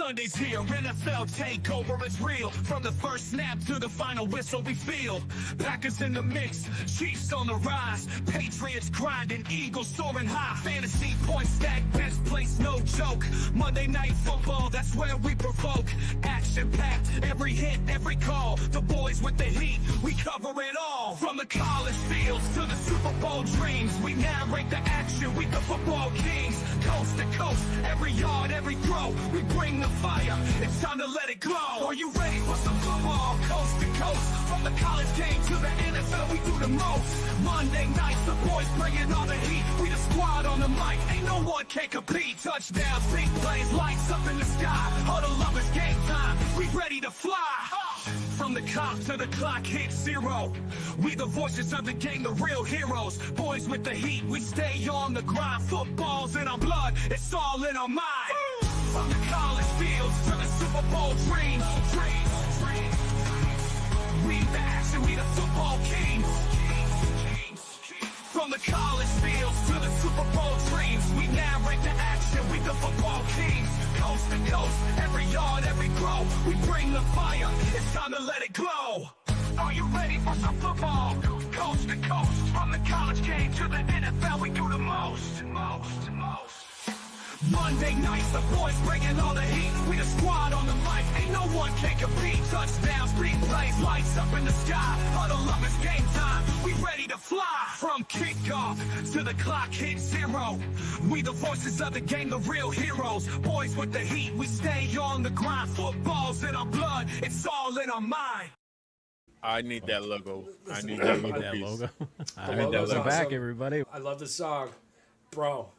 Sunday's here, NFL Takeover is real. From the first snap to the final whistle we feel. Packers in the mix, Chiefs on the rise. Patriots grinding, Eagles soaring high. Fantasy points stack, best place, no joke. Monday Night Football, that's where we provoke. Action-packed, every hit, every call. The boys with the heat, we cover it all. From the college fields to the Super Bowl dreams, we narrate the action, we the football kings. Coast to coast, every yard, every throw, we bring the fire, it's time to let it glow. Are you ready for some football? Coast to coast, from the college game to the NFL, we do the most. Monday nights, the boys bringing all the heat, we the squad on the mic, ain't no one can compete. Touchdowns, big plays, lights up in the sky, huddle up, it's game time, we ready to fly. From the cop to the clock hit zero, we the voices of the game, the real heroes. Boys with the heat, we stay on the grind. Football's in our blood, it's all in our mind. From the college fields to the Super Bowl dreams, we the action, we the football kings. From the college fields to the Super Bowl dreams, we narrate the action, we the football kings. Coast to coast, every yard, every throw, we bring the fire, it's time to let it glow. Are you ready for some football? Coast to coast, from the college game to the NFL, we do the most. Monday nights, the boys bringing all the heat, we the squad on the mic, ain't no one can compete. Touchdowns, big plays, lights up in the sky, huddle up, it's game time, we ready to fly. From kickoff to the clock hit zero, we the voices of the game, the real heroes. Boys with the heat, we stay on the grind. Football's in our blood, it's all in our mind. I need that logo. I need that logo. I need that logo. Back, everybody. I love the song. Bro,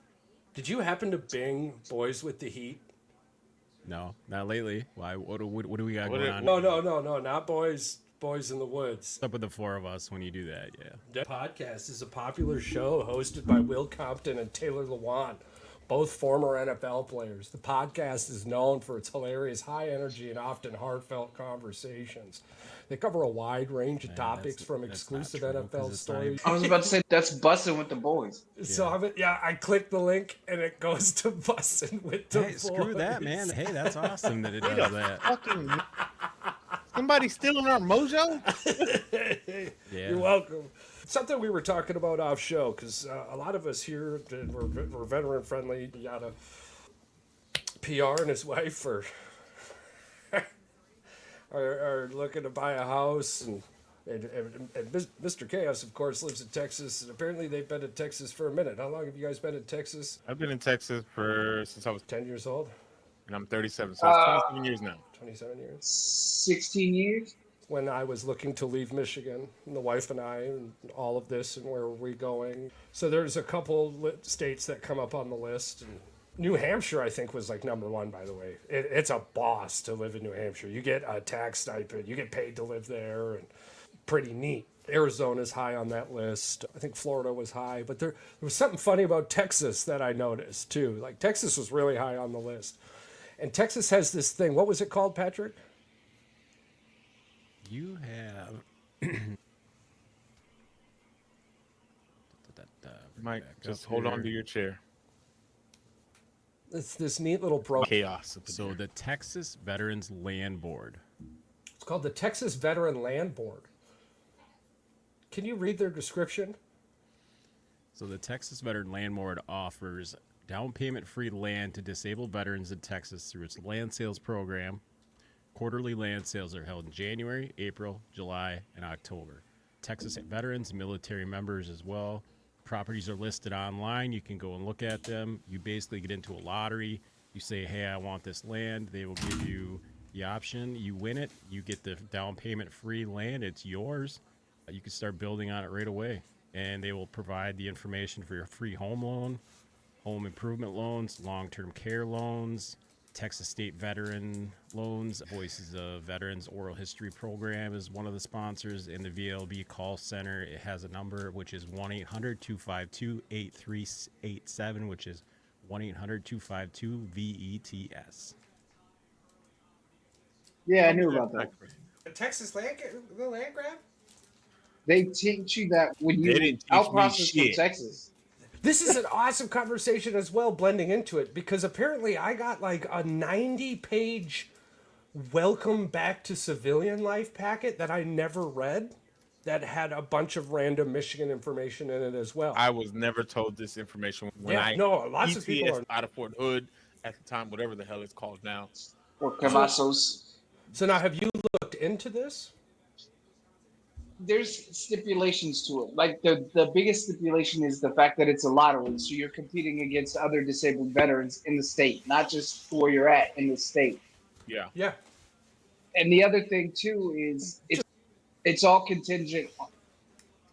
did you happen to bing Boys with the Heat? No, not lately. Why? What do we got going on? No, not Boys in the Woods. What's up with the four of us when you do that? Yeah. The podcast is a popular show hosted by Will Compton and Taylor Lewan, both former NFL players. The podcast is known for its hilarious, high energy, and often heartfelt conversations. They cover a wide range of topics from exclusive NFL stories. I was about to say that's Bustin with the boys. So I clicked the link and it goes to Bustin with the boys. Screw that, man. Hey, that's awesome that it does that. Fucking somebody stealing our mojo? Yeah. You're welcome. Something we were talking about off show, because a lot of us here, we're veteran friendly. You got a PR and his wife are looking to buy a house, and Mr. Chaos, of course, lives in Texas, and apparently they've been in Texas for a minute. How long have you guys been in Texas? I've been in Texas since I was 10 years old? And I'm 37, so it's 27 years now. 27 years? 16 years? When I was looking to leave Michigan, and the wife and I, and all of this, and where were we going. So there's a couple states that come up on the list, and New Hampshire, I think, was like number one, by the way. It's a boss to live in New Hampshire. You get a tax stipend, you get paid to live there, and pretty neat. Arizona's high on that list. I think Florida was high, but there was something funny about Texas that I noticed, too. Like, Texas was really high on the list. And Texas has this thing. What was it called, Patrick? You have... Mike, just hold on to your chair. It's this neat little chaos. So the Texas Veterans Land Board. It's called the Texas Veteran Land Board. Can you read their description? So the Texas Veteran Land Board offers down payment-free land to disabled veterans in Texas through its land sales program. Quarterly land sales are held in January, April, July, and October. Texas veterans and military members as well. Properties are listed online. You can go and look at them. You basically get into a lottery. You say, hey, I want this land. They will give you the option. You win it. You get the down payment free land. It's yours. You can start building on it right away. And they will provide the information for your free home loan, home improvement loans, long-term care loans, Texas State Veteran Loans, Voices of Veterans Oral History Program is one of the sponsors, and the VLB call center, it has a number which is 1-800-252-8387, which is 1-800-252-VETS. Yeah, I knew about that. The Texas land grab? They teach you that when you outprocess from Texas. This is an awesome conversation as well, blending into it, because apparently I got like a 90-page welcome back to civilian life packet that I never read that had a bunch of random Michigan information in it as well. I was never told this information when lots of people are out of Fort Hood at the time, whatever the hell it's called now. Or Cavazos. So now, have you looked into this? There's stipulations to it. Like the biggest stipulation is the fact that it's a lottery, so you're competing against other disabled veterans in the state, not just where you're at in the state. Yeah. And the other thing too is it's all contingent.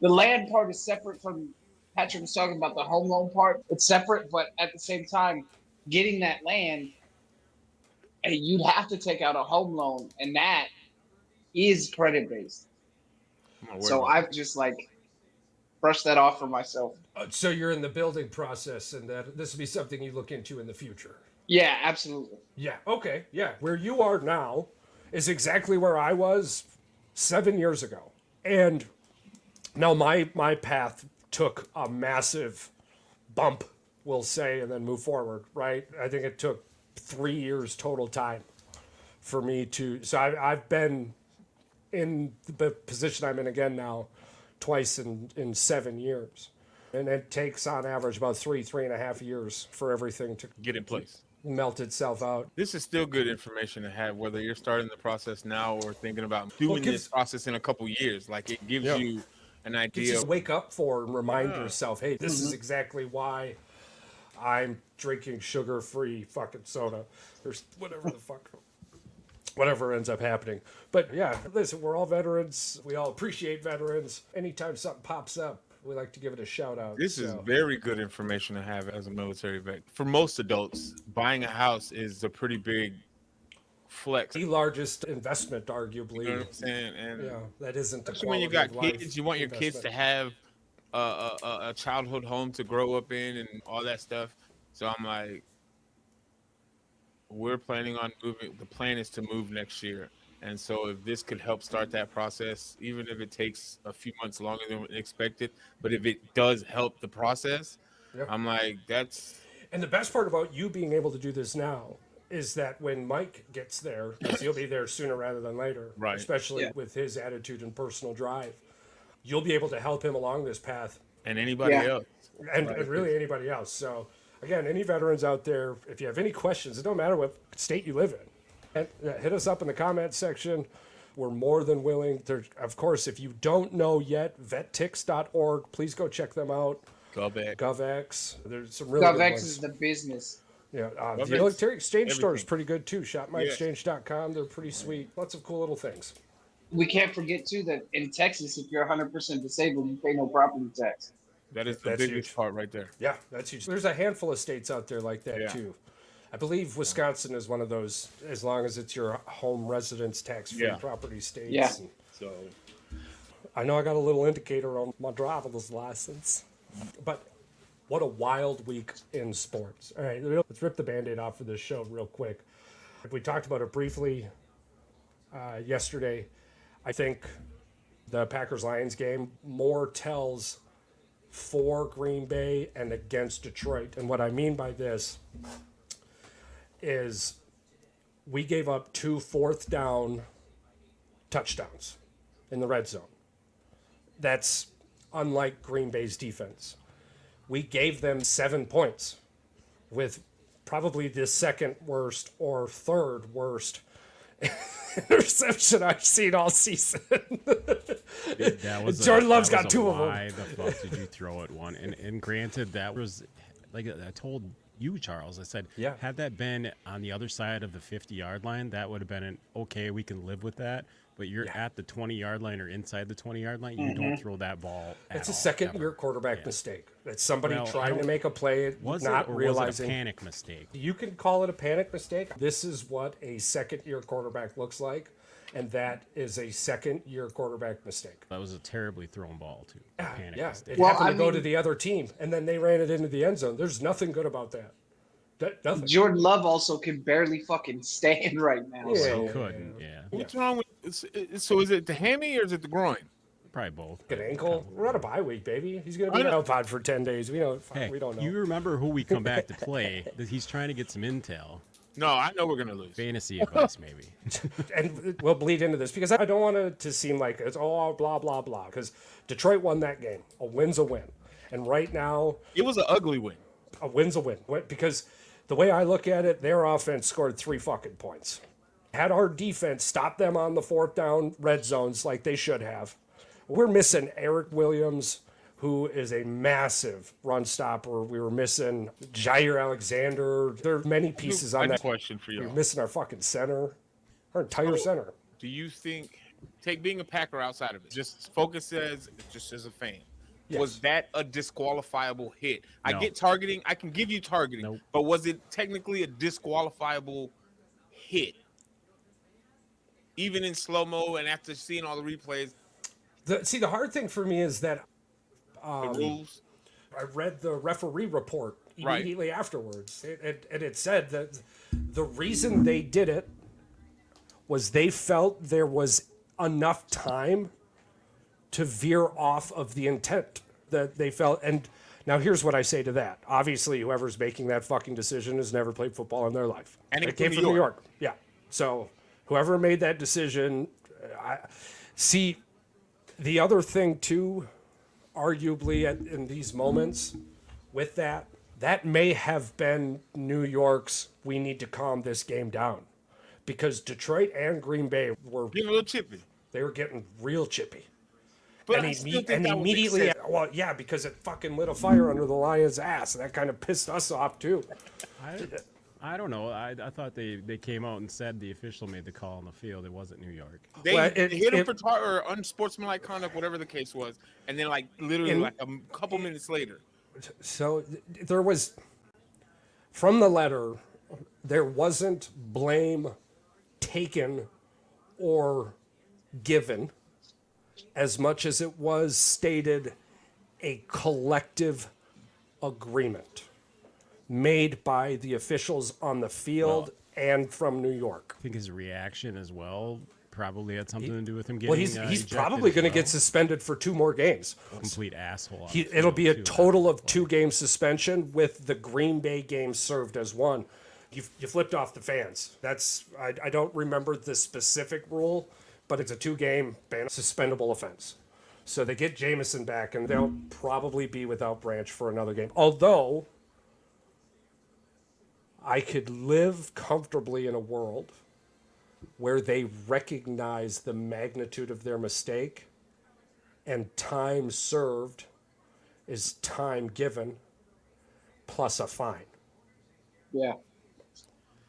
The land part is separate from Patrick was talking about the home loan part. It's separate, but at the same time, getting that land, you'd have to take out a home loan, and that is credit based. So I've just like brushed that off for myself. So you're in the building process, and that this will be something you look into in the future. Yeah, absolutely. Yeah. Okay. Yeah. Where you are now is exactly where I was 7 years ago, and now my path took a massive bump, we'll say, and then move forward. Right. I think it took 3 years total time for me to. So I've been in the position I'm in again now twice in 7 years, and it takes on average about 3.5 years for everything to Get in place. melt itself out. This is still good information to have, whether you're starting the process now or thinking about doing this process in a couple years. Like, it gives you an idea. Just wake up for and remind yourself, hey, this is exactly why I'm drinking sugar-free fucking soda. There's whatever the fuck, whatever ends up happening. But yeah, listen, we're all veterans. We all appreciate veterans. Anytime something pops up, we like to give it a shout out. This is very good information to have as a military vet. For most adults, buying a house is a pretty big flex. The largest investment, arguably. You know what I'm saying? And Yeah, that isn't the especially when you quality got of life kids, you want your kids to investment. have a childhood home to grow up in and all that stuff. So I'm like, we're planning on moving. The plan is to move next year. And so if this could help start that process, even if it takes a few months longer than expected, but if it does help the process, I'm like, that's... And the best part about you being able to do this now is that when Mike gets there, because he'll be there sooner rather than later, Right. especially with his attitude and personal drive, you'll be able to help him along this path, And anybody else. and really anybody else. So again, any veterans out there, if you have any questions, it don't matter what state you live in, and hit us up in the comments section. We're more than willing. Of course, if you don't know yet, vettix.org, please go check them out. GovX. There's some really good GovX ones. is the business. Yeah, the GovX, military exchange store is everything. pretty good too. Shopmyexchange.com. They're pretty sweet. Lots of cool little things. We can't forget too that in Texas, if you're 100% disabled, you pay no property tax. That is the That's biggest huge. part right there. Yeah, that's huge. There's a handful of states out there like that Yeah. too. I believe Wisconsin is one of those, as long as it's your home residence tax-free Yeah. property states. Yeah. And So I know I got a little indicator on my driver's license, but what a wild week in sports. All right, let's rip the Band-Aid off for this show real quick. We talked about it briefly yesterday. I think the Packers-Lions game more tells for Green Bay and against Detroit. And what I mean by this is we gave up 2 fourth-down touchdowns in the red zone. That's unlike Green Bay's defense. We gave them 7 points with probably the second worst or third worst interception I've seen all season. That was Jordan Love's that got was 2 of them. Why the fuck did you throw at one? And granted, that was like I told you, Charles. I said, Yeah. had that been on the other side of the 50-yard line, that would have been an okay. We can live with that. But you're at the 20-yard line or inside the 20-yard line. You don't throw that ball. It's a all, second-year ever. quarterback mistake. It's somebody Well, I trying to don't- make a play, Was not it, or realizing. was it a panic mistake? You can call it a panic mistake. This is what a second-year quarterback looks like, and that is a second-year quarterback mistake. That was a terribly thrown ball too. A panic Yeah, mistake. it Well, happened I to go to mean- the other team, and then they ran it into the end zone. There's nothing good about that. Nothing. Jordan Love also can barely fucking stand right now. Yeah. So He couldn't. Yeah. what's wrong with? So is it the hammy or is it the groin? probably both. Good but ankle. We're on a bye week, baby. He's gonna be I know. out pod for 10 days. We don't Hey, know. you remember who we come back to play? That he's trying to get some intel. No, I know we're gonna lose. Fantasy advice, maybe. And we'll bleed into this because I don't want it to seem like it's all blah blah blah. Because Detroit won that game. A win's a win, and right now It was an ugly win. a win's a win. Because the way I look at it, their offense scored 3 fucking points. Had our defense stopped them on the 4th down red zones like they should have. We're missing Eric Williams, who is a massive run stopper. We were missing Jair Alexander. There are many pieces I on have that. a question for you. We're missing our fucking center, our entire center. Do you think, take being a Packer outside of it, just focus as a fan, Yes. was that a disqualifiable hit? I No. get targeting. I can give you targeting. Nope. But was it technically a disqualifiable hit? Even in slow-mo and after seeing all the replays, The hard thing for me is that the rules. I read the referee report Right. immediately afterwards. And it said that the reason they did it was they felt there was enough time to veer off of the intent that they felt. And now here's what I say to that. Obviously, whoever's making that fucking decision has never played football in their life. And it came from New York. Yeah. So whoever made that decision, see, the other thing too, arguably in these moments with that may have been New York's, we need to calm this game down. Because Detroit and Green Bay were Getting a little chippy. they were getting real chippy. But And, I he, still think and that was immediately, excessive. well, yeah, because it fucking lit a fire under the Lions' ass. And that kind of pissed us off too. I don't know. I thought they came out and said the official made the call on the field. It wasn't New York. They Well, hit him for or unsportsmanlike conduct, whatever the case was, and then like literally like a couple minutes later. So there was, from the letter, there wasn't blame taken or given as much as it was stated a collective agreement made by the officials on the field and from New York. I think his reaction as well probably had something to do with him getting. Well, he's ejected probably as going to well. get suspended for 2 more games. Complete asshole. on the It'll be field, a too. total of 2-game suspension with the Green Bay game served as 1. You flipped off the fans. I don't remember the specific rule, but it's a 2-game ban, suspendable offense. So they get Jameson back, and they'll probably be without Branch for another game. Although I could live comfortably in a world where they recognize the magnitude of their mistake and time served is time given plus a fine. Yeah.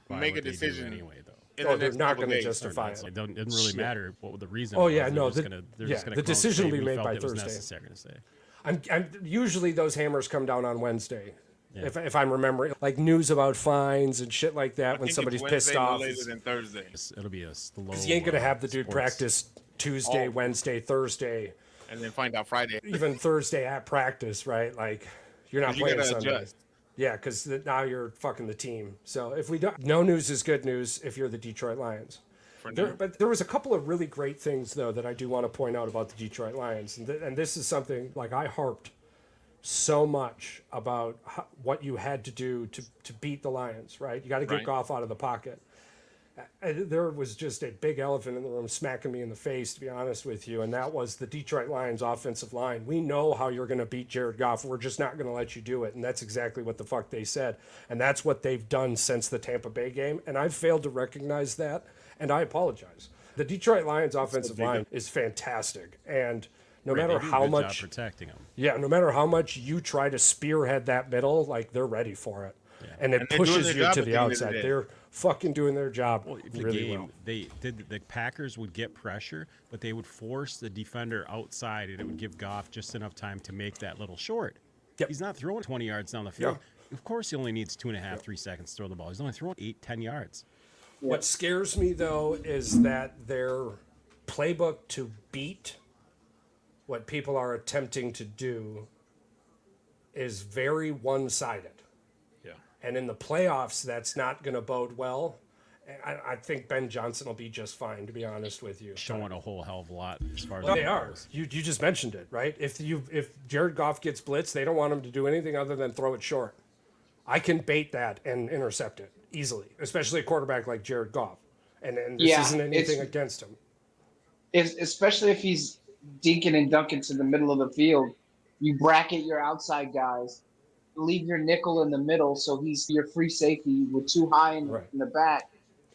Why Make would a they do decision anyway, though. in Oh, the they're next not couple going to days. justify it. It didn't really matter what the reason. Oh, was. yeah, They're no, just the- gonna, they're yeah, just gonna the call and decision say, will be "We made felt by it was Thursday." necessary to say. I'm usually those hammers come down on Wednesday. Yeah. If I'm remembering, like news about fines and shit like that, I when think it's somebody's Wednesday, pissed no off. later than Thursday. It'll be a slow. Because you ain't gonna have the dude sports- practice Tuesday, Oh. Wednesday, Thursday, And then find out Friday. even Thursday at practice, right? Like you're not You playing gotta Sunday. adjust. Yeah, because now you're fucking the team. So if we don't, no news is good news if you're the Detroit Lions. For now. But there was a couple of really great things though that I do want to point out about the Detroit Lions, and this is something like I harped so much about what you had to do to beat the Lions, right? You got to get Right. Goff out of the pocket. There was just a big elephant in the room smacking me in the face, to be honest with you, and that was the Detroit Lions offensive line. We know how you're going to beat Jared Goff. We're just not going to let you do it, and that's exactly what the fuck they said, and that's what they've done since the Tampa Bay game, and I've failed to recognize that, and I apologize. The Detroit Lions offensive line is fantastic, and no Right, matter they do a how good job much protecting him. yeah, no matter how much you try to spearhead that middle, like they're ready for it. And it And they're doing pushes their you job to at the the end of the outside. day. They're fucking doing their job Well, if the really game well. the Packers would get pressure, but they would force the defender outside, and it would give Goff just enough time to make that little short. Yep. He's not throwing 20 yards down the field. Of course, he only needs 2.5, 3 seconds to throw the ball. He's only throwing 8, 10 yards. What scares me though is that their playbook to beat what people are attempting to do is very one-sided. Yeah. And in the playoffs, that's not going to bode well. I think Ben Johnson will be just fine, to be honest with you. Showing a whole hell of a lot as far as Well, that they are. goes. You just mentioned it, right? If Jared Goff gets blitzed, they don't want him to do anything other than throw it short. I can bait that and intercept it easily, especially a quarterback like Jared Goff. And this isn't anything against him. Especially if he's dinking and dunking to the middle of the field. You bracket your outside guys, leave your nickel in the middle, so he's your free safety with too high in the back.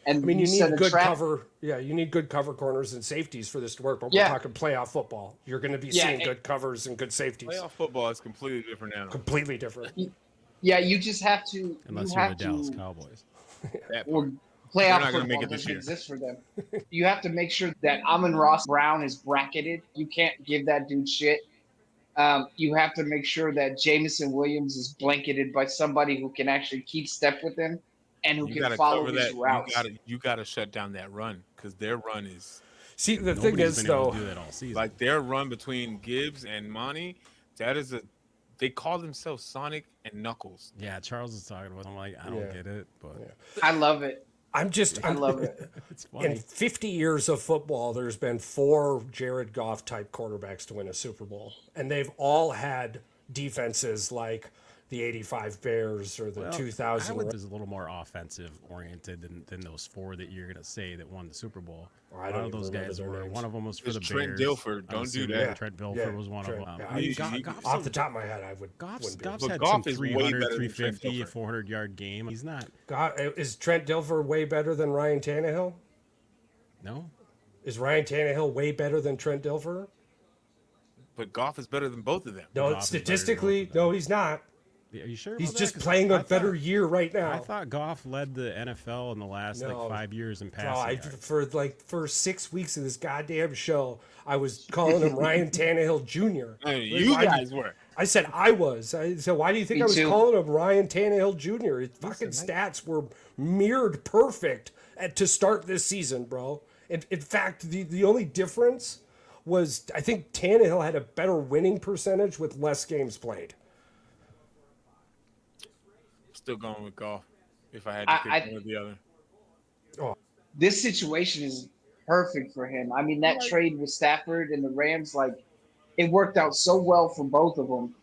And I mean, you set need a good trap. cover. Yeah, you need good cover corners and safeties for this to work. But we're talking playoff football. You're going to be seeing good covers and good safeties. Playoff football is completely different now. Completely different. Yeah, you just have to. Unless you're the Dallas Cowboys. Well, playoff not gonna football make it this doesn't year. exist for them. You have to make sure that Amon-Ross Brown is bracketed. You can't give that dude shit. You have to make sure that Jamison Williams is blanketed by somebody who can actually keep step with him and who can follow his routes. You got to shut down that run because their run is. See, the thing is, been able though, to do that all season. Like their run between Gibbs and Monty, that is they call themselves Sonic and Knuckles. Yeah, Charles is talking about it. I'm like, I don't get it, but I love it. I love it. it's funny. In 50 years of football, there's been 4 Jared Goff type quarterbacks to win a Super Bowl, and they've all had defenses like the '85 Bears or the 2000. Is a little more offensive oriented than those 4 that you're gonna say that won the Super Bowl. I don't One of those remember guys their were. names. One of them was for the Trent Bears. Dilfer. Don't do that. Trent Dilfer was one of them. Yeah, I mean, Goff's off the top of my head, I wouldn't be. Goff's had Goff some is way 300, better than Trent 350, Dilfer. 400-yard game. He's not. Is Trent Dilfer way better than Ryan Tannehill? No. Is Ryan Tannehill way better than Trent Dilfer? But Goff is better than both of them. No, Goff is better than statistically, both of them. no, he's not. Are you sure? He's about just that? 'Cause playing a I better thought- year right now. I thought Goff led the NFL in the last No. 5 years in No, passing. yards. for 6 weeks of this goddamn show, I was calling him Ryan Tannehill Jr. You guys were. I said I was. I said, why do you think Me I was too. calling him Ryan Tannehill Jr.? His fucking stats were mirrored perfect to start this season, bro. In fact, the only difference was I think Tannehill had a better winning percentage with less games played. Still going with Goff. If I had to pick one or the other. This situation is perfect for him. I mean, that trade with Stafford and the Rams, like, it worked out so well for both of them.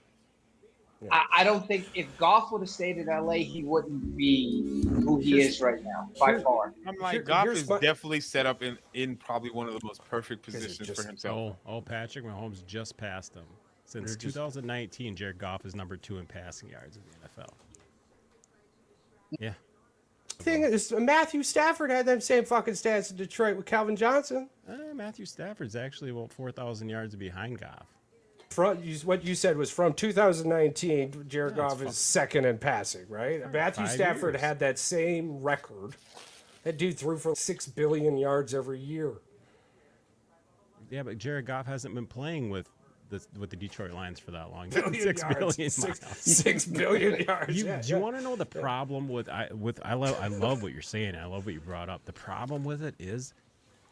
Yeah. I don't think if Goff would have stayed in LA, he wouldn't be who he is right now, by far. I'm like, Goff is definitely set up in probably one of the most perfect positions for himself. Patrick Mahomes just passed him. Since 2019, Jared Goff is number 2 in passing yards in the NFL. Yeah. Thing is, Matthew Stafford had them same fucking stats in Detroit with Calvin Johnson. Matthew Stafford's actually about 4,000 yards behind Goff. What you said was from 2019, Jared Goff is second in passing, right? Matthew Stafford had that same record. That dude threw for 6 billion yards every year. Yeah, but Jared Goff hasn't been playing with the Detroit Lions for that long. 6 billion 6 billion yards. Do you want to know the problem with I love what you're saying. I love what you brought up. The problem with it is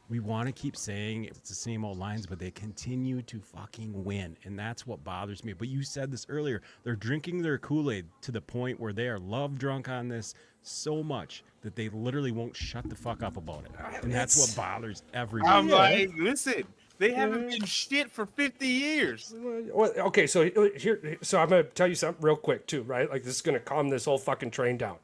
we want to keep saying it's the same old lines, but they continue to fucking win, and that's what bothers me. But you said this earlier. They're drinking their Kool-Aid to the point where they are love drunk on this so much that they literally won't shut the fuck up about it, and that's what bothers everybody. I'm like, listen. They haven't been shit for 50 years. Well, okay, so I'm gonna tell you something real quick too, right? Like this is gonna calm this whole fucking train down.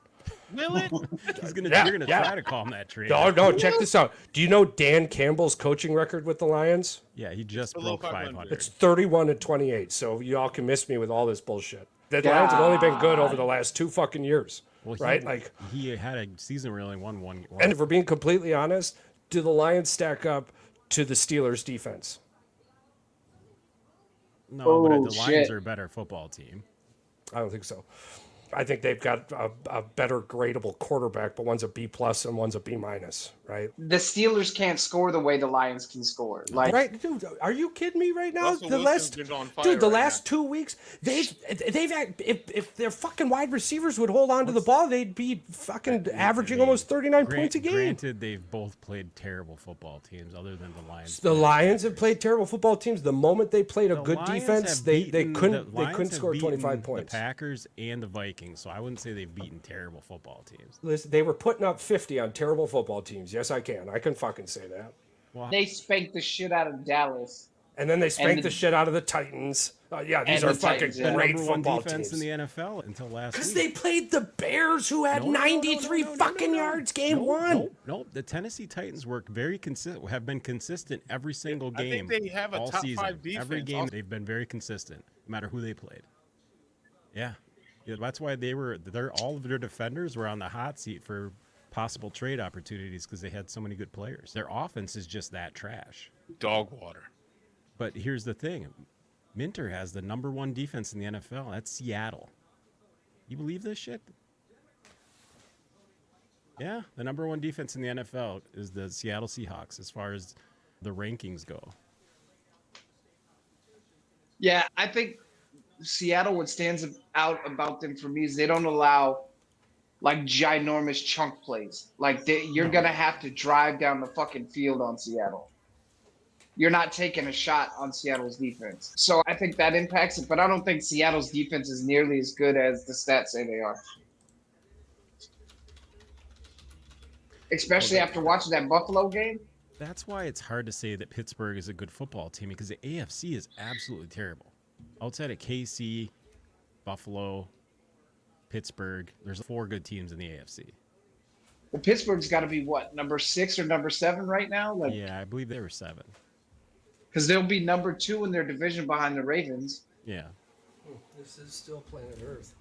Will it? You're gonna try to calm that train. No, check this out. Do you know Dan Campbell's coaching record with the Lions? Yeah, he just broke 500. It's 31-28. So you all can miss me with all this bullshit. The Lions have only been good over the last 2 fucking years, right? Like he had a season where he only won one. And if we're being completely honest, do the Lions stack up to the Steelers defense? No, but the Lions are a better football team. I don't think so. I think they've got a better gradable quarterback, but one's a B+ and one's a B-, right? The Steelers can't score the way the Lions can score. Like, right, dude, are you kidding me right now? Russell The Wilson's last been on fire the right last 2 weeks, they've if their fucking wide receivers would hold on to the ball, they'd be fucking averaging almost 39 points a game. Granted, they've both played terrible football teams, other than the Lions. The Lions have played terrible football teams. The moment they played a good defense, they couldn't score 25 points. The Packers and the Vikings Vikings, so I wouldn't say they've beaten terrible football teams. Listen, they were putting up 50 on terrible football teams. Yes, I can. I can fucking say that. Well, They spanked the shit out of Dallas. And then they spanked the the- shit out of the Titans. Yeah, these And are the fucking Titans, yeah. great number one football defense teams. in the NFL until last Because week. they played the Bears, who had 93 fucking yards game one. Nope. The Tennessee Titans work very consistent. Have been consistent every single I game. think they have a all top season. 5 defense. Every game also. they've been very consistent, no matter who they played. Yeah, that's why they're all of their defenders were on the hot seat for possible trade opportunities because they had so many good players. Their offense is just that trash. Dog water. But here's the thing. Minter has the number 1 defense in the NFL. That's Seattle. You believe this shit? Yeah, the number 1 defense in the NFL is the Seattle Seahawks as far as the rankings go. Yeah, I think Seattle, what stands out about them for me is they don't allow like ginormous chunk plays. Like you're going to have to drive down the fucking field on Seattle. You're not taking a shot on Seattle's defense. So I think that impacts it, but I don't think Seattle's defense is nearly as good as the stats say they are. Especially after watching that Buffalo game. That's why it's hard to say that Pittsburgh is a good football team because the AFC is absolutely terrible. Outside of KC, Buffalo, Pittsburgh, there's 4 good teams in the AFC. Well, Pittsburgh's got to be what, number 6 or number 7 right now? Like, Yeah, I believe they were 7. because they'll be number 2 in their division behind the Ravens. Yeah. This is still planet Earth.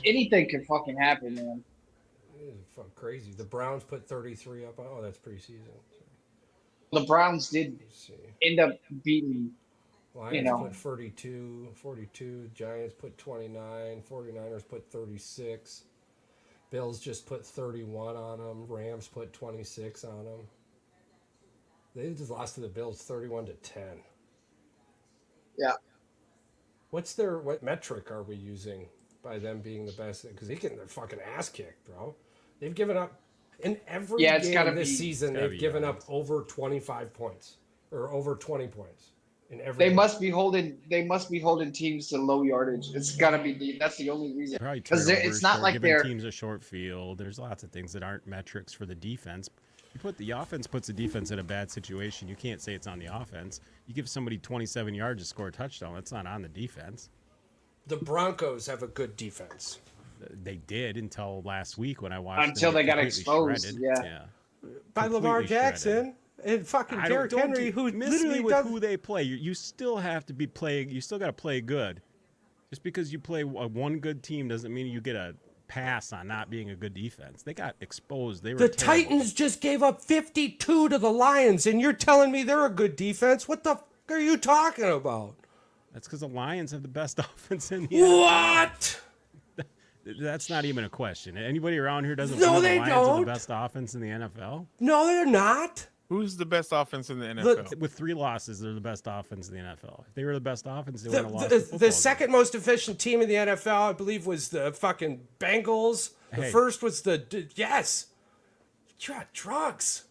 Anything can fucking happen, man. It is fucking crazy. The Browns put 33 up. Oh, that's preseason. The Browns did Let's see. end up beating. Lions know. put 42. Giants put 29. 49ers put 36. Bills just put 31 on them. Rams put 26 on them. They just lost to the Bills 31-10. Yeah. What metric are we using by them being the best? Because they getting their fucking ass kicked, bro. They've given up in every Yeah, it's gotta game this be- season. gotta They've be given yards. up over 25 points or over 20 points in every. They game. must be holding teams to low yardage. It's got to be that's the only reason. Probably 'Cause turnovers, it's not like giving they're teams a short field. There's lots of things that aren't metrics for the defense. You put the offense puts the defense in a bad situation. You can't say it's on the offense. You give somebody 27 yards to score a touchdown. That's not on the defense. The Broncos have a good defense. They did until last week when I watched them Until get they got completely exposed, shredded. yeah. By Completely Lamar shredded. Jackson and fucking Derrick Henry, who miss literally me with does. who they play. You still have to be playing. You still got to play good. Just because you play one good team doesn't mean you get a pass on not being a good defense. They got exposed. They were The terrible. Titans just gave up 52 to the Lions, and you're telling me they're a good defense? What the fuck are you talking about? That's because the Lions have the best offense in the NFL. What? That's not even a question. Anybody around here doesn't No, believe they the Lions are don't. the best offense in the NFL? No, they're not. Who's the best offense in the NFL? With 3 losses, they're the best offense in the NFL. If they were the best offense, they The, would have lost the, the football the game. second most efficient team in the NFL, I believe, was the fucking Bengals. The Hey. first was yes. You're on drugs.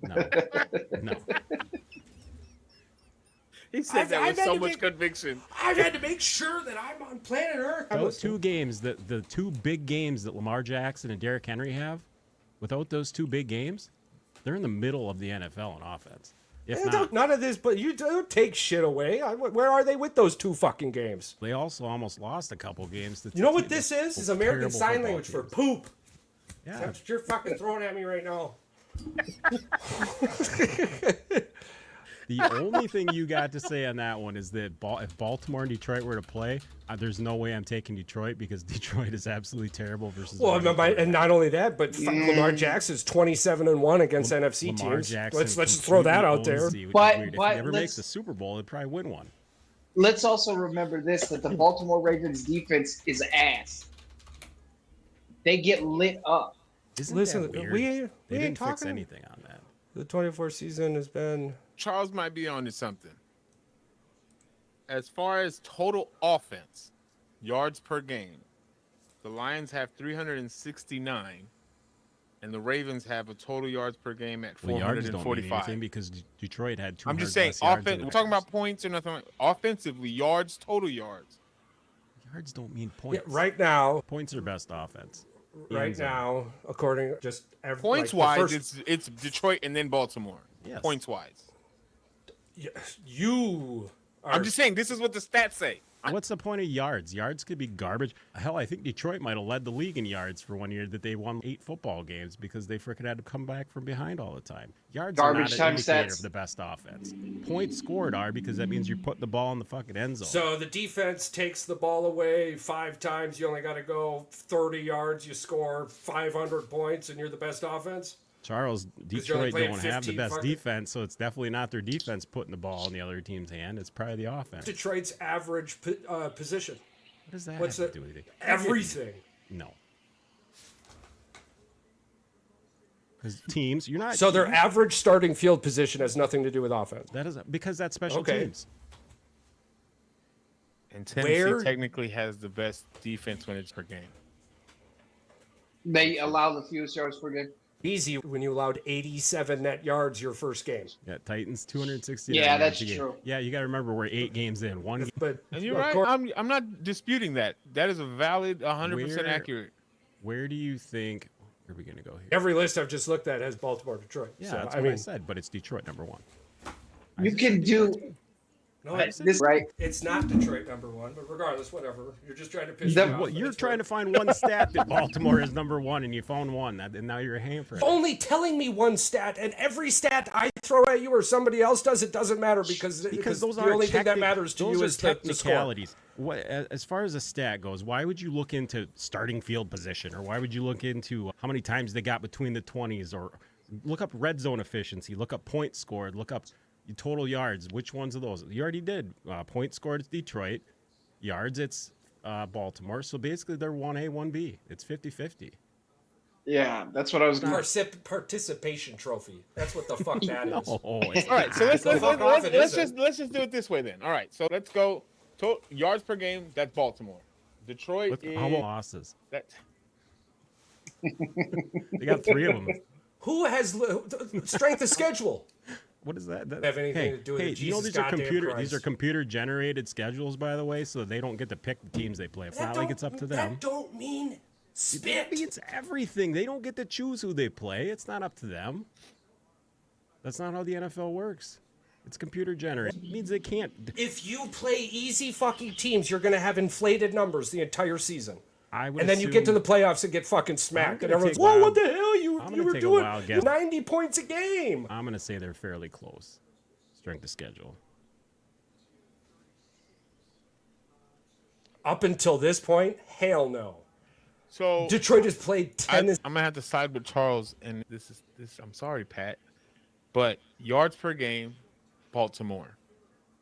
No. No. He said I've that with had so to much make- conviction. I've had to make sure that I'm on planet Earth. Those 2 games, the 2 big games that Lamar Jackson and Derrick Henry have, without those 2 big games, they're in the middle of the NFL in offense. If not, None of this, but you don't take shit away. Where are they with those 2 fucking games? they also almost lost a couple games. To You know what to this is? Is terrible American Sign football Language for teams. poop. Yeah. That's what you're fucking throwing at me right now. The only thing you got to say on that one is that if Baltimore and Detroit were to play, there's no way I'm taking Detroit because Detroit is absolutely terrible versus. Well, Washington. and not only that, but Lamar Jackson's 27-1 against NFC Lamar teams. Jackson Let's just throw that completely out owns there. the- which is But- weird. If but he ever makes let's- the Super Bowl, he'd probably win one. Let's also remember this: that the Baltimore Ravens defense is ass. They get lit up. Isn't Listen, that weird? we they ain't didn't fix talking- anything on that. The 24 season has been. Charles might be on to something. As far as total offense, yards per game, the Lions have 369, and the Ravens have a total yards per game at Well, yards don't mean 445. anything because Detroit had 200 I'm just saying, less yards offense. than We're the talking about Ravens. points or nothing. Offensively, yards, total yards. Yards don't mean points. Yeah, right now, Points are best offense. right now, according just every Points like, wise, it's Detroit and then Baltimore. Yes. Points wise. you. I'm just saying this is what the stats say. What's the point of yards? Yards could be garbage. Hell, I think Detroit might have led the league in yards for 1 year that they won 8 football games because they freaking had to come back from behind all the time. Yards Garbage are not time an indicator stats. of the best offense. Points scored are because that means you put the ball in the fucking end zone. So the defense takes the ball away 5 times. You only got to go 30 yards. You score 500 points, and you're the best offense. Charles, you're only Detroit playing don't have the 15 best fucking- defense, so it's definitely not their defense putting the ball in the other team's hand. It's probably the offense. Detroit's average position. What does that What's have it? to do with anything? Everything. No. Because teams, you're not. So their average starting field position has nothing to do with offense. That is because that's special Okay. teams. And Tennessee Where- technically has the best defense when it's per game. They allow the fewest yards per game. Easy when you allowed 87 net yards your first game. Yeah, Titans 260. Yeah, that's true. Yeah, you got to remember we're 8 games in. One. But And you're of right. course- I'm not disputing that. That is a valid, 100% Where- accurate. Where do you think? Where are we gonna go here? every list I've just looked at has Baltimore, Detroit. Yeah, so, that's I what mean, I said. But it's Detroit number 1. You can do no, this right. it's not Detroit number 1, but regardless, whatever. You're just trying to piss The- me off. Well, but you're it's trying right. to find one stat that Baltimore is number 1, and you found one, and now you're a hamper. Only telling me one stat, and every stat I throw at you or somebody else does, it doesn't matter because those the are only thing that matters to those you are is the score. technicalities. What, as far as a stat goes, why would you look into starting field position, or why would you look into how many times they got between the 20s, or look up red zone efficiency, look up points scored, look up total yards? Which ones of those? You already did. Points scored, it's Detroit. Yards, it's Baltimore. So basically, they're 1A, 1B. It's 50-50. Yeah, that's what I was going to Participation trophy. That's what the fuck that is. Oh, it's All right, so let's Fuck off, it isn't. just do it this way then. All right, so let's go yards per game. That's Baltimore. Detroit with is how many losses? that. They got 3 of them. Who has strength of schedule? What is that? Have anything to do with it, you know Jesus these are goddamn computer Christ. computer generated schedules, by the way, so they don't get to pick the teams they play. It's not like it's up to them. That don't mean spit. It's everything. They don't get to choose who they play. It's not up to them. That's not how the NFL works. It's computer generated. It means they can't. If you play easy fucking teams, you're going to have inflated numbers the entire season. I would And then you get to the playoffs and get fucking smacked. And gonna everyone's, take whoa, wild- what the hell? You I'm you gonna were take a doing wild guess. 90 points a game. I'm going to say they're fairly close. Strength of schedule. Up until this point, hell no. So Detroit has played 10. I'm gonna have to side with Charles, and this. I'm sorry, Pat, but yards per game, Baltimore.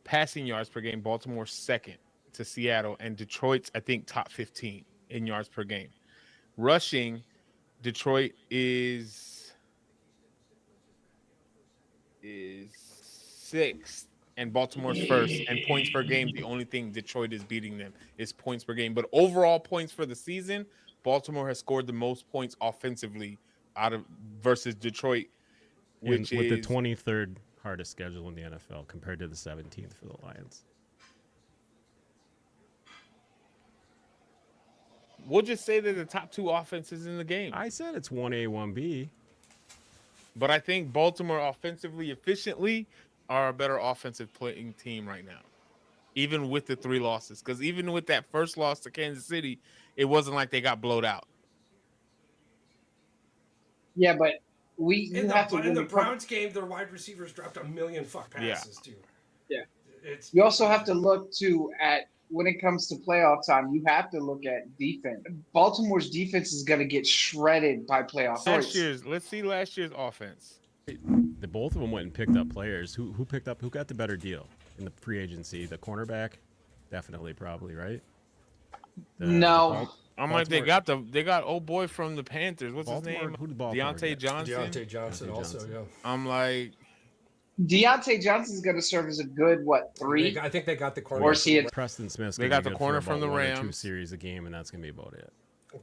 Passing yards per game, Baltimore second to Seattle, and Detroit's I think top 15 in yards per game. Rushing, Detroit is sixth, and Baltimore's first. And points per game, the only thing Detroit is beating them is points per game. But overall points for the season, Baltimore has scored the most points offensively versus Detroit, With which the is 23rd hardest schedule in the NFL compared to the 17th for the Lions. we'll just say they're the top 2 offenses in the game. I said it's 1A, 1B. But I think Baltimore offensively, efficiently, are a better offensive playing team right now, even with the 3 losses. Because even with that first loss to Kansas City, it wasn't like they got blowed out. Yeah, but you have to in really the Browns game, their wide receivers dropped a million passes, too. Yeah. It's You also have to look at when it comes to playoff time. You have to look at defense. Baltimore's defense is going to get shredded by playoff points. Let's see last year's offense. The both of them went and picked up players. Who got the better deal in the free agency? The cornerback, definitely, probably, right? No. I'm like they got old boy from the Panthers. What's Baltimore, his name? who did Baltimore Deontay get? Johnson. Deontay Johnson also, Johnson. yeah. I'm like, Deontay Johnson is going to serve as a good, 3? I think they got the corner. Or is he Preston Smith. They got the corner from the 2 Rams. series a game, and that's gonna be about it.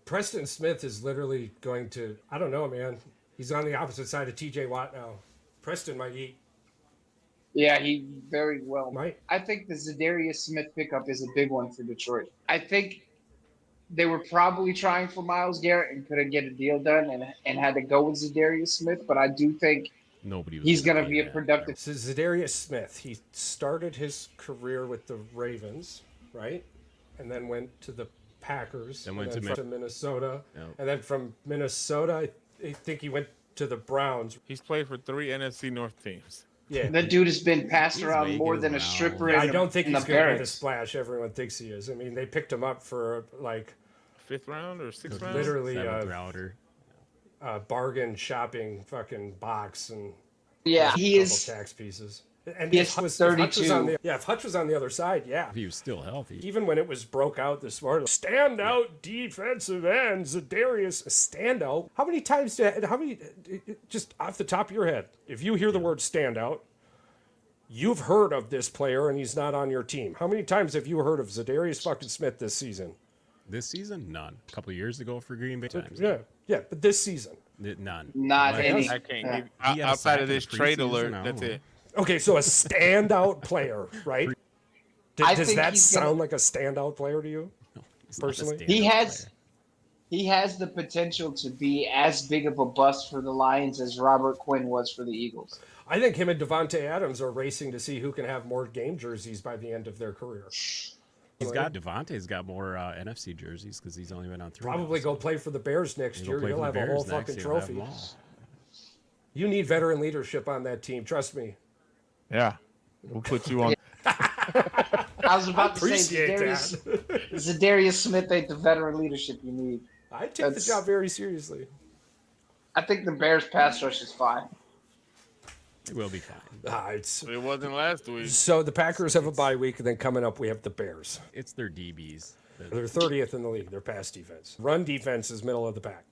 Preston Smith is literally going to, I don't know, man. He's on the opposite side of TJ Watt now. Preston might eat. Yeah, he very well Might. I think the Zadarius Smith pickup is a big one for Detroit. I think they were probably trying for Myles Garrett and couldn't get a deal done and had to go with Zadarius Smith, but I do think Nobody was he's gonna going to pay be a that. productive. So Zadarius Smith, he started his career with the Ravens, right? And then went to the Packers. Then went and to from Minnesota. Yep. And then from Minnesota, I think he went to the Browns. He's played for 3 NFC North teams. Yeah. That dude has been passed He's around making more his than a rounds. stripper I in, don't think in he's the going to be the barracks. splash everyone thinks he is. I mean, they picked him up for like 5th round or 6th round? literally Seventh rounder. bargain shopping fucking box and Yeah, he couple is. tax pieces. And He if is Hutch was on 32. if Hutch was on the other side, yeah. If he was still healthy. Even when it was broke out this morning, standout defensive end, Zadarius, standout. How many times just off the top of your head, if you hear the word standout, you've heard of this player and he's not on your team. How many times have you heard of Zadarius fucking Smith this season? This season, none. A couple of years ago for Green Bay times. Yeah, but this season. None. Not Like, any. I can't Yeah. give He had a outside sack of in this the trade preseason, alert. I That's don't it. Okay, so a standout player, right? I Does think that he's sound gonna- like a standout player to you? He's not a Personally? He standout has player. he has the potential to be as big of a bust for the Lions as Robert Quinn was for the Eagles. I think him and Devontae Adams are racing to see who can have more game jerseys by the end of their career. Devontae's got more NFC jerseys because he's only been on 3. Probably now, go play for the Bears next so year. play You'll for have the a whole Bears next, fucking he'll have trophy. them all. You need veteran leadership on that team. Trust me. Yeah. We'll put you on. I was about to say Appreciate Zadarius Smith ain't the veteran leadership you need. I take the That's- job very seriously. I think the Bears pass rush is fine. It will be fine. It wasn't last week. So the Packers have a bye week, and then coming up we have the Bears. It's their DBs. They're 30th in the league. Their pass defense. Run defense is middle of the pack.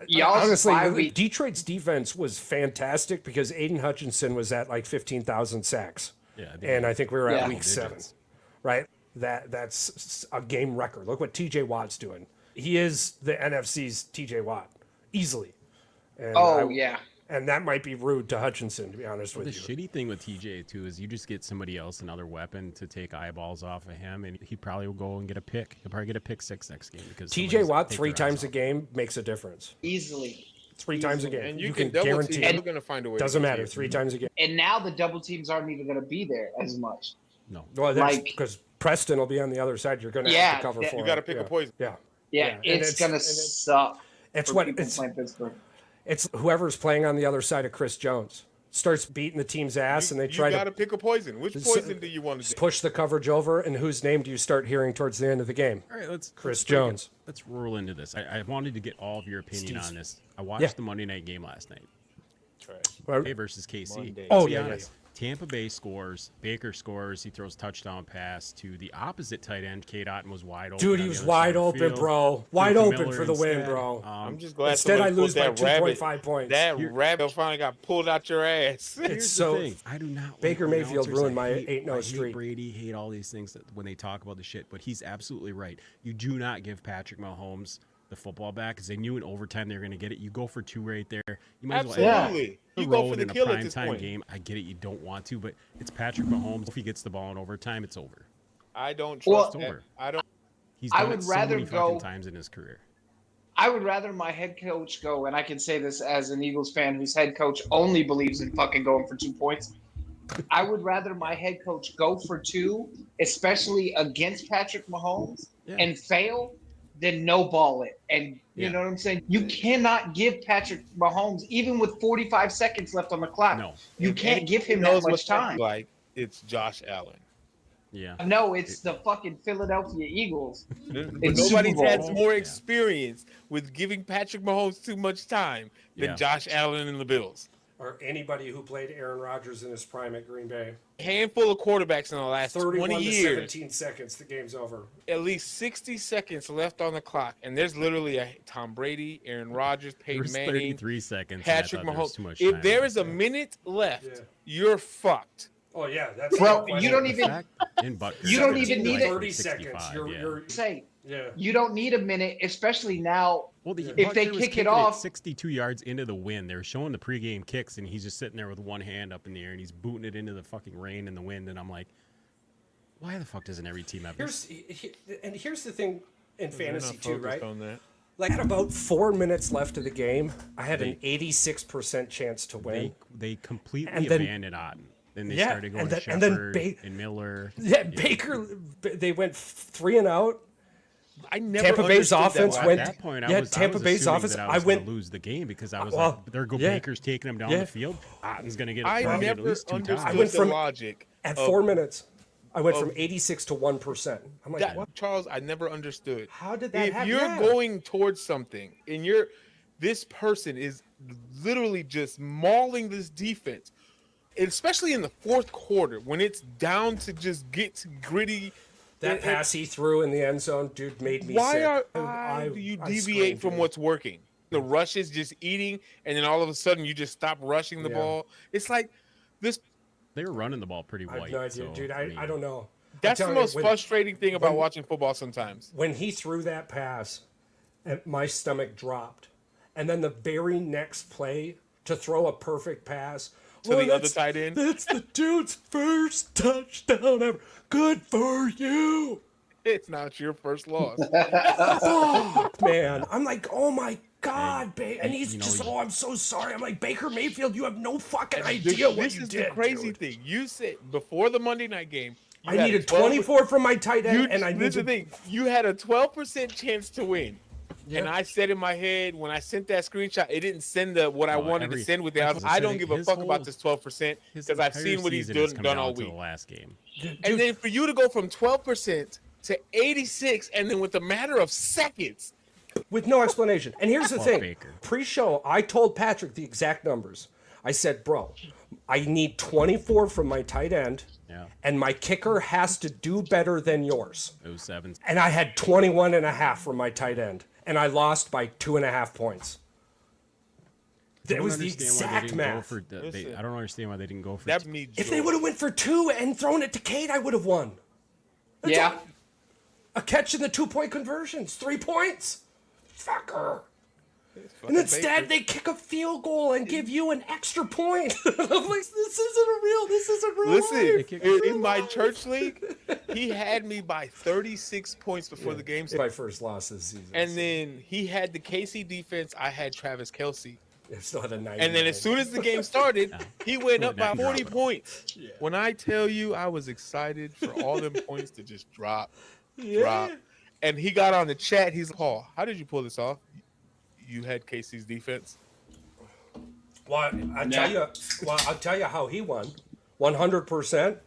Y'all's Honestly, bye week. Detroit's defense was fantastic because Aiden Hutchinson was at like 15,000 sacks. Yeah, And I think we were at Yeah. week 7, right? That's a game record. Look what TJ Watt's doing. He is the NFC's TJ Watt, easily. And Oh yeah. And that might be rude to Hutchinson, to be honest with The you. shitty thing with TJ too is you just get somebody else another weapon to take eyeballs off of him, and he probably will go and get a pick. He'll probably get a pick 6 next game because TJ somebody's Watt take 3 their eyes times a off. game makes a difference. Easily. 3 times a game. And you you can can double guarantee team. it. You're gonna find a way. Doesn't to get matter. you. 3 times a game. And now the double teams aren't even going to be there as much. No. Well, that's Like- because Preston will be on the other side. You're going to Yeah, have to cover that- for You him. got to pick a poison. Yeah. Yeah, And it's going to suck. It's for what people it's. playing Pittsburgh. It's whoever's playing on the other side of Chris Jones starts beating the team's ass, and they try You got to to pick a poison. Which poison do you want to do? push the coverage over. And whose name do you start hearing towards the end of the game? All right, Chris let's break it. Jones. Let's roll into this. I wanted to get all of your opinion Steve's- on this. I watched Yeah. the Monday night game last night. Well, Bay versus KC. Monday. Oh, To be yeah, honest, Tampa Bay scores. Baker scores. He throws touchdown pass to the opposite tight end. K. Dotton was wide open. Dude, on he the was other wide side of the open, field. bro. Wide Threw to open Miller for the win, instead. bro. I'm just glad Instead, I somebody lose by pulled that rabbit. 2.5 points. That rabbit finally got pulled out your ass. It's Here's so. the thing. I do not. Baker like Mayfield announcers. ruined I my hate- 8-0 I hate streak. Brady, hate all these things that when they talk about the shit. But he's absolutely right. You do not give Patrick Mahomes the football back because they knew in overtime they were going to get it. You go for 2 right there. You might as well Absolutely. the You go road for the in a kill at this primetime point. game. I get it. You don't want to, but it's Patrick Mahomes. If he gets the ball in overtime, it's over. I don't Well- trust that. I don't. He's I done would it so rather many go- fucking times in his career. I would rather my head coach go, and I can say this as an Eagles fan whose head coach only believes in fucking going for 2 points. I would rather my head coach go for 2, especially against Patrick Mahomes, Yeah. and fail than no ball it. And you Yeah. know what I'm saying? You cannot give Patrick Mahomes, even with 45 seconds left on the clock, No. you If can't anybody give him knows that what much that's time. Like it's Josh Allen. Yeah. No, it's the fucking Philadelphia Eagles. But It's nobody's Super had Bowl. more Yeah. experience with giving Patrick Mahomes too much time than Yeah. Josh Allen and the Bills. Or anybody who played Aaron Rodgers in his prime at Green Bay. Handful of quarterbacks in the last 31 20 to years. 17 seconds, the game's over. At least 60 seconds left on the clock, and there's literally a Tom Brady, Aaron Rodgers, There Peyton was Manning, 33 seconds. and I Patrick thought there was Mahomes. too much If time there left is a there. minute left, Yeah. you're fucked. Oh, yeah. That's Well, no you don't question. even Fact, in Butker, You don't it's even need it. 30 65, seconds. yeah. You're say Yeah. You don't need a minute, especially now. Well, If they kick it off, 62 yards into the wind, they were showing the pregame kicks, and he's just sitting there with one hand up in the air, and he's booting it into the fucking rain and the wind, and I'm like, why the fuck doesn't every team have this? Here's the thing in fantasy too, right? On that. Like at about 4 minutes left of the game, I had an 86% chance to win. They completely And then- abandoned Otten. Then they Yeah, started going and to then- and then Shepard and Miller. Yeah, Baker. They went 3 and out. I never Tampa Bay's understood that offense logic. went. At that point, yeah, I was Tampa Bay's assuming offense. that I gonna went. lose the game because I was Well, like, there go yeah. Baker's taking him down Yeah. the field. Otten's going to get I probably at never least 2 understood times. I went the from- logic At of 4 minutes, I went from 86 to 1%. I'm like, that. what? Charles, I never understood. How did that If happen? you're Yeah. going towards something and this person is literally just mauling this defense, especially in the fourth quarter when it's down to just get gritty. That pass he threw in the end zone, dude, made me Why sick. do you I deviate screamed, from dude. what's working? The rush is just eating, and then all of a sudden you just stop rushing the Yeah. ball. It's like this. They were running the ball pretty I have white. no idea, so, dude. mean, I don't know. That's I'm the telling most you, frustrating thing about when- watching football sometimes. When he threw that pass, and my stomach dropped. And then the very next play to throw a perfect pass To the other that's- tight end? That's the dude's first touchdown ever. Good for you. It's not your first loss. Fuck, man. I'm like, oh my God, and he's you know, just, you- oh, I'm so sorry. I'm like, Baker Mayfield, you have no fucking idea what This you is did. the crazy dude. thing. You said before the Monday night game, you I had a needed 12 24 from my tight end, You, and I this is the needed. thing. You had a 12% chance to win. Yeah. And I said in my head when I sent that screenshot, it didn't send what I No, wanted to send with it. like I I don't said, give a his fuck whole- about this 12% his because I've entire seen what he's season has come done down all to week. the last game. And then for you to go from 12% to 86, and then with a matter of seconds, With no explanation. And here's the Fuck thing. Baker. Pre-show, I told Patrick the exact numbers. I said, bro, I need 24 from my tight end, Yeah. and my kicker has to do better than yours. 07. And I had 21 and a half from my tight end, and I lost by 2.5 points. That was the exact math. Listen. I don't understand why they didn't go for that me. If they would have went for 2 and thrown it to Cade, I would have won. That's yeah. all. A catch in the 2-point conversions, 3 points. Fucker. And instead, they kick a field goal and give you an extra point. I'm like, this isn't real. This isn't real. Listen, life. in my church league, he had me by 36 points before the game It's my started. first loss this season. And then he had the KC defense. I had Travis Kelsey. I still had a 99. And then as soon as the game started, he went up by 40 points. Yeah. When I tell you I was excited for all them points to just drop. And he got on the chat. He's like, Paul, how did you pull this off? You had KC's defense. Well, I'll tell you how he won. 100%.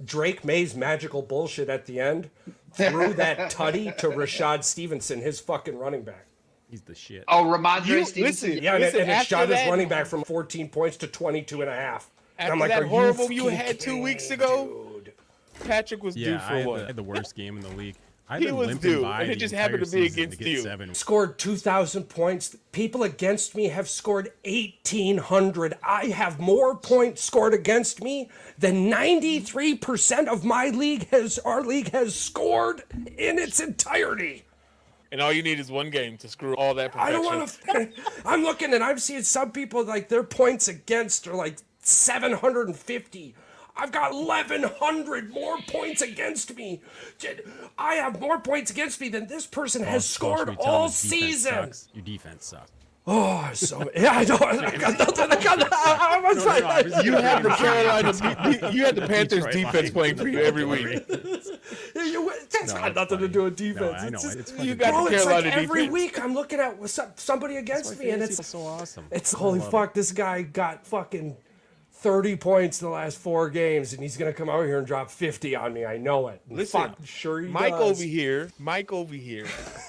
Drake May's magical bullshit at the end threw that tutty to Rashad Stevenson, his fucking running back. He's the shit. Oh, Ramondre Stevenson. Listen, Yeah, listen, and it after shot his that- running back from 14 points to 22 and a half. And After I'm like, that are horrible you fucking had 2 kidding weeks me, ago? dude? Patrick was due Yeah, for I what? had the worst game in the league. I've He been was limping due, by and it the just happened entire to be season against get you. 7. Scored 2,000 points. People against me have scored 1,800. I have more points scored against me than 93% of our league has scored in its entirety. And all you need is one game to screw all that I perfection. don't want to. I'm looking and I'm seeing some people like their points against are like 750. I've got 1,100 more points against me. I have more points against me than this person has scored all season. Your defense sucks. Oh, so yeah, I know. I got nothing. I was like, You have the Carolina, you had the Panthers Detroit defense Lions. playing for you every week. that's No, got it's nothing to funny. do with No, defense. I know. It's just, It's You fucking got bro, the it's like Carolina every defense. week I'm looking at somebody against me, and it's so awesome. It's holy fuck. This guy got fucking 30 points in the last 4 games, and he's gonna come out here and drop 50 on me. I know it. And Listen, fuck, sure he Mike does. over here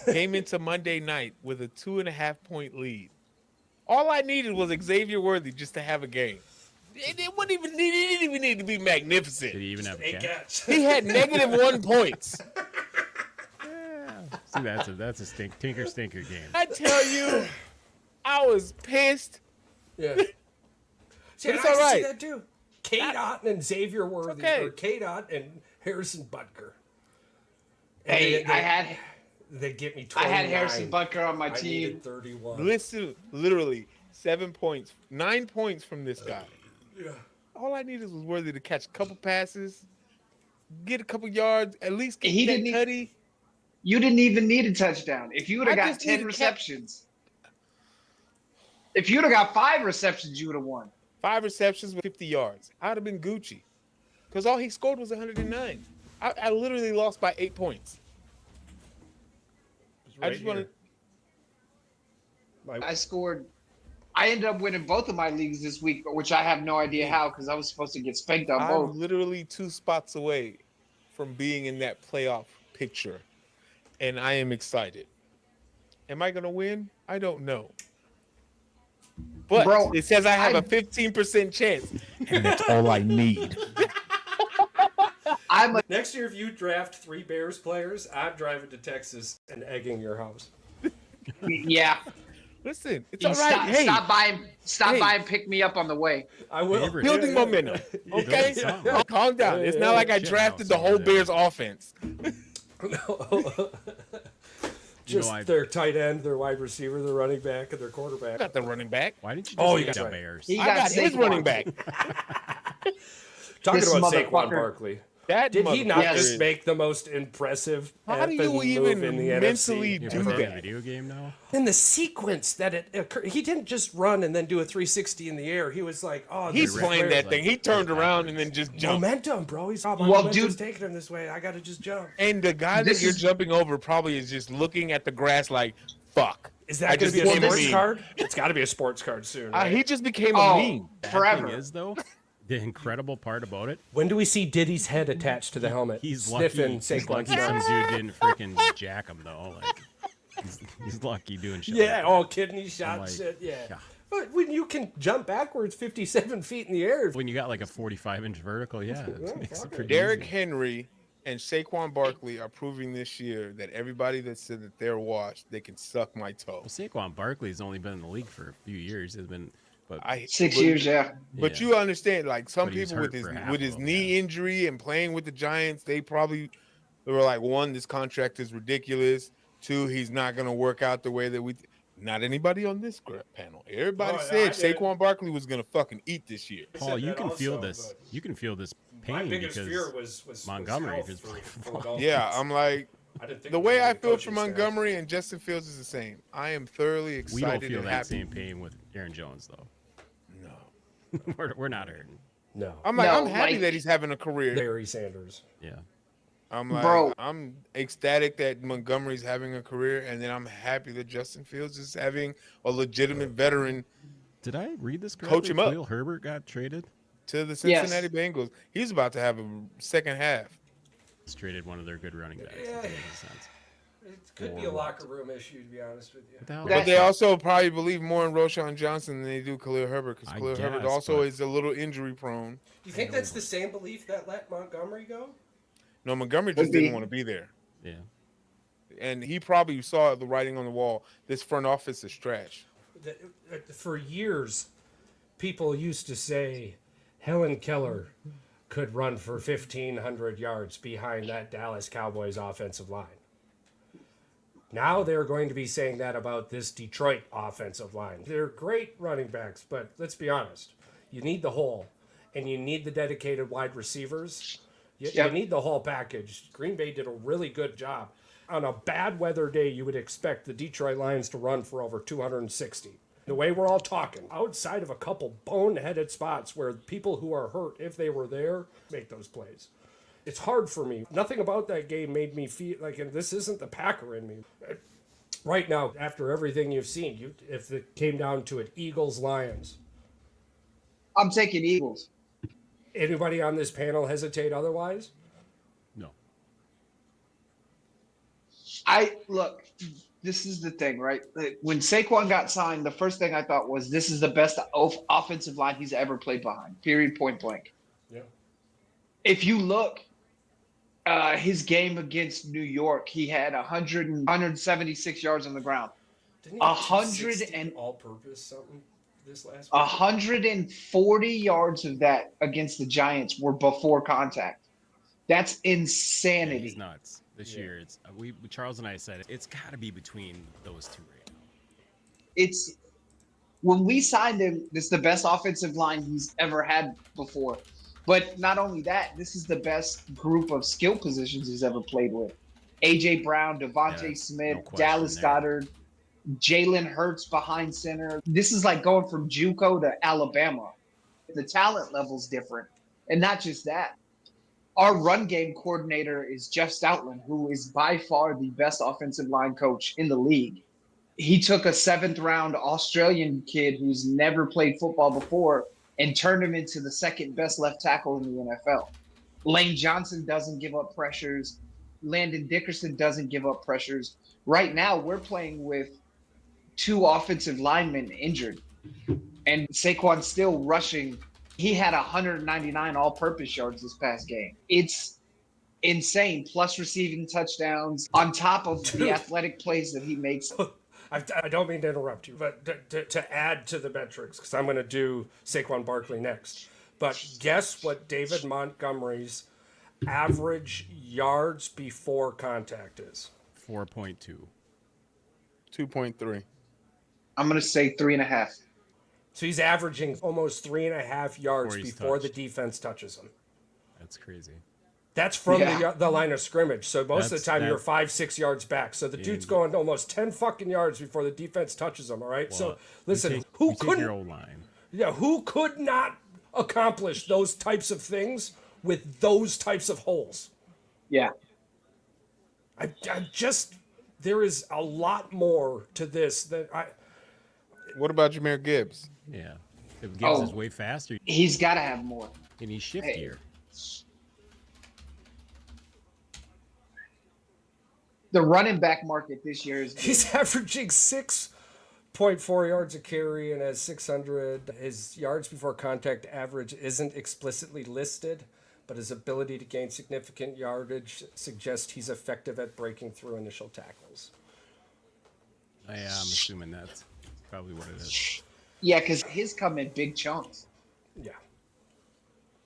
came into Monday night with a 2.5-point lead. All I needed was Xavier Worthy just to have a game. It didn't even need to be magnificent. Did he even have a catch? Catch. He had -1 points. See, that's a stinker game. I tell you, I was pissed. Yeah. See, But it's I all see right. that too. Kate Otten and Xavier Worthy, okay. or Kate Otten and Harrison Butker. Hey, And I had They get me I 29. had Harrison Butker on my I team. needed 31. Listen, literally 7 points, 9 points from this guy. Yeah. All I needed was Worthy to catch a couple passes, get a couple yards, at least get He that didn't tutty. You didn't even need a touchdown. If you would have I got just 10 needed receptions, if you would have got 5 receptions, you would have won. 5 receptions with 50 yards. I'd have been Gucci. Because all he scored was 109. I literally lost by 8 points. I just want to. I ended up winning both of my leagues this week, which I have no idea how because I was supposed to get spanked on both. I'm literally 2 spots away from being in that playoff picture. And I am excited. Am I going to win? I don't know. But Bro, it says I have a 15% chance. And that's all I need. Next year, if you draft 3 Bears players, I'm driving to Texas and egging your house. Yeah. Listen, it's all right. Stop by and pick me up on the way. I will. Building momentum. Okay? Calm down. It's not like I drafted the whole Bears offense. Just their tight end, their wide receiver, their running back, and their quarterback. Got the running back. Why didn't you just you get got the right. Bears? He I got his Saquon. running back. Talking This about motherfucker. Saquon Barkley. Did He not Yes. just make the most impressive How do you move even in the mentally NFC? do Play a that? video game now? In the sequence that it occurred, he didn't just run and then do a 360 in the air. He was like, "Oh, He's this playing is that where- thing. He turned around and then just jumped. momentum, bro. He's my Well, momentum's dude- taking him this way. I got to just jump." And the guy that This you're is- jumping over probably is just looking at the grass like, fuck. Is I that going just to be a became a sports meme. card? It's got to be a sports card soon. Right? He just became a Oh, meme. Bad forever. thing is, though, the incredible part about it, When do we see Diddy's head attached to the helmet? he's lucky. sniffing He's Saquon's lucky some nose. dude didn't freaking jack him though. Like he's lucky doing shit. Yeah, like all kidney shot like, shit. Yeah. yeah. But when you can jump backwards 57 feet in the air, that. When you got like a 45-inch vertical, yeah, it makes it pretty Derrick easy. Henry and Saquon Barkley are proving this year that everybody that said that they're washed, they can suck my toe. Well, Saquon Barkley's only been in the league for a few years. Has been, but 6 years, yeah. But Yeah. you understand, like some But he was people with hurt his for half with of his them, knee yeah. injury and playing with the Giants, they were like, 1, this contract is ridiculous. 2, he's not gonna work out the way that we. Not anybody on this panel. Everybody Oh, yeah, said I did. Saquon Barkley was gonna fucking eat this year. Paul, you that can feel also, this. but You can feel this my pain biggest because fear was Montgomery health is for playing for Philadelphia. Yeah, I'm like, I didn't think the it was way gonna I be feel coaching for staff. Montgomery and Justin Fields is the same. I am thoroughly we don't excited feel and that happy. same pain with Aaron Jones though. No, we're not hurting. No. I'm like, No, I'm happy like- that he's having a career. Barry Sanders. Yeah. I'm like, Bro. I'm ecstatic that Montgomery's having a career, and then I'm happy that Justin Fields is having a legitimate veteran Did I read this correctly? Coach him up. Khalil Herbert got traded. to the Yes. Cincinnati Bengals. He's about to have a second half. He's traded one of their good running backs. Yeah. That doesn't make sense. It could be a locker room issue, to be honest with you. What the hell? But they also probably believe more in Roshan Johnson than they do Khalil Herbert, because I Khalil Herbert guess, also but- is a little injury prone. Do you think that's the same belief that let Montgomery go? No, Montgomery just Could be. didn't want to be there. Yeah. And he probably saw the writing on the wall. This front office is trash. For years, people used to say Helen Keller could run for 1,500 yards behind that Dallas Cowboys offensive line. Now they're going to be saying that about this Detroit offensive line. They're great running backs, but let's be honest. You need the hole, and you need the dedicated wide receivers. You Yep. need the whole package. Green Bay did a really good job. On a bad weather day, you would expect the Detroit Lions to run for over 260. The way we're all talking, outside of a couple boneheaded spots where people who are hurt, if they were there, make those plays. It's hard for me. Nothing about that game made me feel like, and this isn't the Packer in me. Right now, after everything you've seen, if it came down to it, Eagles-Lions. I'm taking Eagles. Anybody on this panel hesitate otherwise? No. Look, this is the thing, right? When Saquon got signed, the first thing I thought was this is the best offensive line he's ever played behind, period, point blank. Yeah. If you look, his game against New York, he had 176 yards on the ground. Didn't he have 100 260 and- all-purpose something this last week? 140 yards of that against the Giants were before contact. That's Yeah, insanity. he's nuts. this year. It's Charles and I said it's got to be between those two right now. It's when we signed him, this is the best offensive line he's ever had before. But not only that, this is the best group of skill positions he's ever played with. A.J. Brown, Devontae Smith, Dallas Goedert, Jalen Hurts behind center. This is like going from JUCO to Alabama. The talent level's different. And not just that. Our run game coordinator is Jeff Stoutland, who is by far the best offensive line coach in the league. He took a 7th-round Australian kid who's never played football before and turned him into the second best left tackle in the NFL. Lane Johnson doesn't give up pressures. Landon Dickerson doesn't give up pressures. Right now, we're playing with 2 offensive linemen injured, and Saquon's still rushing. He had 199 all-purpose yards this past game. It's insane, plus receiving touchdowns on top of the athletic plays that he makes. I don't mean to interrupt you, but to add to the metrics, because I'm going to do Saquon Barkley next. But guess what David Montgomery's average yards before contact is? 4.2. 2.3. I'm going to say 3.5. So he's averaging almost 3.5 yards before the touched. defense touches him. That's crazy. That's from the line of scrimmage. So most of the time you're 5-6 yards back. So the dude's going almost 10 fucking yards before the defense touches him. All right. Well, so listen, who couldn't your old line? Yeah, who could not accomplish those types of things with those types of holes? Yeah. I just there is a lot more to this than I. What about Jahmyr Gibbs? Yeah, Gibbs is way faster. He's got to have more. And he's shiftier. The running back market this year is He's averaging 6.4 yards a carry and has 600. His yards before contact average isn't explicitly listed, but his ability to gain significant yardage suggests he's effective at breaking through initial tackles. Yeah, I'm assuming that's probably what it is. Yeah, because his come in big chunks. Yeah.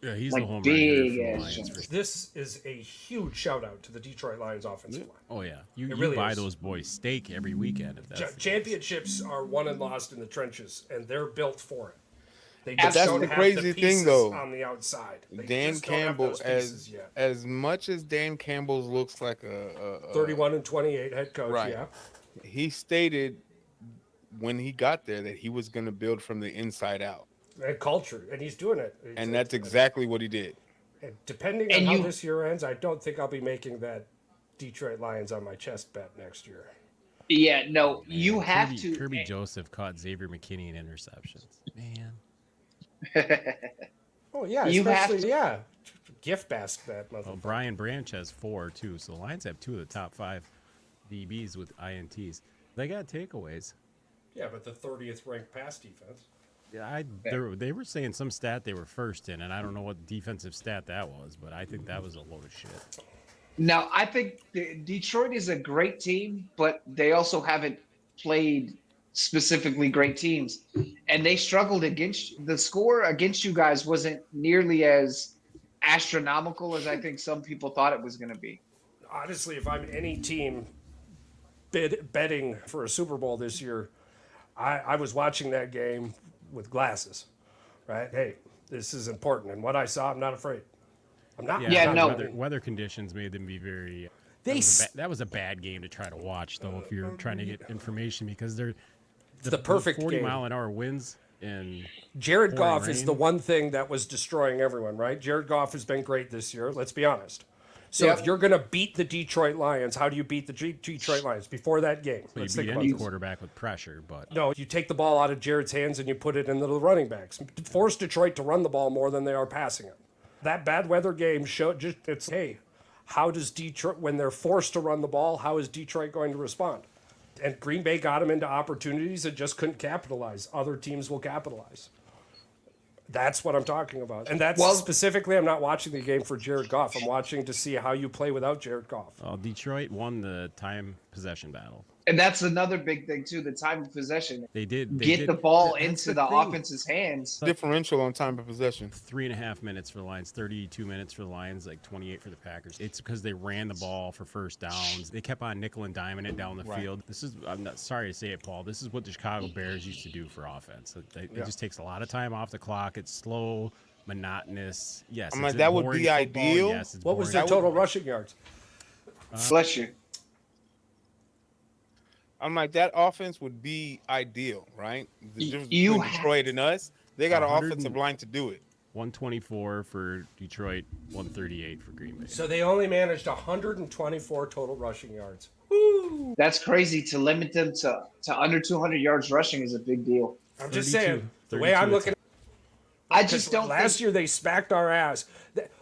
Yeah, he's Like the home big run ass Lions chunks. for sure. This is a huge shout out to the Detroit Lions offensive line. Oh yeah, you really buy is. those boys steak every weekend if that's Championships are won and lost in the trenches, and they're built for it. They That's just don't the have crazy the thing, pieces though. on the outside. They Dan just don't have Campbell, those pieces yet. as much as Dan Campbell looks like a 31-28 head coach. right. Yeah. He stated when he got there that he was going to build from the inside out, And culture, and he's doing it. and that's exactly what he did. And depending on how this year ends, I don't think I'll be making that Detroit Lions on my chest bet next year. Yeah, no, Man, you have to. Kirby Joseph caught Xavier McKinney in interceptions. Man, Oh yeah, You have especially gift basket that motherfucker. well, Brian Branch has 4 too, so the Lions have 2 of the top 5 DBs with INTs. They got takeaways. Yeah, but the 30th ranked pass defense. Yeah, they were saying some stat they were first in, and I don't know what defensive stat that was, but I think that was a load of shit. Now, I think Detroit is a great team, but they also haven't played specifically great teams. And they struggled against the score against you guys wasn't nearly as astronomical as I think some people thought it was going to be. Honestly, if I'm any team betting for a Super Bowl this year, I was watching that game with glasses, right? Hey, this is important. And what I saw, I'm not afraid. I'm not. Yeah, no. Weather conditions made them be very. That was a bad game to try to watch, though, if you're trying to get information, because they're the perfect 40 game. mile an hour winds and Jared pouring Goff is rain. the one thing that was destroying everyone, right? Jared Goff has been great this year. Let's be honest. So Yep. if you're going to beat the Detroit Lions, how do you beat the Detroit Lions before that game? You Let's beat think about any this. quarterback with pressure, but No, you take the ball out of Jared's hands and you put it into the running backs. Force Detroit to run the ball more than they are passing it. That bad weather game showed hey, how does Detroit, when they're forced to run the ball, how is Detroit going to respond? And Green Bay got them into opportunities that just couldn't capitalize. Other teams will capitalize. That's what I'm talking about. And that's specifically, I'm not watching the game for Jared Goff. I'm watching to see how you play without Jared Goff. Detroit won the time possession battle. And that's another big thing too, the time of possession. They did The ball that's into the the thing. offense's hands. Differential on time of possession. 3.5 minutes for the Lions, 32 minutes for the Lions, like 28 for the Packers. It's because they ran the ball for first downs. They kept on nickel and diming it down the field. I'm not sorry to say it, Paul. This is what the Chicago Bears used to do for offense. It just takes a lot of time off the clock. It's slow, monotonous. Yes, I'm it's like, that would boring be football. ideal. Yes, it's What was boring. their total rushing yards? Bless you. I'm like, that offense would be ideal, right? The difference You between Detroit and us, they got an 100 offensive line to do it. 124 for Detroit, 138 for Green Bay. So they only managed 124 total rushing yards. That's crazy. To limit them to under 200 yards rushing is a big deal. I'm just 32 saying, the way I'm 32 looking. I just don't Last think year they smacked our ass.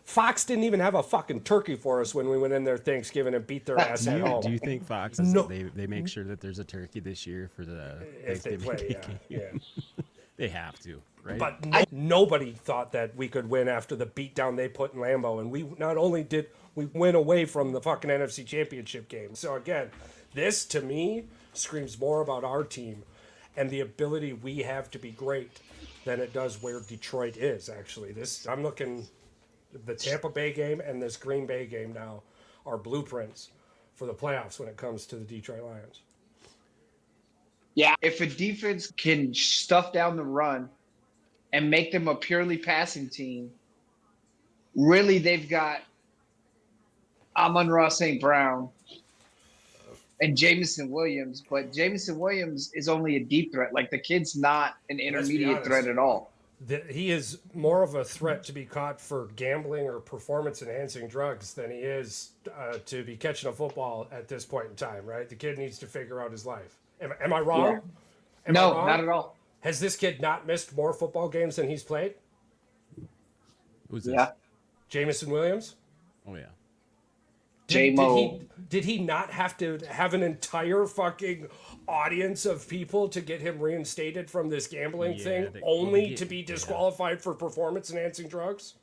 Fox didn't even have a fucking turkey for us when we went in there Thanksgiving and beat their ass at home. Do you think Fox No. they make sure that there's a turkey this year for the If they Thanksgiving play, game? yeah. They have to, right? But nobody thought that we could win after the beatdown they put in Lambeau, and we not only did we went away from the fucking NFC Championship game. So again, this to me screams more about our team and the ability we have to be great than it does where Detroit is. Actually, I'm looking. The Tampa Bay game and this Green Bay game now are blueprints for the playoffs when it comes to the Detroit Lions. Yeah, if a defense can stuff down the run and make them a purely passing team, really they've got Amon-Ra St. Brown and Jamison Williams, but Jamison Williams is only a deep threat. Like, the kid's not an intermediate honest. threat at all. He is more of a threat to be caught for gambling or performance-enhancing drugs than he is to be catching a football at this point in time, right? The kid needs to figure out his life. Am I wrong? Yeah. Am No, I wrong? not at all. Has this kid not missed more football games than he's played? Who's this? Yeah. Jamison Williams? Oh yeah. J-Mo. Did he not have to have an entire fucking audience of people to get him reinstated from this gambling thing, only to be disqualified for performance-enhancing drugs?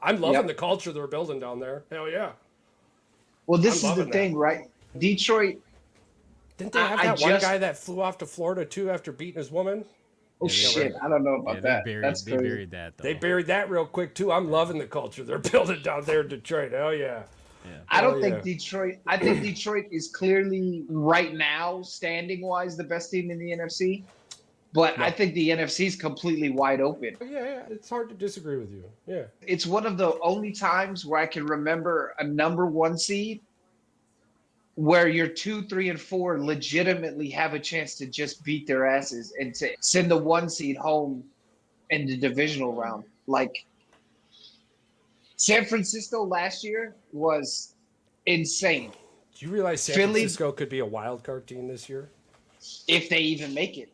I'm loving the culture they're building down there. Hell yeah. Well, this I'm is the loving thing, right? Detroit. Didn't they have that one guy that flew off to Florida too after beating his woman? Oh shit! I don't know about that. That's they crazy. buried that though. They buried that real quick too. I'm loving the culture they're building down there in Detroit. Hell yeah. I don't think Detroit. I think Detroit is clearly right now, standing wise, the best team in the NFC. But I think the NFC is completely wide open. Yeah, it's hard to disagree with you. Yeah. It's one of the only times where I can remember a number one seed where your 2, 3, and 4 legitimately have a chance to just beat their asses and to send the 1 seed home in the divisional round. Like, San Francisco last year was insane. Do you realize San Francisco could be a wild card team this year? If they even make it.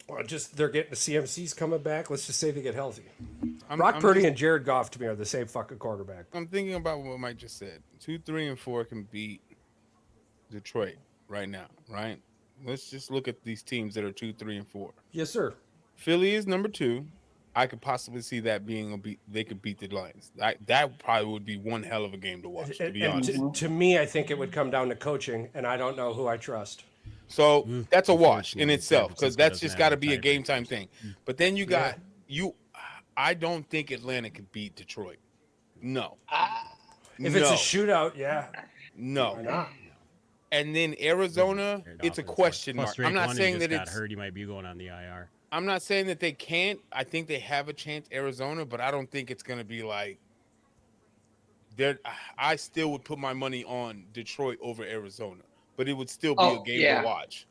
Well, just they're getting the CMCs coming back. Let's just say they get healthy. Brock Purdy and Jared Goff to me are the same fucking quarterback. I'm thinking about what Mike just said. 2, 3, and 4 can beat Detroit right now, right? Let's just look at these teams that are 2, 3, and 4. Yes, sir. Philly is number 2. I could possibly see that being they could beat the Lions. That probably would be one hell of a game to watch, to be honest. To me, I think it would come down to coaching, and I don't know who I trust. So that's a wash in itself, because that's just got to be a game time thing. But then you got I don't think Atlanta can beat Detroit. No. If it's a shootout, No. Why not? And then Arizona, it's a question mark. I'm not saying that it's hurt. He might be going on the IR. I'm not saying that they can't. I think they have a chance, Arizona, but I don't think it's going to be like I still would put my money on Detroit over Arizona, but it would still be a game to watch.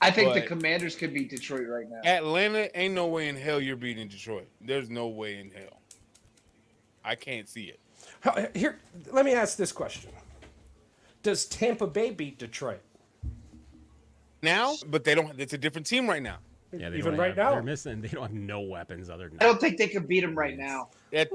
I think the Commanders could beat Detroit right now. Atlanta, ain't no way in hell you're beating Detroit. There's no way in hell. I can't see it. Here, let me ask this question. Does Tampa Bay beat Detroit? Now, but they don't. It's a different team right now. Yeah, they Even don't right have, now? they're missing. They don't have no weapons other than. I don't think they could beat them right now. At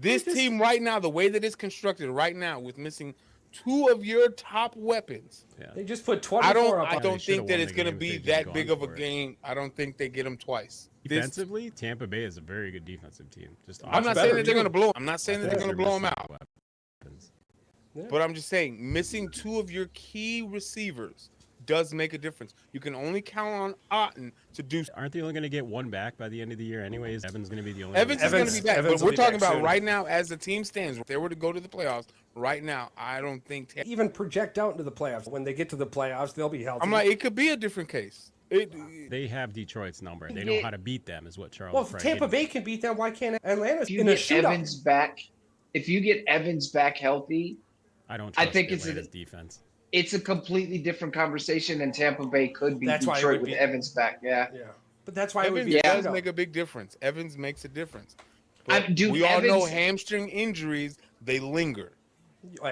this team right now, the way that it's constructed right now, with missing 2 of your top weapons, They just put 24 up. I on don't think that won it's the going to game if be they just that gone big of a for it. game. I don't think they get them twice. Defensively, Tampa Bay is a very good defensive team. I'm not saying that they're going to blow. I'm not saying that they're going to blow them out. Weapons. But I'm just saying, missing 2 of your key receivers does make a difference. You can only count on Otten to do. Aren't they only going to get one back by the end of the year anyways? Evan's going to be the only Evans is one. going to be back, Evans but will we're be talking back about soon. right now as the team stands. If they were to go to the playoffs right now, I don't think. Even project out into the playoffs. When they get to the playoffs, they'll be healthy. I'm like, it could be a different case. They have Detroit's number. They know how to beat them, is what Charles. well, is if probably Tampa getting Bay can beat them, why can't Atlanta If you in a get shootout? Evans back, healthy, at. I don't. I Trust think it's Atlanta's defense. it's a completely different conversation, and Tampa Bay could be That's why it Detroit would with be- Evans back. Yeah. Yeah, but that's why it would Evans be a does shootout. make a big difference. Evans makes a difference. But Dude, we all know Evans- hamstring injuries, they linger.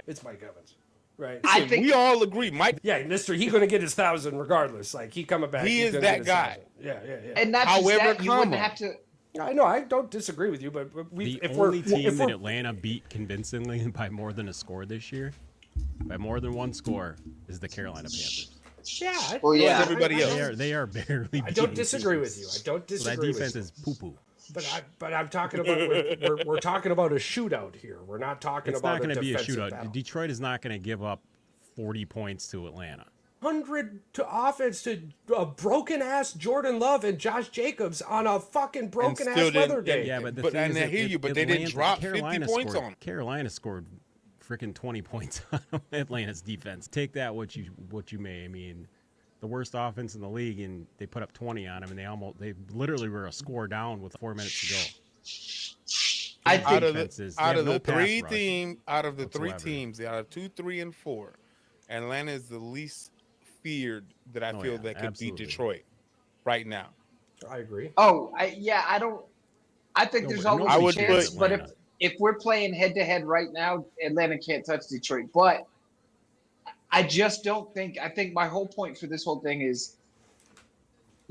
It's Mike Evans, right? I think we all agree. Mike, Yeah, Mister, he's going to get his 1,000 regardless. Like he coming back. He he's is gonna that get his guy. 1,000. Yeah. and not just However, that, you wouldn't comma. have to. I know. I don't disagree with you, but we The if only we're team if that we're, Atlanta beat convincingly by more than a score this year, by more than one score, is the Carolina Panthers. yeah. Well, yeah. everybody else. They are barely. I don't beating disagree teams. with you. I don't So that disagree defense with is poo poo. you. But I'm talking about we're talking about a shootout here. We're not talking It's about not going to be a defensive shootout. battle. Detroit is not going to give up 40 points to Atlanta. 100 to offense to a broken ass Jordan Love and Josh Jacobs on a fucking broken ass still didn't- weather day. Yeah, but the But- thing and is I that hear you, but they didn't drop 50 points scored, on 'em. Carolina scored freaking 20 points on Atlanta's defense. Take that what you may. I mean, the worst offense in the league, and they put up 20 on them, and they literally were a score down with 4 minutes to go. I think Out of defenses, the, they out have of no the pass three rush teams, out of the three whatsoever. teams, out of 2, 3, and 4, Atlanta is the least feared that I Oh, feel yeah, that could absolutely. beat Detroit right now. I agree. I don't. I think No, there's but always I a would chance, put but Atlanta. if we're playing head to head right now, Atlanta can't touch Detroit. But I just don't think. I think my whole point for this whole thing is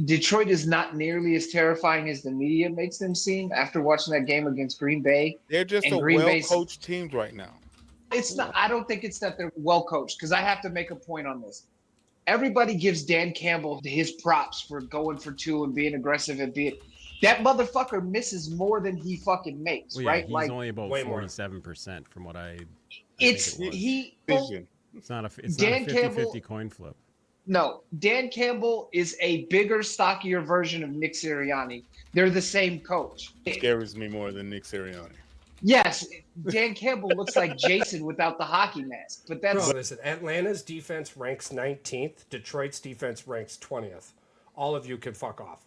Detroit is not nearly as terrifying as the media makes them seem. After watching that game against Green Bay, They're just And a Green Bay's- well-coached team right now. it's not. I don't think it's that they're well coached, because I have to make a point on this. Everybody gives Dan Campbell his props for going for 2 and being aggressive and being. That motherfucker misses more than he fucking makes, Well, yeah, right? he's Like only about way more. 47% from what I it's think it was. he. Vision. It's not a Dan 50-50 Campbell- coin flip. No, Dan Campbell is a bigger, stockier version of Nick Sirianni. They're the same coach. Scares me more than Nick Sirianni. Yes, Dan Campbell looks like Jason without the hockey mask, but Bro, that's listen, Atlanta's defense ranks 19th. Detroit's defense ranks 20th. All of you can fuck off.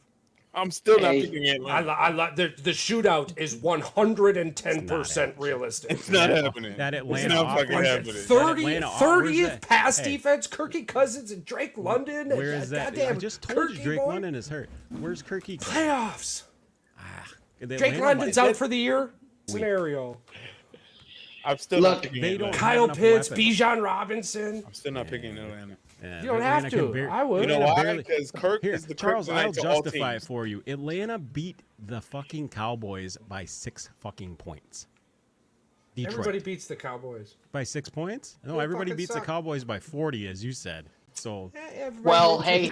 I'm still not Hey, picking Atlanta. The shootout is 110% realistic. It's not happening. That Atlanta it's not fucking offense- happening. 30th pass Hey. defense. Kirky Cousins and Drake London. Where and is that? goddamn I just told you Kirky Drake boy. London is hurt. Where's Kirky? Playoffs. The Drake Atlanta London's might- out for the year. Scenario. I'm still Look, not picking they Atlanta. don't- Kyle enough Pitts, weapons. Bijan Robinson. I'm still not picking Atlanta. Yeah, You don't Atlanta have can to. bar- I would. You know Atlanta why? barely- Because Kirk Here, is the Charles, I'll kryptonite to all justify it teams. for you. Atlanta beat the fucking Cowboys by 6 fucking points. Detroit Everybody beats the Cowboys. by 6 points? No, They everybody fucking beats suck. the Cowboys by 40, as you said. So well, hey,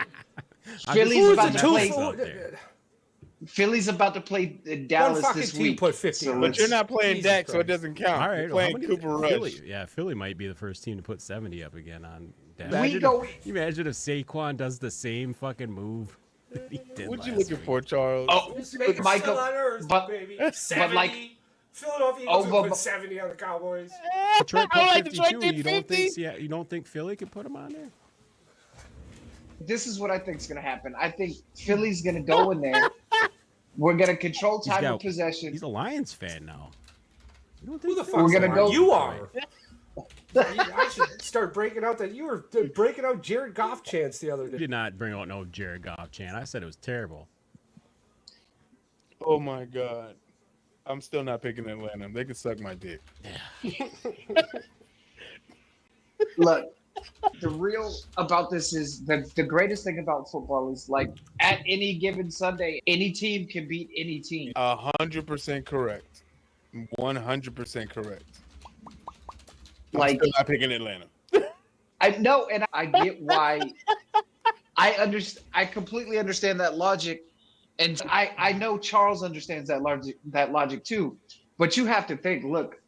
I'm Philly's just about putting to that play. out there. Philly's about to play One Dallas fucking this team week. put 50 so on But it. you're not playing Jesus Dak, so it Christ. doesn't count. All right, You're well, how playing many- Cooper Rush. Philly might be the first team to put 70 up again on Dak. We Imagine go- if, you imagine if Saquon does the same fucking move that he did What you last looking week. for, Charles? Oh, Just make it Michael, still on Earth, but- baby. but 70. like- Philadelphia Oh, Eagles would but- put 70 on the Cowboys. Detroit put I like 52. Detroit did You don't 50? think? You don't think Philly could put him on there? this is what I think is going to happen. I think Philly's going to go in there. We're going to control He's time got- of possession. He's a Lions fan now. You don't Who think the Philly's fuck We're gonna a go- Lions You fan? are. I should start breaking out that you were breaking out Jared Goff chants the other You day. did not bring out no Jared Goff chant. I said it was terrible. Oh my God. I'm still not picking Atlanta. They can suck my dick. Look, the real about this is the greatest thing about football is like at any given Sunday, any team can beat any team. 100% correct. 100% correct. I'm Like still not picking Atlanta. I know, and I get why. I completely understand that logic, and I know Charles understands that logic too. But you have to think. Look,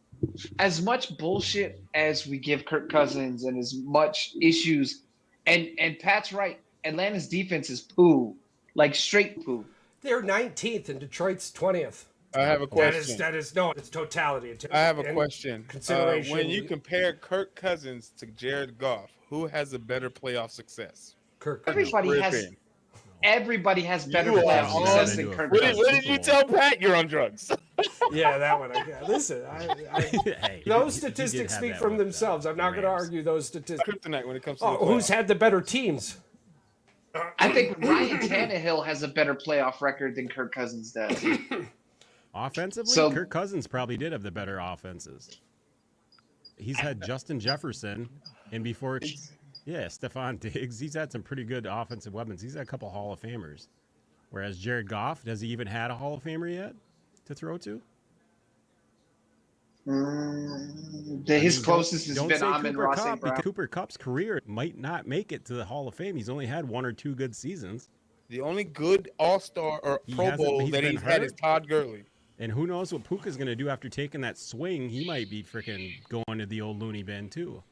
as much bullshit as we give Kirk Cousins and as much issues, and Pat's right. Atlanta's defense is poo, like straight poo. They're 19th and Detroit's 20th. I have a question. That is no, it's totality. I have a question. Consideration. When you compare Kirk Cousins to Jared Goff, who has a better playoff success? Kirk. Everybody has better You are playoff all- success than Kirk What Cousins. did you tell Pat? You're on drugs. Yeah, that one. Listen, Hey, those he did statistics have speak that for with, themselves. I'm not going to Rams. argue those statistics. Kryptonite when it comes to the Who's playoffs. had the better teams? I think Ryan Tannehill has a better playoff record than Kirk Cousins does. Offensively, So- Kirk Cousins probably did have the better offenses. He's had Justin Jefferson, and before, Stephon Diggs. He's had some pretty good offensive weapons. He's had a couple Hall of Famers. Whereas Jared Goff, has he even had a Hall of Famer yet to throw to? His closest has Don't been say Amon Cooper Ross Kupp, St. Brown. because Cooper Kupp's career might not make it to the Hall of Fame. He's only had one or two good seasons. The only good All-Star or He Pro hasn't- Bowl he's that been he's had hurt. is Todd Gurley. And who knows what Puka's going to do after taking that swing. He might be freaking going to the old loony bin, too.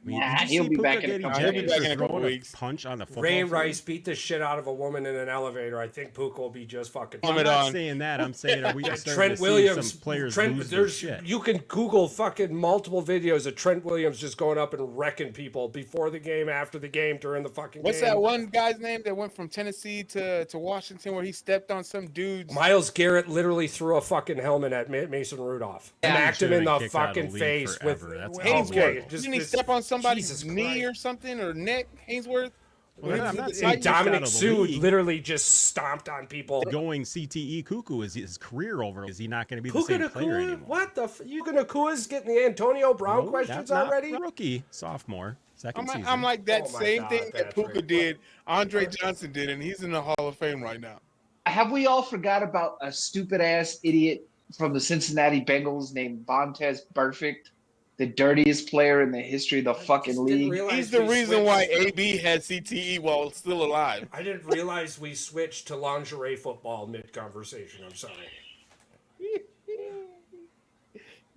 I mean, Nah, did you he'll see be Puka back in a get couple ejected weeks. He'll be back in a for couple throwing weeks. punch on the football Ray field? Rice beat the shit out of a woman in an elevator. I think Puka will be just fucking. I'm It not on. saying that. I'm saying, are we just starting Trent to Williams, see some players lose their shit? you can Google fucking multiple videos of Trent Williams just going up and wrecking people before the game, after the game, during the fucking What's game. that one guy's name that went from Tennessee to Washington where he stepped on some dude's? Miles Garrett literally threw a fucking helmet at Mason Rudolph. Yeah, Smacked him in should've the been kicked out of fucking the league face with forever. That's Hainsworth. just Didn't he this- step on somebody's Jesus knee Christ. or something or neck? Hainsworth. Well, I'm not And saying kicked out Dominic of the Sue league. literally just stomped on people. Going CTE cuckoo, is his career over? Is he not going to be the Puka same player Nacua? anymore? What the? You gonna Nacua's getting the Antonio Brown No, questions that's not already? Rookie, sophomore, second season. I'm like that Oh my same God, thing that Patrick. Puka did, Andre Johnson did, and he's in the Hall of Fame right now. Have we all forgot about a stupid ass idiot from the Cincinnati Bengals named Vontez Perfect, the dirtiest player in the history of the fucking Didn't league? realize He's the we reason switched- why AB had CTE while still alive. I didn't realize we switched to lingerie football mid conversation. I'm sorry.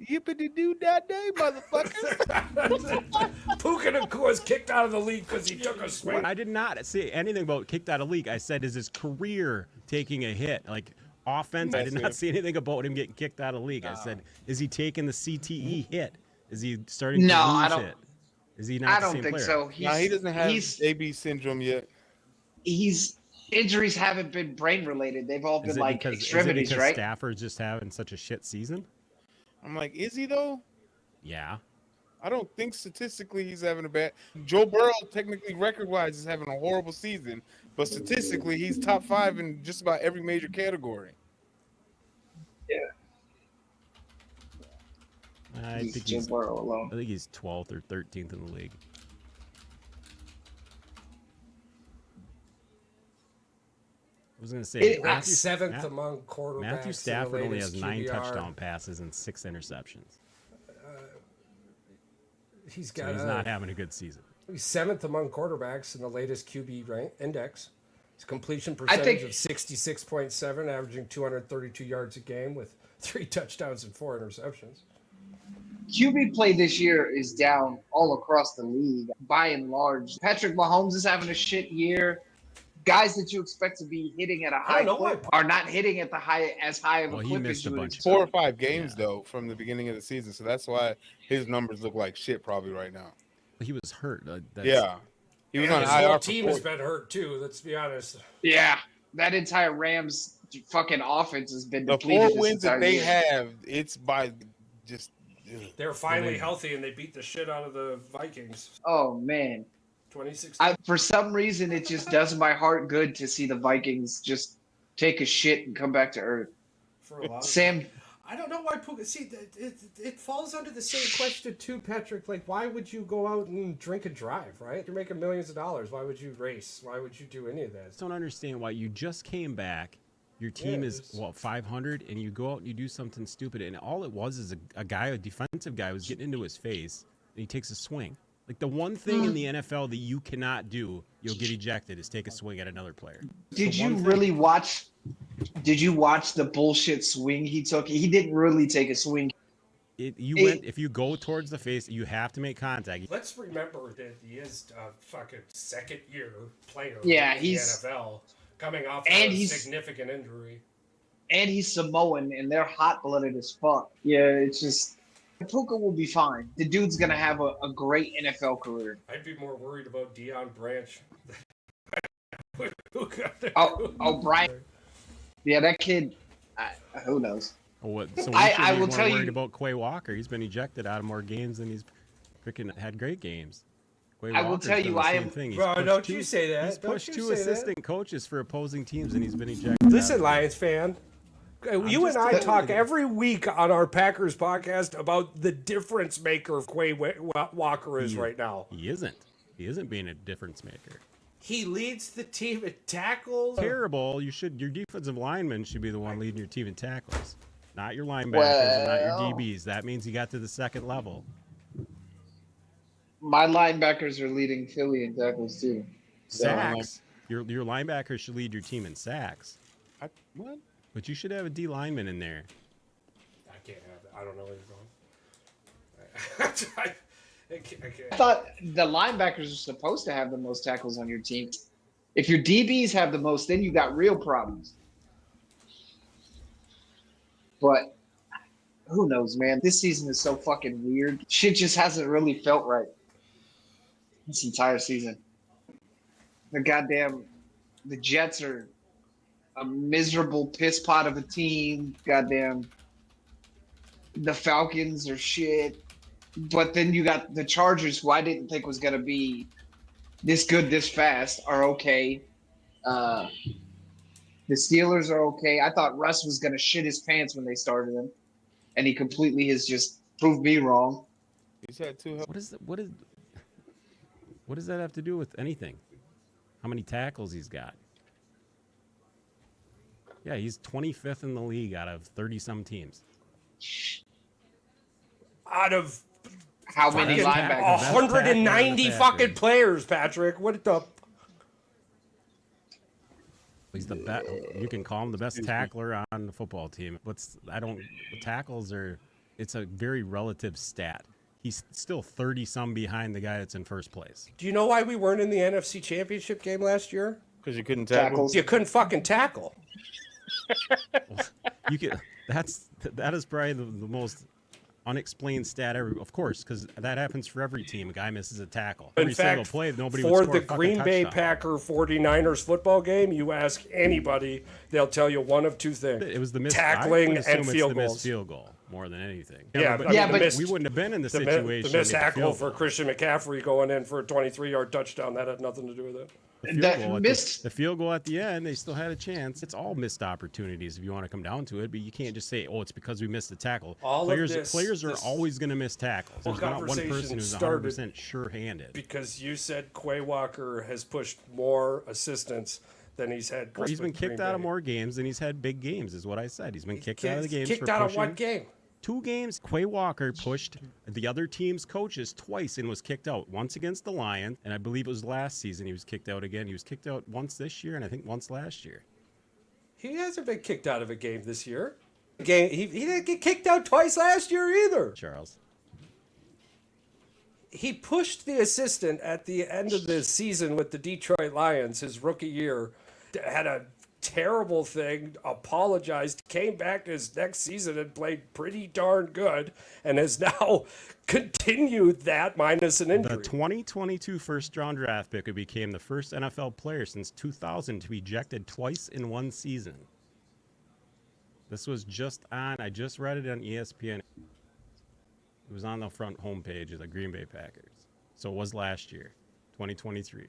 Yippity doo that day, motherfucker. Puka Nacua's kicked out of the league because he took a swing. I did not say anything about kicked out of league. I said, is his career taking a hit? Like offense, I did That's not it. say anything about him getting kicked out of league. I said, is he taking the CTE hit? Is he starting to No, lose I don't- it? Is he not I the don't same think player? so. No, he doesn't have he's AB syndrome yet. injuries haven't been brain related. They've all Is been it like because, extremities, right? Stafford's just having such a shit season? I'm like, is he though? Yeah. I don't think statistically he's having a bad. Joe Burrow, technically record-wise, is having a horrible season, but statistically he's top 5 in just about every major category. I He's think Joe he's, Burrow alone. I think he's 12th or 13th in the league. I was going to say, It- Ranked seventh among quarterbacks. Matthew in the Stafford only latest has 9 QBR. touchdown passes and 6 interceptions. He's So got he's not having a good season. he's 7th among quarterbacks in the latest QB rank index. His completion I percentage think- of 66.7, averaging 232 yards a game with 3 touchdowns and 4 interceptions. QB play this year is down all across the league by and large. Patrick Mahomes is having a shit year. Guys that you expect to be hitting at a high don't know clip why- are not hitting at the as high of a Well, he clip missed as a you would bunch. expect. 4 or 5 games though from the beginning of the season, so that's why his numbers look like shit probably right now. He was hurt. Yeah, he was And on his IR whole for team has 4. been hurt too. Let's be honest. Yeah, that entire Rams fucking offense has been The depleted. 4 wins that this they entire year. have, it's by just. Ugh. They're finally healthy and they beat the shit out of the Vikings. Oh man, 2016. for some reason it just does my heart good to see the Vikings just take a shit and come back to earth. For a while. Sam, I don't know why Puka. See, it falls under the same question too, Patrick. Like, why would you go out and drink and drive? Right? You're making millions of dollars. Why would you race? Why would you do any of that? I don't understand why you just came back. Your team Yeah, is, it's- 500, and you go out and you do something stupid. And all it was is a guy, a defensive guy, was getting into his face, and he takes a swing. Like, the one thing in the NFL that you cannot do, you'll get ejected, is take a swing at another player. It's did the you one thing. really watch? Did you watch the bullshit swing he took? He didn't really take a swing. If you go towards the face, you have to make contact. Let's remember that he is a fucking second-year player Yeah, in he's the NFL, coming off of and a he's- significant injury. and he's Samoan, and they're hot-blooded as fuck. Yeah, it's just Puka will be fine. The dude's gonna have a great NFL career. I'd be more worried about Deion Branch. Oh, Brian. Yeah, that kid. Who knows? What? So we I should be will more tell worried you- about Quay Walker. He's been ejected out of more games than he's freaking had great games. Quay I will Walker's tell done you, the I same am- thing. He's Bro, pushed don't two- you say that. He's Don't pushed you two say that. assistant coaches for opposing teams, and he's been ejected. Listen, out of Lions fan. You just and I telling talk you. every week on our Packers podcast about the difference maker Quay Walker is right now. He isn't. He isn't being a difference maker. He leads the team in tackles. Terrible. Your defensive lineman should be the one leading your team in tackles, not your linebackers and not your DBs. That means you got to the second level. My linebackers are leading Philly in tackles too. Sacks. Your linebackers should lead your team in sacks. What? But you should have a D lineman in there. I can't have that. I don't know where you're going. I can't. I thought the linebackers are supposed to have the most tackles on your team. If your DBs have the most, then you got real problems. But who knows, man? This season is so fucking weird. Shit just hasn't really felt right this entire season. The Jets are a miserable piss pot of a team. Goddamn. The Falcons are shit. But then you got the Chargers, who I didn't think was going to be this good this fast, are okay. The Steelers are okay. I thought Russ was going to shit his pants when they started him, and he completely has just proved me wrong. He's had two. What does that have to do with anything? How many tackles he's got? Yeah, he's 25th in the league out of 30-some teams. Out of How many Fucking linebackers? tackle. 190 Best fucking tackle. players, Patrick. What the? He's the best. You can call him the best tackler on the football team. Tackles are. It's a very relative stat. He's still 30-some behind the guy that's in first place. Do you know why we weren't in the NFC Championship game last year? Because you couldn't tackle. Tackles. You couldn't fucking tackle. You can. That is probably the most unexplained stat ever. Of course, because that happens for every team. A guy misses a tackle. In Every single fact, play, nobody for would score the a fucking Green Bay touchdown. Packer 49ers football game, you ask anybody, they'll tell you one of two things. It was the missed tackling I would assume and it's field the missed goals. field goal more than anything. Yeah, but, I mean, Yeah, the but missed, we wouldn't have been in the the situation. missed to get the tackle field for goal. Christian McCaffrey going in for a 23-yard touchdown, that had nothing to do with it. The field goal at the end, they still had a chance. It's all missed opportunities if you want to come down to it, but you can't just say, "Oh, it's because we missed the tackle." Players are always going to miss tackles. There's not one person who's 100% sure-handed. Because you said Quay Walker has pushed more assistants than he's had. He's been with Green kicked out of Bay. more games than he's had big games, is what I said. He's been kicked out of the games. Kicked for out of pushing. what game? 2 games. Quay Walker pushed the other team's coaches twice and was kicked out. Once against the Lions, and I believe it was last season he was kicked out again. He was kicked out once this year, and I think once last year. He hasn't been kicked out of a game this year. He didn't get kicked out twice last year either. Charles. He pushed the assistant at the end of the season with the Detroit Lions, his rookie year, had a terrible thing, apologized, came back his next season and played pretty darn good, and has now continued that minus an injury. The 2022 first-round draft pick who became the first NFL player since 2000 to be ejected twice in one season. This was I just read it on ESPN. It was on the front homepage of the Green Bay Packers. So it was last year, 2023.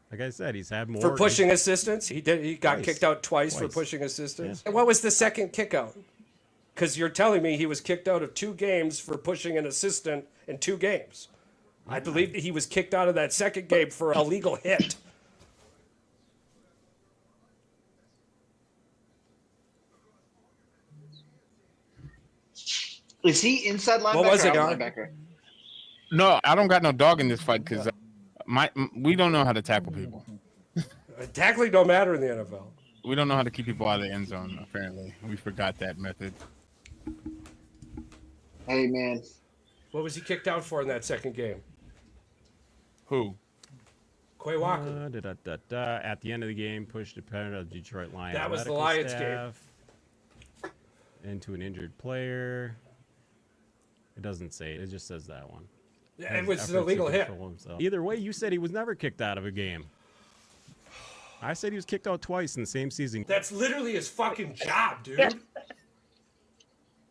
Like I said, he's had more. For pushing assistants? He got Twice. kicked out twice for Twice. pushing assistants? Yes. And what was the second kick out? Because you're telling me he was kicked out of 2 games for pushing an assistant in 2 games. I believe he was kicked out of that second game for a legal hit. Is he inside linebacker What was it, or Gar? linebacker? No, I don't got no dog in this fight because we don't know how to tackle people. Tackling don't matter in the NFL. We don't know how to keep people out of the end zone. Apparently, we forgot that method. Hey, man. What was he kicked out for in that second game? Who? Quay Walker. At the end of the game, pushed a pen of Detroit Lions. That was the medical Lions staff into an injured player. It doesn't say it. It just says that one. Yeah, it was an illegal hit. Either way, you said he was never kicked out of a game. I said he was kicked out twice in the same season. That's literally his fucking job, dude.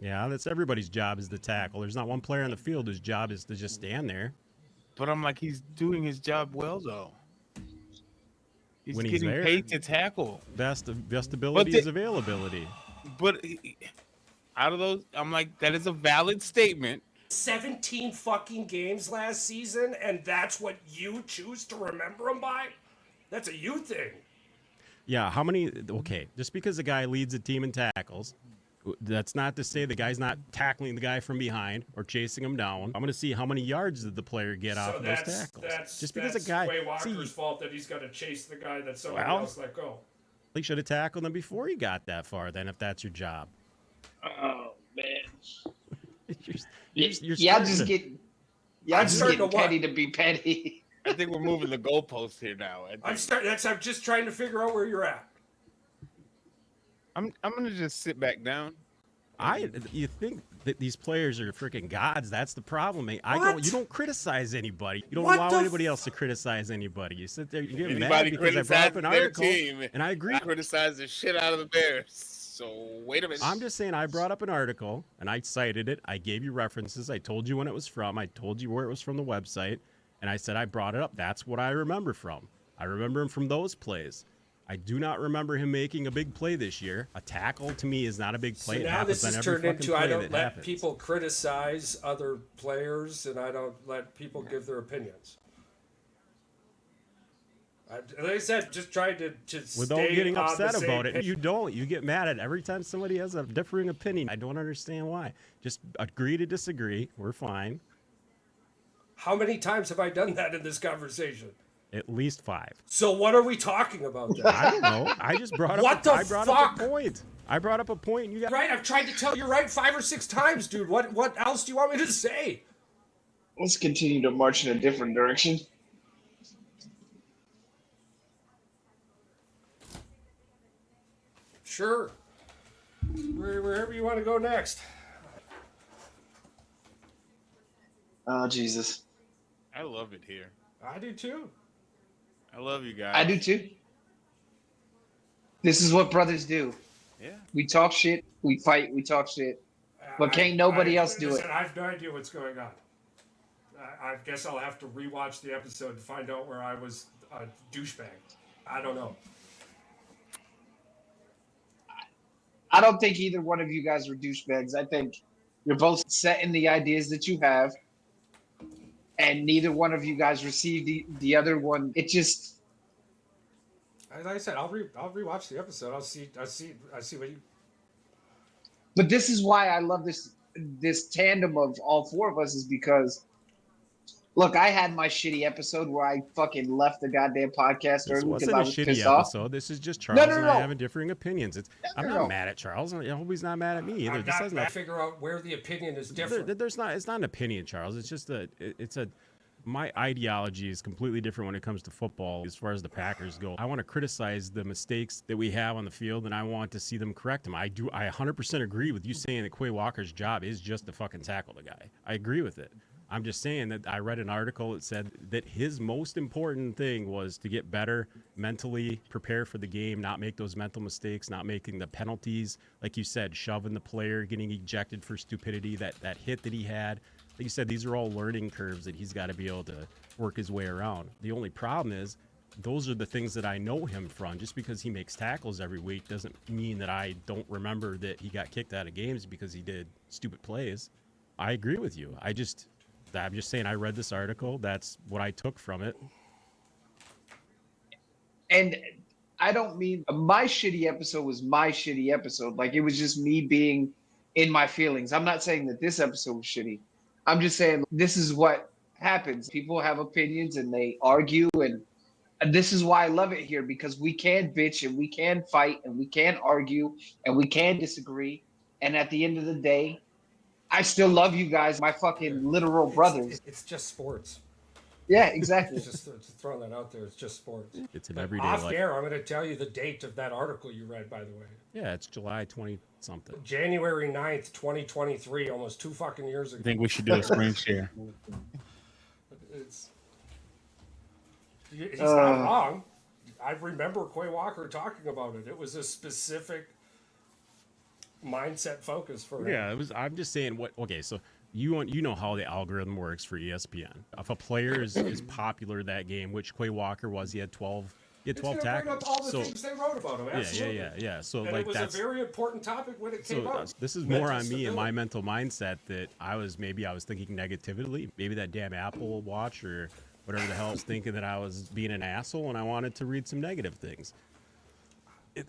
Yeah, that's everybody's job is to tackle. There's not one player on the field whose job is to just stand there. But I'm like, he's doing his job well, though. He's When he's getting there, paid to tackle. Best ability is availability. But out of those, I'm like, that is a valid statement. 17 fucking games last season, and that's what you choose to remember him by? That's a you thing. Yeah, how many? Okay, just because the guy leads a team in tackles, that's not to say the guy's not tackling the guy from behind or chasing him down. I'm going to see how many yards did the player get off of those tackles. Just because a guy, Quay Walker's fault that he's got to chase the guy that somebody else let go. He should have tackled him before he got that far. Then, if that's your job. Oh, man. you're Y'all just getting petty to be petty. I think we're moving the goalpost here now. I'm just trying to figure out where you're at. I'm gonna just sit back down. You think that these players are freaking gods? That's the problem, mate. You don't criticize anybody. You don't allow anybody else to criticize anybody. You sit there, you get mad because I brought up an article, and I agree. I criticize the shit out of the Bears. So wait a minute. I'm just saying I brought up an article and I cited it. I gave you references. I told you when it was from. I told you where it was from the website, and I said I brought it up. That's what I remember from. I remember him from those plays. I do not remember him making a big play this year. A tackle to me is not a big play. So now this is turned into I don't let people criticize other players and I don't let people give their opinions. Like I said, just trying to without getting upset about it. You don't. You get mad at every time somebody has a differing opinion. I don't understand why. Just agree to disagree. We're fine. How many times have I done that in this conversation? At least 5. So what are we talking about then? I don't know. I just brought up. I brought up a point. I brought up a point. And you got right. I've tried to tell you right 5 or 6 times, dude. What else do you want me to say? Let's continue to march in a different direction. Sure. Wherever you want to go next. Oh, Jesus. I love it here. I do too. I love you guys. I do too. This is what brothers do. Yeah. We talk shit, we fight, we talk shit. But can't nobody else do it. I have no idea what's going on. I guess I'll have to rewatch the episode to find out where I was a douchebag. I don't know. I don't think either one of you guys were douchebags. I think you're both set in the ideas that you have, and neither one of you guys received the other one. It just, like I said, I'll rewatch the episode. I see what you. But this is why I love this tandem of all 4 of us, is because, look, I had my shitty episode where I fucking left the goddamn podcast early because I was pissed off. This is just Charles and I having differing opinions. I'm not mad at Charles. I hope he's not mad at me either. I'm not mad. Figure out where the opinion is different. It's not an opinion, Charles. It's just my ideology is completely different when it comes to football as far as the Packers go. I want to criticize the mistakes that we have on the field, and I want to see them correct them. I 100% agree with you saying that Quay Walker's job is just to fucking tackle the guy. I agree with it. I'm just saying that I read an article that said that his most important thing was to get better mentally, prepare for the game, not make those mental mistakes, not making the penalties. Like you said, shoving the player, getting ejected for stupidity, that hit that he had. Like you said, these are all learning curves that he's got to be able to work his way around. The only problem is those are the things that I know him from. Just because he makes tackles every week doesn't mean that I don't remember that he got kicked out of games because he did stupid plays. I agree with you. I'm just saying I read this article. That's what I took from it. And I don't mean my shitty episode was my shitty episode. Like, it was just me being in my feelings. I'm not saying that this episode was shitty. I'm just saying this is what happens. People have opinions and they argue, and This is why I love it here, because we can bitch and we can fight and we can argue and we can disagree. And at the end of the day, I still love you guys, my fucking literal brothers. It's just sports. Yeah, exactly. Just throwing that out there. It's just sports. It's an But everyday off life. air, I'm going to tell you the date of that article you read, by the way. Yeah, it's July 20 something. January 9th, 2023, almost 2 fucking years I ago. think we should do a screen share. He's not wrong. I remember Quay Walker talking about it. It was a specific mindset focus for him. Yeah, it was. I'm just saying what. Okay, so you know how the algorithm works for ESPN. If a player is popular that game, which Quay Walker was, he had 12. He had 12 it's gonna bring tackles. up all the things they wrote about him. Absolutely. Yeah. So And like it was that's a very important topic when it came up. this is Mental more on me and my stability. mental mindset that I was thinking negatively. Maybe that damn Apple Watch or whatever the hell I was thinking that I was being an asshole and I wanted to read some negative things.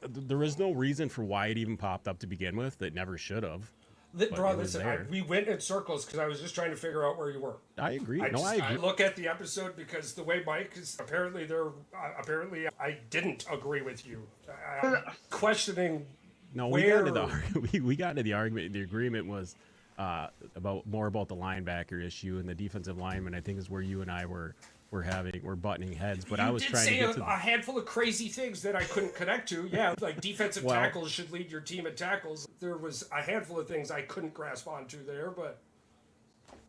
There is no reason for why it even popped up to begin with. It never should have. Bro, it was listen, there. we went in circles because I was just trying to figure out where you were. I agree. I I agree. look at the episode because the way Mike is apparently I didn't agree with you. I'm questioning. No, where... we got into the argument. The agreement was about the linebacker issue and the defensive lineman. I think is where you and I were buttoning heads. But you I was did trying say to get to a handful of crazy things that I couldn't connect to. Yeah, like defensive Well- tackles should lead your team in tackles. There was a handful of things I couldn't grasp onto there, but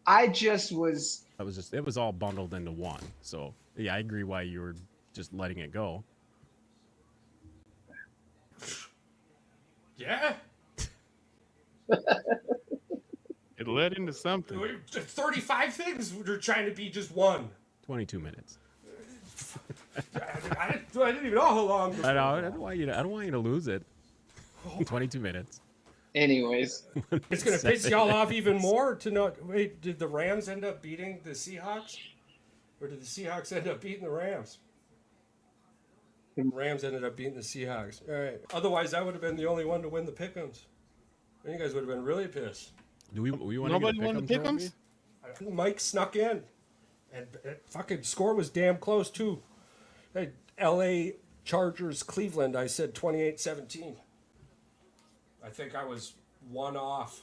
I just was. it was all bundled into one. So yeah, I agree why you were just letting it go. yeah. It led into something. 35 things were trying to be just one. 22 minutes. I didn't even know how long. I don't want you to lose it. 22 minutes. Anyways, It's going to piss y'all off even more to know. Wait, did the Rams end up beating the Seahawks? Or did the Seahawks end up beating the Rams? The Rams ended up beating the Seahawks. All right. Otherwise, I would have been the only one to win the pick'ems. You guys would have been really pissed. Do we want Nobody to won the pick'ems? Mike snuck in. And fucking score was damn close, too. Hey, L.A. Chargers, Cleveland, I said 28-17. I think I was one off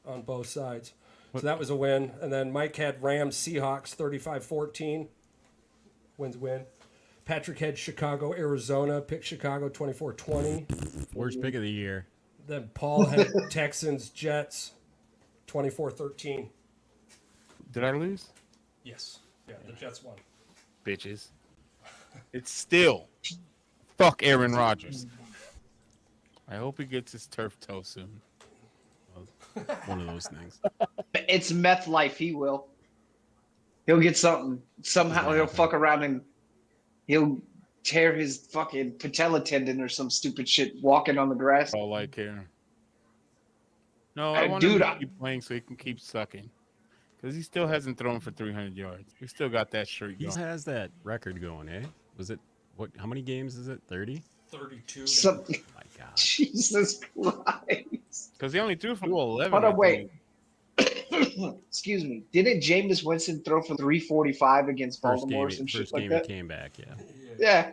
on both sides. So that was a win. And then Mike had Rams, Seahawks, 35-14. Win. Patrick had Chicago, Arizona. Picked Chicago, 24-20. Worst pick of the year. Then Paul had Texans, Jets, 24-13. Did I lose? Yes. Yeah, the Jets won. Bitches. It's still fuck Aaron Rodgers. I hope he gets his turf toe soon. One of those things. it's meth life. He will. He'll get something. Somehow he'll fuck around and he'll tear his fucking patella tendon or some stupid shit walking on the grass. All I care. No, I want Dude, him to keep playing so he can keep sucking. Because he still hasn't thrown for 300 yards. We still got that streak He going. has that record going, eh? Was it what? How many games is it? 30? 32. Something. My God. Jesus Christ. Because he only threw for 11. Hold I on, wait. think. Excuse me. Didn't Jameis Winston throw for 345 against Baltimore or some shit First like game that? he came back, yeah. Yeah.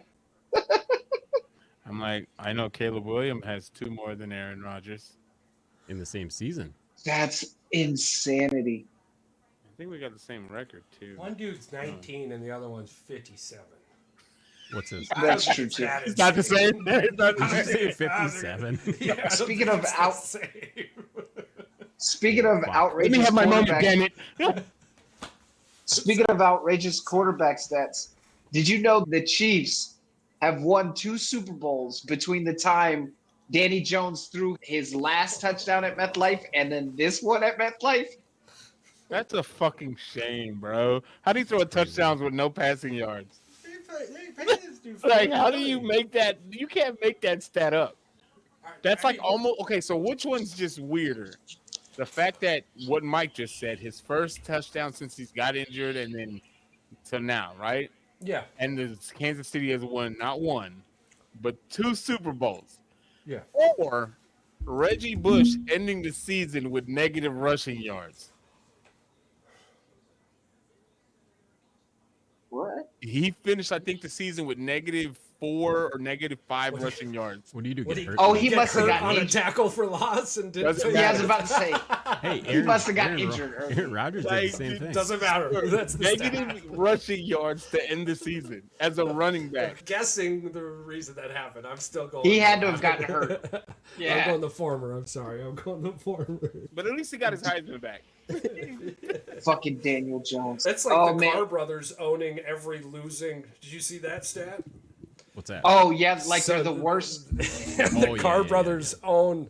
I'm like, I know Caleb Williams has 2 more than Aaron Rodgers. In the same season. That's insanity. I think we got the same record, too. One dude's 19 and the other one's 57. What's his? That's true, too. It's not the same. It's not the Did you say same. 57? Yeah, I don't Speaking think of it's the out- same. Speaking of Wow. outrageous Let me have my moment, quarterback- damn it. Speaking of outrageous quarterback stats, did you know the Chiefs have won 2 Super Bowls between the time Danny Jones threw his last touchdown at MetLife and then this one at MetLife? That's a fucking shame, bro. How do you throw touchdowns with no passing yards? Like, how do you make that? You can't make that stat up. That's like almost okay. So which one's just weirder? The fact that what Mike just said, his first touchdown since he's got injured, and then to now, right? Yeah, And the Kansas City has won not 1, but 2 Super Bowls. yeah. Or Reggie Bush ending the season with negative rushing yards. What? He finished, I think, the season with -4 or -5 rushing yards. What do you do? What Get do you- hurt? Oh, he Get must have hurt gotten on a injured. tackle for loss and didn't. Doesn't Yeah, I was matter. about to say. Hey, He must have got Aaron injured early. Aaron Rodgers did Like, the same dude, thing. Doesn't matter. That's the stat. Negative rushing yards to end the season as a running back. Guessing the reason that happened. I'm still going. He had to have gotten hurt. I'm Yeah. going the former. I'm sorry. I'm going the former. But at least he got his Heisman back. Fucking Daniel Jones. That's like Oh, the man. Carr brothers owning every losing. Did you see that stat? What's that? Oh yeah, like So they're the worst. The Oh, yeah, Carr yeah, brothers own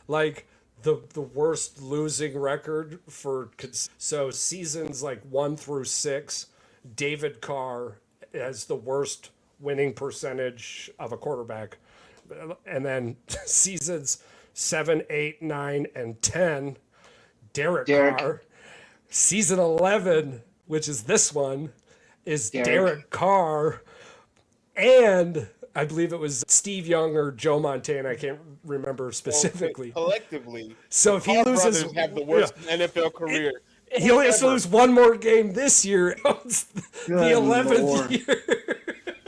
like the worst losing record for so seasons like 1 through 6. David Carr has the worst winning percentage of a quarterback, and then seasons 7, 8, 9, and 10. Derek Carr. Season 11, which is this one, is Derek Carr. And I believe it was Steve Young or Joe Montana. I can't remember specifically. Collectively, So if he Carr loses, brothers have the worst NFL career. he only has to ever. lose one more game this year. It's the Good 11th Lord. year.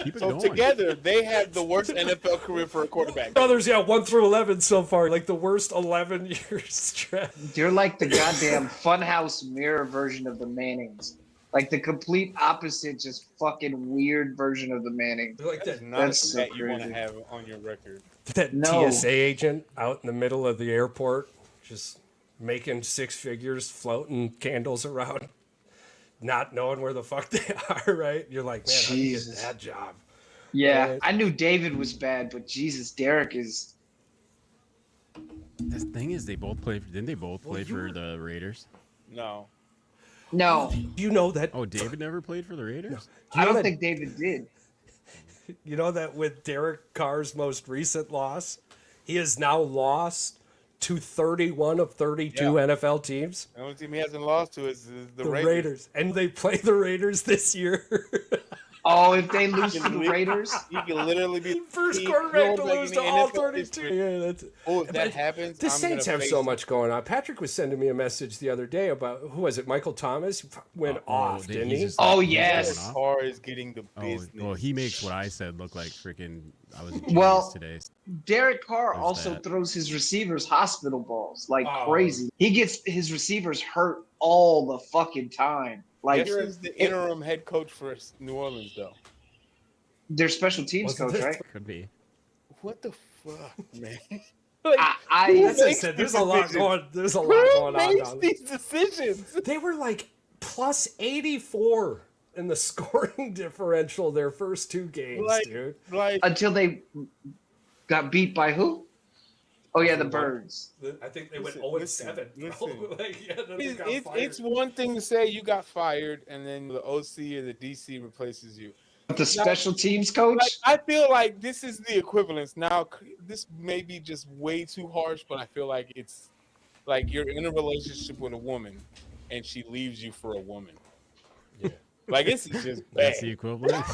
Keep it So going. together, they have the worst NFL career for a quarterback. Brothers, yeah, 1 through 11 so far, like the worst 11-year stretch. They're like the goddamn funhouse mirror version of the Mannings. Like the complete opposite, just fucking weird version of the Mannings. They're like that, Not That's that so you want to crazy. have on your record. that No. TSA agent out in the middle of the airport, just making 6 figures, floating candles around, not knowing where the fuck they are, right? You're like, man, how do you get Jesus. that job? Yeah, Right. I knew David was bad, but Jesus, Derek is. The thing is, they both played. Didn't they both play you for were- the Raiders? No. No, Do you know that? Oh, David never played for the Raiders. I don't that- think David did. You know that with Derek Carr's most recent loss, he has now lost to 31 of 32 Yeah. NFL teams. The only team he hasn't lost to is the The Raiders. Raiders. And they play the Raiders this year. Oh, if they lose to the Raiders, He can literally be First the quarterback to quarterback lose in to the all NFL 32. history. Yeah, that's, Oh, if that But happens, the I'm Saints gonna have face so it. much going on. Patrick was sending me a message the other day about, who was it, Michael Thomas? Went off, they- didn't he's he? just- Oh, he's yes. going off. Carr is getting the Oh, business. well, he makes what I said look like freaking. I was Well- today. Derek Carr There's also that. throws his receivers hospital balls like Oh. crazy. He gets his receivers hurt all the fucking time. Like Guess who's the interim head coach for New Orleans, though? their special teams Wasn't coach, it? right? Could be. What the fuck, man? I That's what I makes said. these There's a lot decisions? going. There's a lot Who going on makes down there. these decisions? They were like plus 84 in the scoring differential their first 2 games, Like, dude. like until they got beat by who? Oh yeah, the Who won? Birds. I think they Listen, went listen, 0-7. listen. Like, yeah, then they it's, got it's, fired. it's one thing to say you got fired and then the OC or the DC replaces you. The special teams coach. Like, I feel like this is the equivalence. Now, this may be just way too harsh, but I feel like it's like you're in a relationship with a woman and she leaves you for a woman. Yeah. Like, this is just bad. That's the equivalent.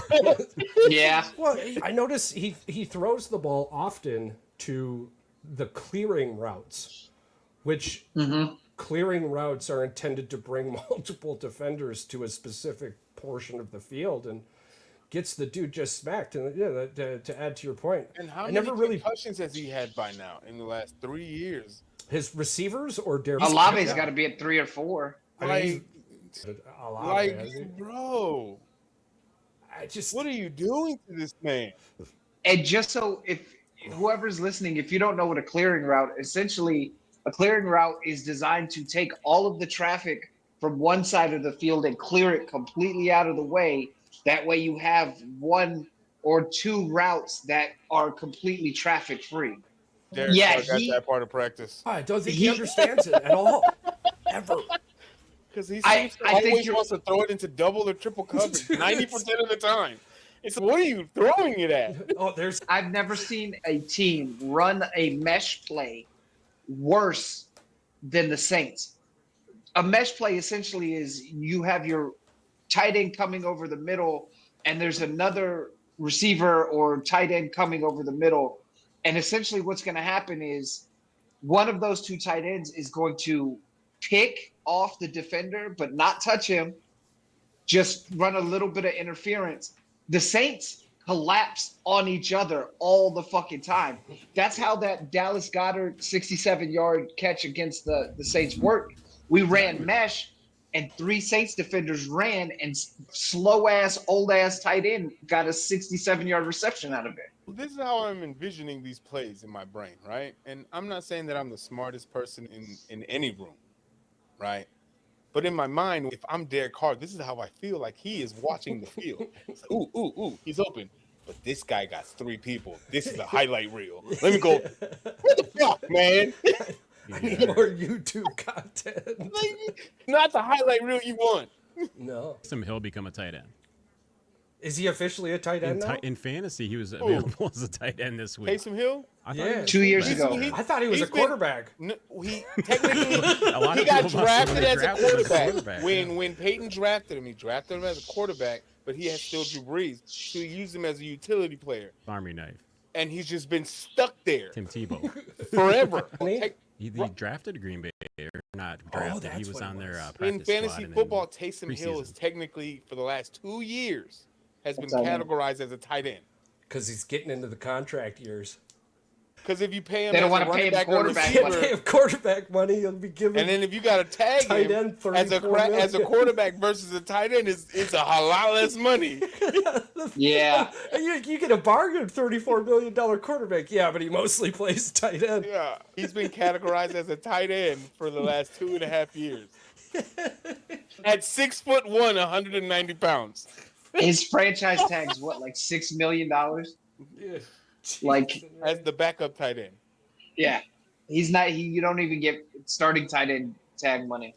Yeah. Well, I notice he throws the ball often to the clearing routes, which clearing routes are intended to bring multiple defenders to a specific portion of the field and gets the dude just smacked. And yeah, to add to your point, And how I many never really concussions has he had by now in the last 3 years? his receivers or Derek. Olave's got to be at 3 or 4. I mean, Like, he's- Olave, has he? bro, I just what are you doing to this man? And just so if whoever's listening, if you don't know what a clearing route, essentially a clearing route is designed to take all of the traffic from one side of the field and clear it completely out of the way. That way you have 1 or 2 routes that are completely traffic free. Derek Yeah, Carr got he- that part of practice I don't think he understands it at all, ever. because he I- seems to I think always you're- wants to throw it into double or triple coverage 90% of the time. It's what are you throwing it at? Oh, there's I've never seen a team run a mesh play worse than the Saints. A mesh play essentially is you have your tight end coming over the middle, and there's another receiver or tight end coming over the middle. And essentially what's going to happen is one of those 2 tight ends is going to pick off the defender but not touch him. just run a little bit of interference. The Saints collapse on each other all the fucking time. That's how that Dallas Goedert 67-yard catch against the Saints worked. We ran mesh, and 3 Saints defenders ran, and slow-ass, old-ass tight end got a 67-yard reception out of it. This is how I'm envisioning these plays in my brain, right? And I'm not saying that I'm the smartest person in any room, right? But in my mind, if I'm Derek Carr, this is how I feel like he is watching the field. It's like, ooh, he's open. But this guy got 3 people. This is a highlight reel. Let me go. What the fuck, man? I need more YouTube content. Like, not the highlight reel you want. No. Taysom Hill become a tight end. Is he officially a tight end now? In fantasy, he was available as a tight end this week. Taysom Hill? I thought he was 2 years ago. I thought he was a quarterback. He technically A lot he of got people must have drafted as a drafted him as a quarterback. quarterback, When Peyton drafted him, he drafted him as a quarterback, but he had still Drew Brees, so he used him as a utility player, Army knife. and he's just been stuck there Tim Tebow. forever. He drafted Green Bay, or not drafted. He that's was what it on their was. practice In fantasy squad and then football, Taysom Hill is preseason. technically, for the last 2 years, has been That's categorized as a tight end. Because he's getting into the contract years. Because if you pay him They don't as wanna a running pay him back or quarterback receiver, money. Pay him quarterback money, he'll be given. and then if you got to tag Tight him end, as a 34 as a million. quarterback versus a tight end, it's a lot less money. Yeah. You get a bargain, $34 million quarterback. Yeah, but he mostly plays tight end. Yeah, he's been categorized as a tight end for the last 2.5 years. At 6'1", 190 pounds. His franchise tag's what, like $6 million? Yeah. Like, As the backup tight end. yeah. He's not, you don't even get starting tight end tag money.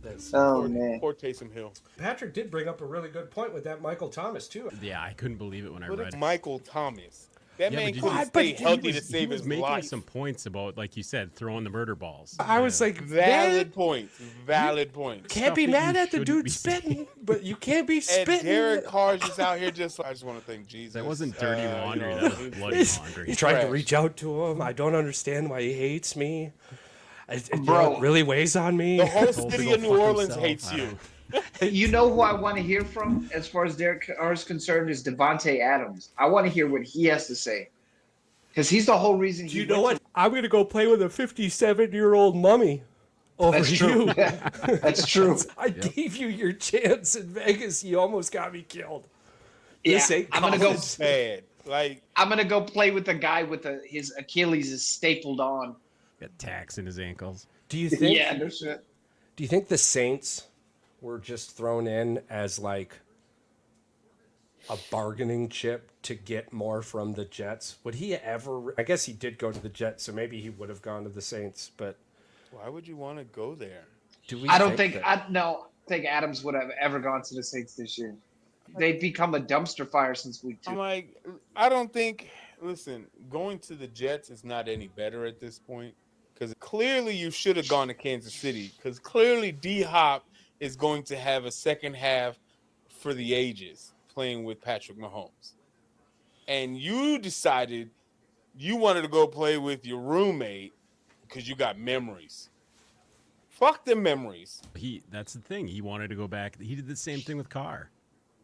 That's- Oh, man. Poor Taysom Hill. Patrick did bring up a really good point with that Michael Thomas, too. Yeah, I couldn't believe it when I But read it's it. Michael Thomas. That Yeah, man but you- couldn't But stay he healthy was- to save He was his making life. some points about, like you said, throwing the murder balls. I was like, Valid man, points. Valid points. can't be stuff that mad you at the shouldn't dude be spitting, but you can't be And spitting. Derek Carr's just out here just, I just want to thank Jesus. That wasn't dirty laundry. you know, That was bloody He's laundry. trying to Trash. reach out to him. I don't understand why he hates me. Bro. It really weighs on me. The whole Told to city go of New fuck Orleans himself. hates I you. don't- You know who I want to hear from as far as Derek Carr is concerned is Devontae Adams. I want to hear what he has to say. Because he's the whole reason he You know went what? I'm going to go play with a 57-year-old mummy over That's true. you. That's true. I gave you your chance in Vegas. You almost got me killed. Yeah, This ain't I'm gonna go. college. Bad. Like, I'm gonna go play with the guy with his Achilles is stapled on. Got tacks in his ankles. Do you think? Yeah, no shit. Do you think the Saints were just thrown in as like a bargaining chip to get more from the Jets? Would he ever? I guess he did go to the Jets, so maybe he would have gone to the Saints. But why would you want to go there? do we? I don't think that- I no think Adams would have ever gone to the Saints this year. They've become a dumpster fire since week 2. I'm like, I don't think. Listen, going to the Jets is not any better at this point because clearly you should have gone to Kansas City because clearly D Hop is going to have a second half for the ages playing with Patrick Mahomes, and you decided you wanted to go play with your roommate because you got memories. Fuck the memories. That's the thing. He wanted to go back. He did the same thing with Carr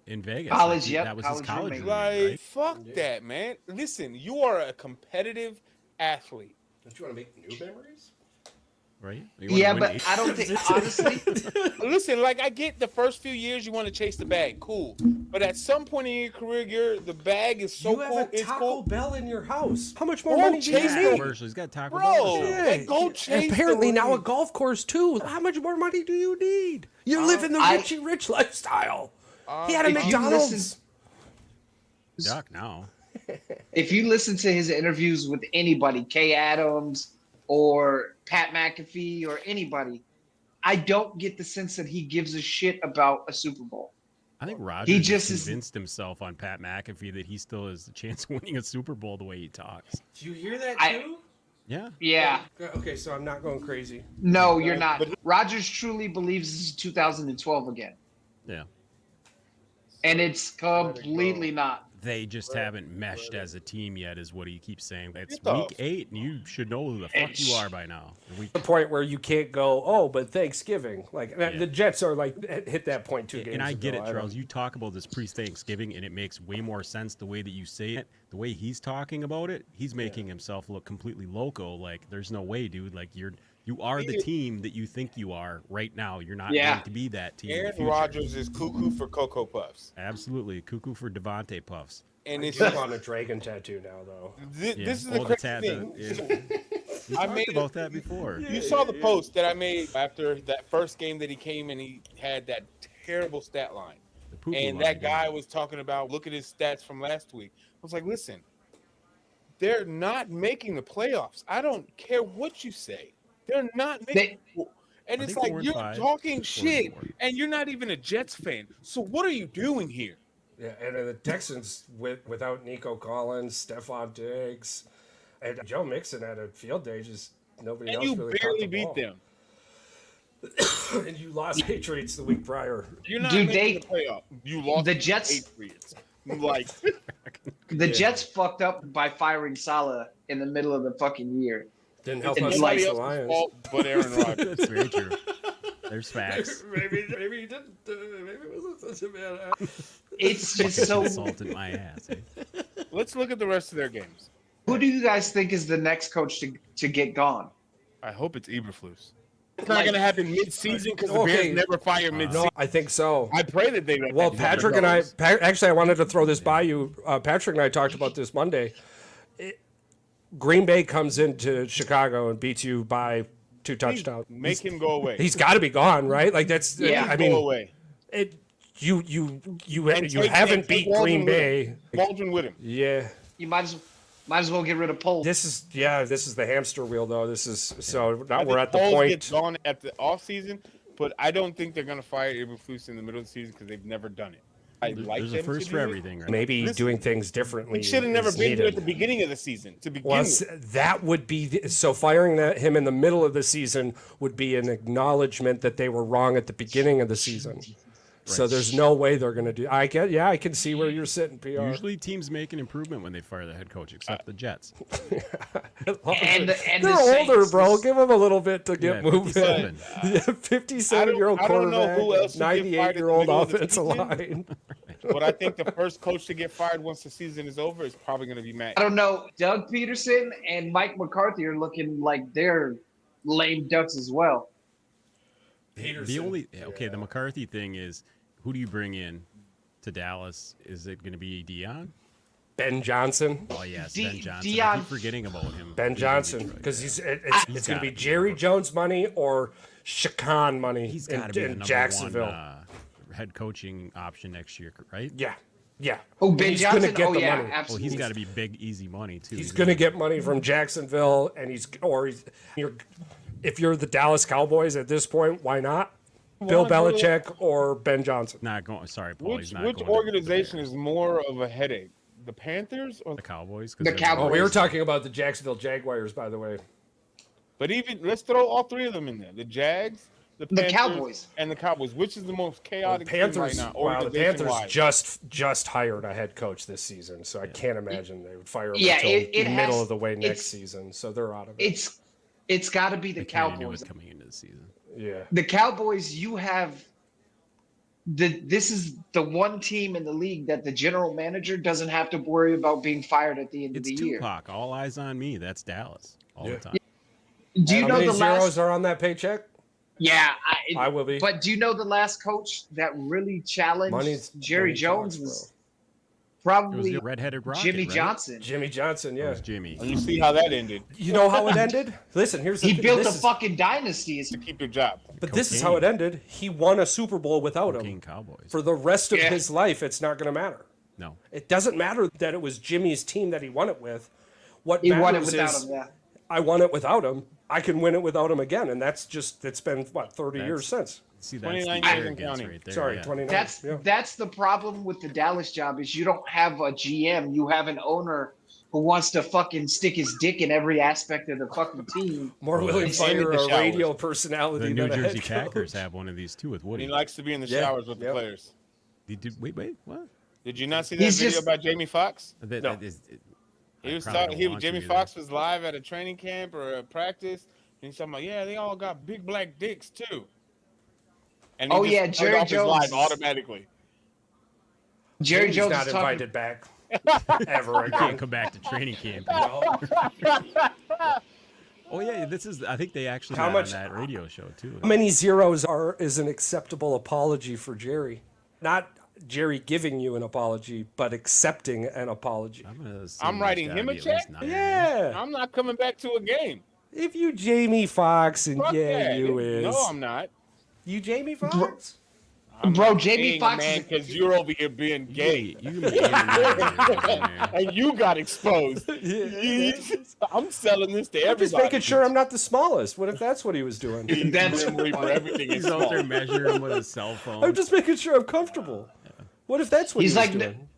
in Vegas. College, Like, yep, that was college his college roommate. roommate, Like, right? fuck that, man. Listen, you are a competitive athlete. Don't you want to make new memories? Right? You wanna Yeah, win but eight- I don't think honestly. Listen, like I get the first few years you want to chase the bag, cool. But at some point in your career, the bag is so You have cool. a It's Taco cool, Bell in your house. How much more Oh, money do you chase need? commercial. He's got Taco bro. Bell. Like, go chase. Apparently the now a ring. golf course too. How much more money do you need? You're living the Richie Rich lifestyle. He had a If you McDonald's. listen- Duck now. If you listen to his interviews with anybody, Kay Adams or Pat McAfee or anybody, I don't get the sense that he gives a shit about a Super Bowl. I think Roger He just just is- convinced himself on Pat McAfee that he still has a chance of winning a Super Bowl the way he talks. Do you hear that I- too? Yeah. Yeah. Okay, so I'm not going crazy. No, you're not. Rodgers truly believes this is 2012 again. Yeah. And it's completely not. They just haven't meshed as a team yet, is what he keeps saying. It's Get week off. 8, and you should know who the fuck you are by now. The point where you can't go, oh, but Thanksgiving. Like the Jets are like hit that point 2 games And I get ago. it, Charles. You talk about this pre-Thanksgiving, and it makes way more sense the way that you say it. The way he's talking about it, he's making himself look completely loco. Like, there's no way, dude. Like, you are the team that you think you are right now. You're not going to be that team. Aaron Rodgers is cuckoo for Cocoa Puffs. Absolutely, cuckoo for Devontae Puffs. And It's on a dragon tattoo now, though. This is the crazy thing. We talked about that before. You saw the post that I made after that first game that he came and he had that terrible stat line. And that guy was talking about, look at his stats from last week. I was like, listen, they're not making the playoffs. I don't care what you say. They're not making and it's like, you're talking shit, and you're not even a Jets fan. So what are you doing here? Yeah, and the Texans without Nico Collins, Stephon Diggs, and Joe Mixon had a field day. Just nobody else really barely caught the beat ball. them. And you lost Patriots the week prior. You're not making the playoff. You lost the Jets. Patriots. Like the Jets fucked up by firing Salah in the middle of the fucking year. Didn't help us nobody against the else's Lions. fault but Aaron Rodgers. That's very true. There's facts. maybe he didn't. Maybe it wasn't such a bad. It's just so. Salted my ass. Eh? Let's look at the rest of their games. Who do you guys think is the next coach to get gone? I hope it's Eberflus. It's not going to happen mid-season because the Bears never fire mid-season. No, I think so. I pray that they. Well, Patrick and I. Actually, I wanted to throw this by you. Patrick and I talked about this Monday. Green Bay comes into Chicago and beats you by 2 touchdowns. Make him go away. He's got to be gone, right? Like that's. Yeah. I mean, go away. You haven't beat Green Bay. Waldron with him. Yeah. You might as well get rid of Poles. This is the hamster wheel though. This is so now I we're think at the Foles point. gets gone at the off season, but I don't think they're going to fire Eberflus in the middle of the season because they've never done it. I like There's them a first to for do everything, right? Maybe doing things differently. He should have never is been here at needed. the beginning of the season to begin Well, with. that would be so. Firing him in the middle of the season would be an acknowledgement that they were wrong at the beginning of the season. So there's no way they're going to do. I can see where you're sitting, PR. Usually teams make an improvement when they fire the head coach, except the Jets. and they're older, bro. Give them a little bit to get moving. 57. 57-year-old I don't know quarterback, who else would get fired in the 98-year-old middle of the offensive season. line. But I think the first coach to get fired once the season is over is probably going to be Matt. I don't know. Doug Peterson and Mike McCarthy are looking like they're lame ducks as well. The McCarthy thing is, who do you bring in to Dallas? Is it going to be Dion? Ben Johnson. Oh yes, Ben Johnson. I Dion. keep forgetting about him. Ben Johnson, because it's going to be Jerry Jones money or Shaquan money He's got to be the in number Jacksonville. one head coaching option next year, right? Yeah. Oh, Ben He's Johnson. gonna get the yeah, money. Well, absolutely. he's got to be big, easy money too. He's going to get money from Jacksonville, and if you're the Dallas Cowboys at this point, why not? Bill Belichick or Ben Johnson? not going. Sorry, Paul. He's not Which going organization is more of a headache? The Panthers or the Cowboys? 'Cause The they're- Cowboys. Oh, we were talking about the Jacksonville Jaguars, by the way. But even let's throw all three of them in there: the Jags, the Panthers, Cowboys. and the Cowboys. Which is the most chaotic team Panthers. right now? Wow, the Panthers organization-wise? just hired a head coach this season, so I can't imagine they would fire him Yeah, until it the middle has- of the way next it's- season. So they're out of it. It's got to be the I kinda knew it Cowboys. was coming into the season. Yeah. The Cowboys. You have this is the one team in the league that the general manager doesn't have to worry about being fired at the end It's of the year. Tupac. All eyes on me. That's Dallas all the time. Do you How know many the zeros last? are on that paycheck? Yeah, I will be. But do you know the last coach that really challenged Jerry money Jones talks, was It was probably the redheaded rocket, Jimmy right? Johnson. Jimmy Johnson, It yeah. was Jimmy. And you see how that ended. You know how it ended? Listen, here's the He thing. built a This is- fucking dynasty. To keep your job. But this is how it ended. He won a Super Bowl without King him. Cowboys. For the rest of Yeah. his life, it's not going to matter. No. It doesn't matter that it was Jimmy's team that he won it with. What He matters won it without is him. Yeah. I won it without him. I can win it without him again, and it's been what 30 years since. See, that's 29 the years and arrogance counting. right there. Sorry, yeah. 29. That's the problem with the Dallas job is you don't have a GM. You have an owner who wants to fucking stick his dick in every aspect of the fucking team. More willing to Same fire with the a showers. radio personality The New than a Jersey head coach. Packers have one of these too with He Woody. likes to be in the Yeah, showers with the yep. players. Wait, what? Did you not see that video about Jamie Foxx? Jamie Foxx was live at a training camp or a practice, and he's talking about, yeah, they all got big black dicks too. And Jerry Jones live automatically. Jerry Jones not is invited back ever again. Can't come back to training camp. Oh yeah, I think they actually had on that radio show too. How many zeros is an acceptable apology for Jerry? Not Jerry giving you an apology, but accepting an apology. I'm writing him a check? Yeah. I'm not coming back to a game. If you Jamie Foxx and you is. No, I'm not. You Jamie Foxx? Bro, Jamie Foxx man, because you're over here being gay. Yeah, and you got exposed. I'm selling this to everybody. I'm just making sure I'm not the smallest. What if that's what he was doing? That's for everything. He's out there measuring with his cell phone. I'm just making sure I'm comfortable. What if that's what he's like doing?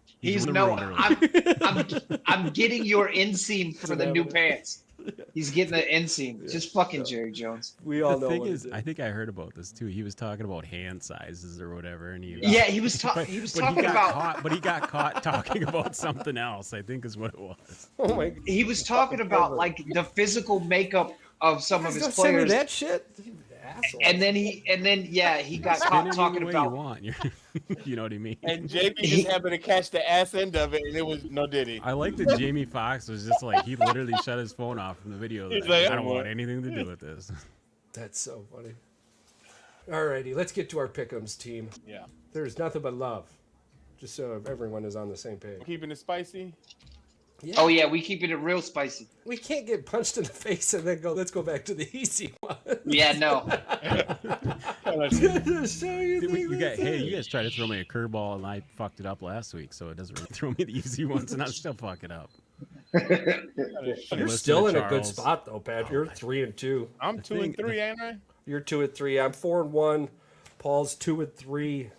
I'm getting your inseam for the new pants. He's getting the inseam. Just fucking Jerry Jones. We all know. The thing is, I think I heard about this too. He was talking about hand sizes or whatever, and he was talking about. But he got caught talking about something else. I think is what it was. Oh my! He was talking about like the physical makeup of some of his Don't send me players. that shit. And then he got caught talking about. You know what I mean? And JB just happened to catch the ass end of it, and it was no diddy. I like that Jamie Foxx was just like, he literally shut his phone off from the video. He's like, I don't want anything to do with this. That's so funny. Alrighty, let's get to our pick'ems team. Yeah. There's nothing but love. Just so everyone is on the same page. Keeping it spicy. Yeah. Oh yeah, we keeping it real spicy. We can't get punched in the face and then go, let's go back to the easy one. Yeah, no. You guys tried to throw me a curveball and I fucked it up last week, so it doesn't really throw me the easy ones and I still fuck it up. You're still in a good spot though, Pat. You're 3-2. I'm 2-3, ain't I? You're 2-3. I'm 4-1. Paul's 2-3.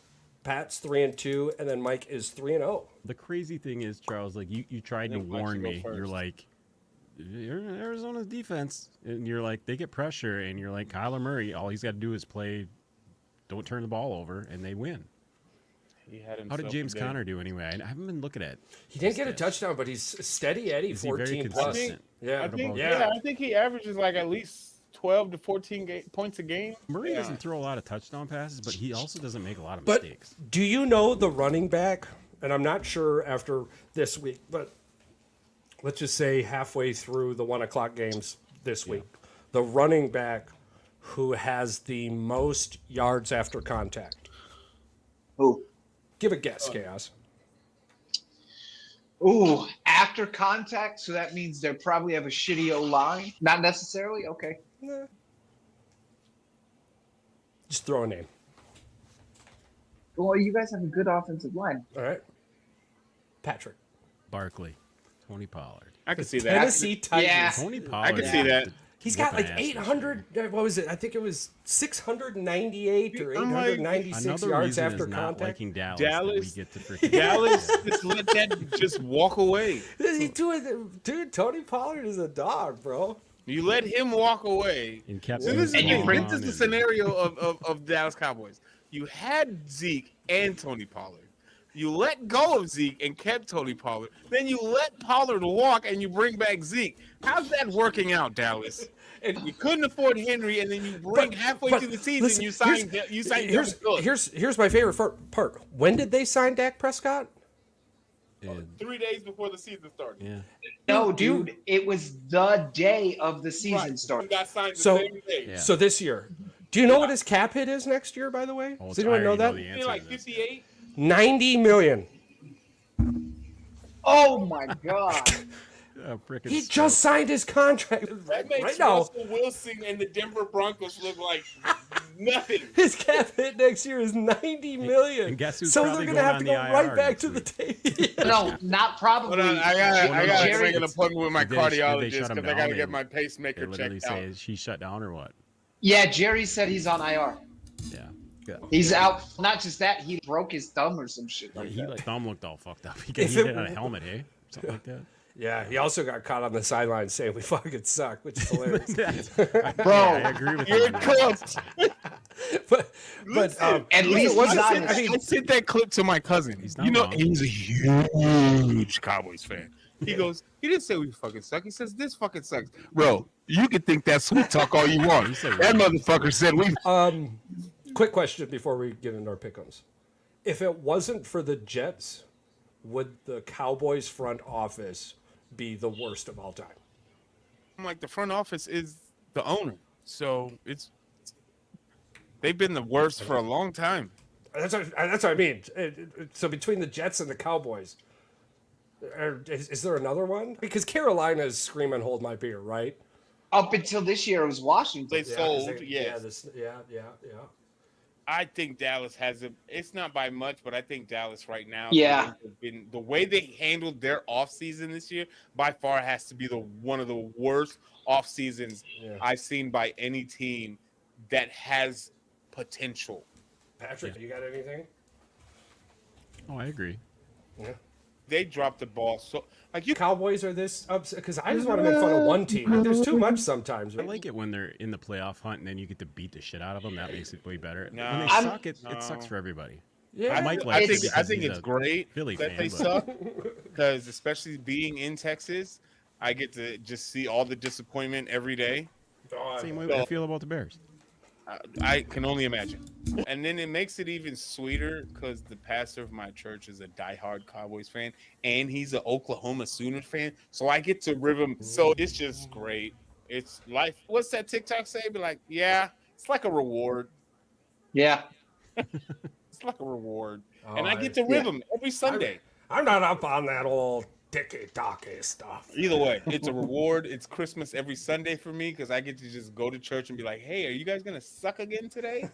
Pat's 3-2, and then Mike is 3-0. The crazy thing is, Charles, like you tried to warn me. You're like, you're in Arizona's defense, and you're like, they get pressure, and you're like, Kyler Murray, all he's got to do is play, don't turn the ball over, and they win. How did James Conner do anyway? I haven't been looking at. He didn't get a touchdown, but he's steady Eddie, 14 plus. I think he averages like at least 12 to 14 points a game. Murray doesn't throw a lot of touchdown passes, but he also doesn't make a lot of mistakes. Do you know the running back? And I'm not sure after this week, but let's just say halfway through the 1 o'clock games this week, the running back who has the most yards after contact. Who? Give a guess, Chaos. Ooh, after contact, so that means they probably have a shitty O-line? Not necessarily? Okay. Nah. Just throw a name. Well, you guys have a good offensive line. All right. Patrick. Barkley. Tony Pollard. I can see that. Tennessee Titans. Yeah. Tony Pollard. I can see that. He's got like 800, what was it? I think it was 698 or 896 yards after contact. Liking Dallas. We get to Dallas just let that just walk away. Dude, Tony Pollard is a dog, bro. You let him walk away. And kept this is the scenario of Dallas Cowboys. You had Zeke and Tony Pollard. You let go of Zeke and kept Tony Pollard. Then you let Pollard walk and you bring back Zeke. How's that working out, Dallas? And you couldn't afford Henry, and then you bring halfway through the season, listen, you signed. Here's my favorite part. When did they sign Dak Prescott? 3 days before the season started. Yeah. No, dude, it was the day of the season started. He got signed the same day. Yeah. So this year, do you know what his cap hit is next year? By the way, does anyone know that? Like 58. 90 million. Oh my god. He just signed his contract. That makes right now. Russell Wilson and the Denver Broncos look like nothing. His cap hit next year is 90 million. And guess who's so probably they're gonna have to go on the right IR back to the next table. No, not probably. Hold on, I got to make an appointment with my Did they cardiologist shut him because I got to down? get my pacemaker They literally checked out. say, is she shut down or what? Yeah, Jerry said he's on IR. Yeah. Good. He's out. Not just that, he broke his thumb or some shit like that. Thumb looked all fucked up. He hit on a helmet, hey? Something like that. Yeah, he also got caught on the sideline saying we fucking suck, which is hilarious. Bro, I agree with you. You're cooked. At least he's honest. I sent that clip to my cousin. He's not You know, wrong. he's a huge Cowboys fan. He goes, he didn't say we fucking suck. He says this fucking sucks. Bro, you can think that sweet talk all you want. That motherfucker said we. Quick question before we get into our pick'ems. If it wasn't for the Jets, would the Cowboys front office be the worst of all time? I'm like, the front office is the owner, so they've been the worst for a long time. That's what I mean. So between the Jets and the Cowboys, is there another one? Because Carolina's screaming, "Hold my beer," right? Up until this year, it was Washington. They sold, yes. Yeah. I think Dallas has it. It's not by much, but I think Dallas right now. Yeah. The way they handled their offseason this year, by far has to be one of the worst off seasons I've seen by any team that has potential. Patrick, you got anything? Oh, I agree. Yeah. They dropped the ball so Cowboys are this upset because I just want to make fun of one team. There's too much sometimes. I Right? like it when they're in the playoff hunt and then you get to beat the shit out of them. That makes it way better. No. When they suck, it sucks for everybody. Yeah, Mike I likes think it because he's it's a great Philly that fan, they but- suck because especially being in Texas, I get to just see all the disappointment every day. Same way I feel about the Bears. I can only imagine. And then it makes it even sweeter because the pastor of my church is a diehard Cowboys fan, and he's an Oklahoma Sooner fan. So I get to rib him. So it's just great. It's life. What's that TikTok say? Be like, yeah, it's like a reward. Yeah. It's like a reward. Oh, and I get to rib him every Sunday. I'm not up on that old ticky-tacky stuff. Either way, it's a reward. It's Christmas every Sunday for me because I get to just go to church and be like, hey, are you guys going to suck again today?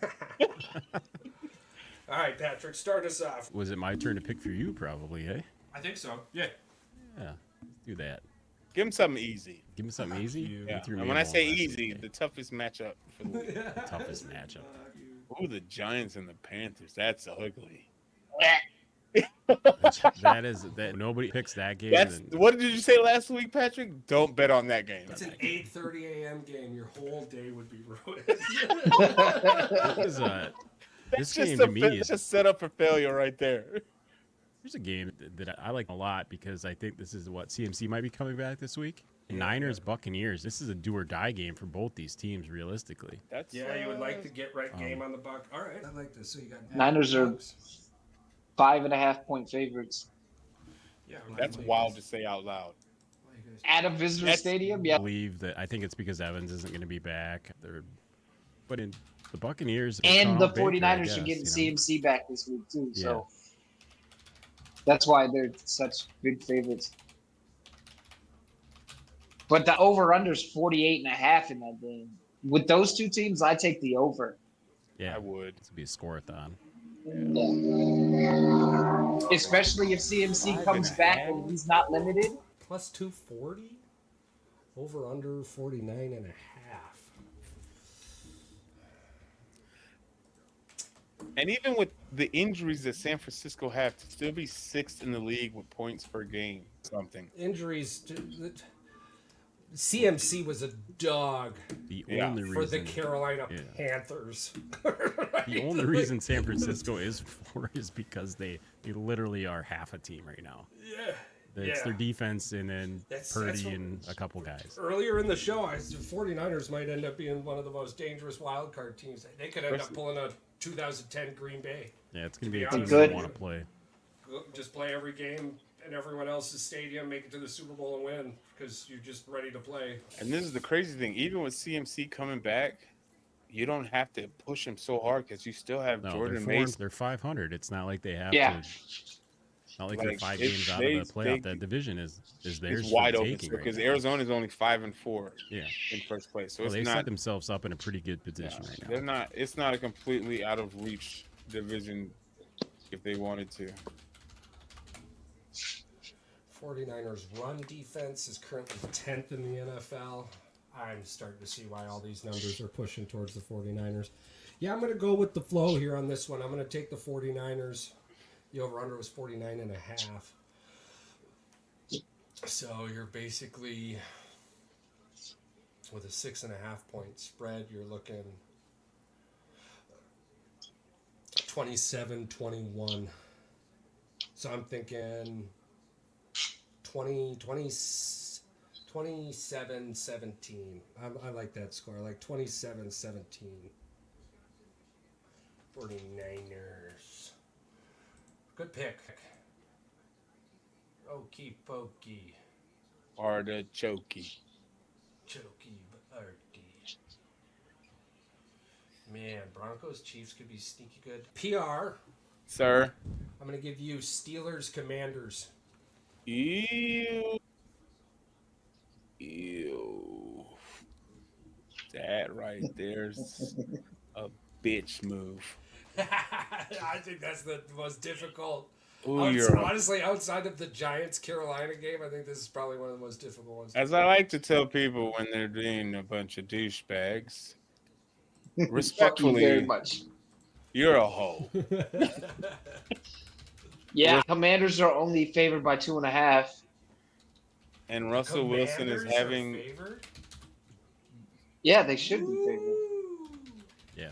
All right, Patrick, start us off. Was it my turn to pick for you? Probably, eh? I think so. Yeah. Yeah, let's do that. Give him something easy. Give me something easy. Yeah. With your And when I main say ball last easy, week, the toughest matchup for the week. the toughest matchup. Ooh, the Giants and the Panthers. That's ugly. That nobody picks that game. That's what did you say last week, Patrick? Don't bet on that game. It's an 8:30 a.m. game. Your whole day would be ruined. This game to me is just set up for failure right there. Here's a game that I like a lot because I think this is what CMC might be coming back this week. Niners, Buccaneers. This is a do or die game for both these teams, realistically. That's Yeah, you would like to get right game on the buck. All right, I like this. So you got Niners are 5.5-point favorites Yeah, that's wild to say out loud. at a visitor stadium. I Yeah. believe that. I think it's because Evans isn't going to be back. But in the Buccaneers And the Baker, 49ers I are getting guess, you know. CMC back this week, too. So that's why they're such big favorites. But the over-under is 48.5 in that game. With those two teams, I take the over. Yeah, I would. This would be a score-a-thon. Yeah. Especially if CMC comes back and he's not limited. plus 240, over under 49.5. And even with the injuries that San Francisco have, to still be sixth in the league with points per game, something. Injuries. CMC was a dog The Yeah. only for the reason, Carolina yeah. Panthers. the only reason San Francisco is for is because they literally are half a team right now. Yeah. It's their defense and then That's Purdy what- and a couple guys. Earlier in the show, I said 49ers might end up being one of the most dangerous wild card teams. They could end up pulling a 2010 Green Bay. Yeah, it's going to be a be team honest, that good. want to play. Just play every game in everyone else's stadium, make it to the Super Bowl and win because you're just ready to play. And this is the crazy thing. Even with CMC coming back, you don't have to push him so hard because you still have No, Jordan they're, Mason. they're 500. It's not like they have Yeah. to. Not like they're Like, 5 it's- games out they- of the playoff. they- That division is theirs It's for wide the open taking right because now. Arizona is only 5-4 Yeah. in first place. So Well, they it's set not. themselves up in a pretty good position right now. They're not. It's not a completely out of reach division if they wanted to. 49ers run defense is currently 10th in the NFL. I'm starting to see why all these numbers are pushing towards the 49ers. Yeah, I'm going to go with the flow here on this one. I'm going to take the 49ers. The over-under was 49.5. So you're basically, with a 6.5 point spread, you're looking 27-21. So I'm thinking 27-17. I like that score. I like 27-17. 49ers. Good pick. Okey pokey. Artichokey. Chokey arty. Man, Broncos Chiefs could be sneaky good. PR. Sir. I'm going to give you Steelers Commanders. Ew. Ew. That right there's a bitch move. I think that's the most difficult. Ooh, Honestly, outside of the Giants-Carolina game, I think this is probably one of the most difficult ones. As I like to tell people when they're being a bunch of douchebags, Fuck you respectfully, very much. you're a hoe. Yeah, Commanders are only favored by 2.5. And Russell Wilson is Commanders are having. favored? Yeah, they should be favored. Ooh. Yeah.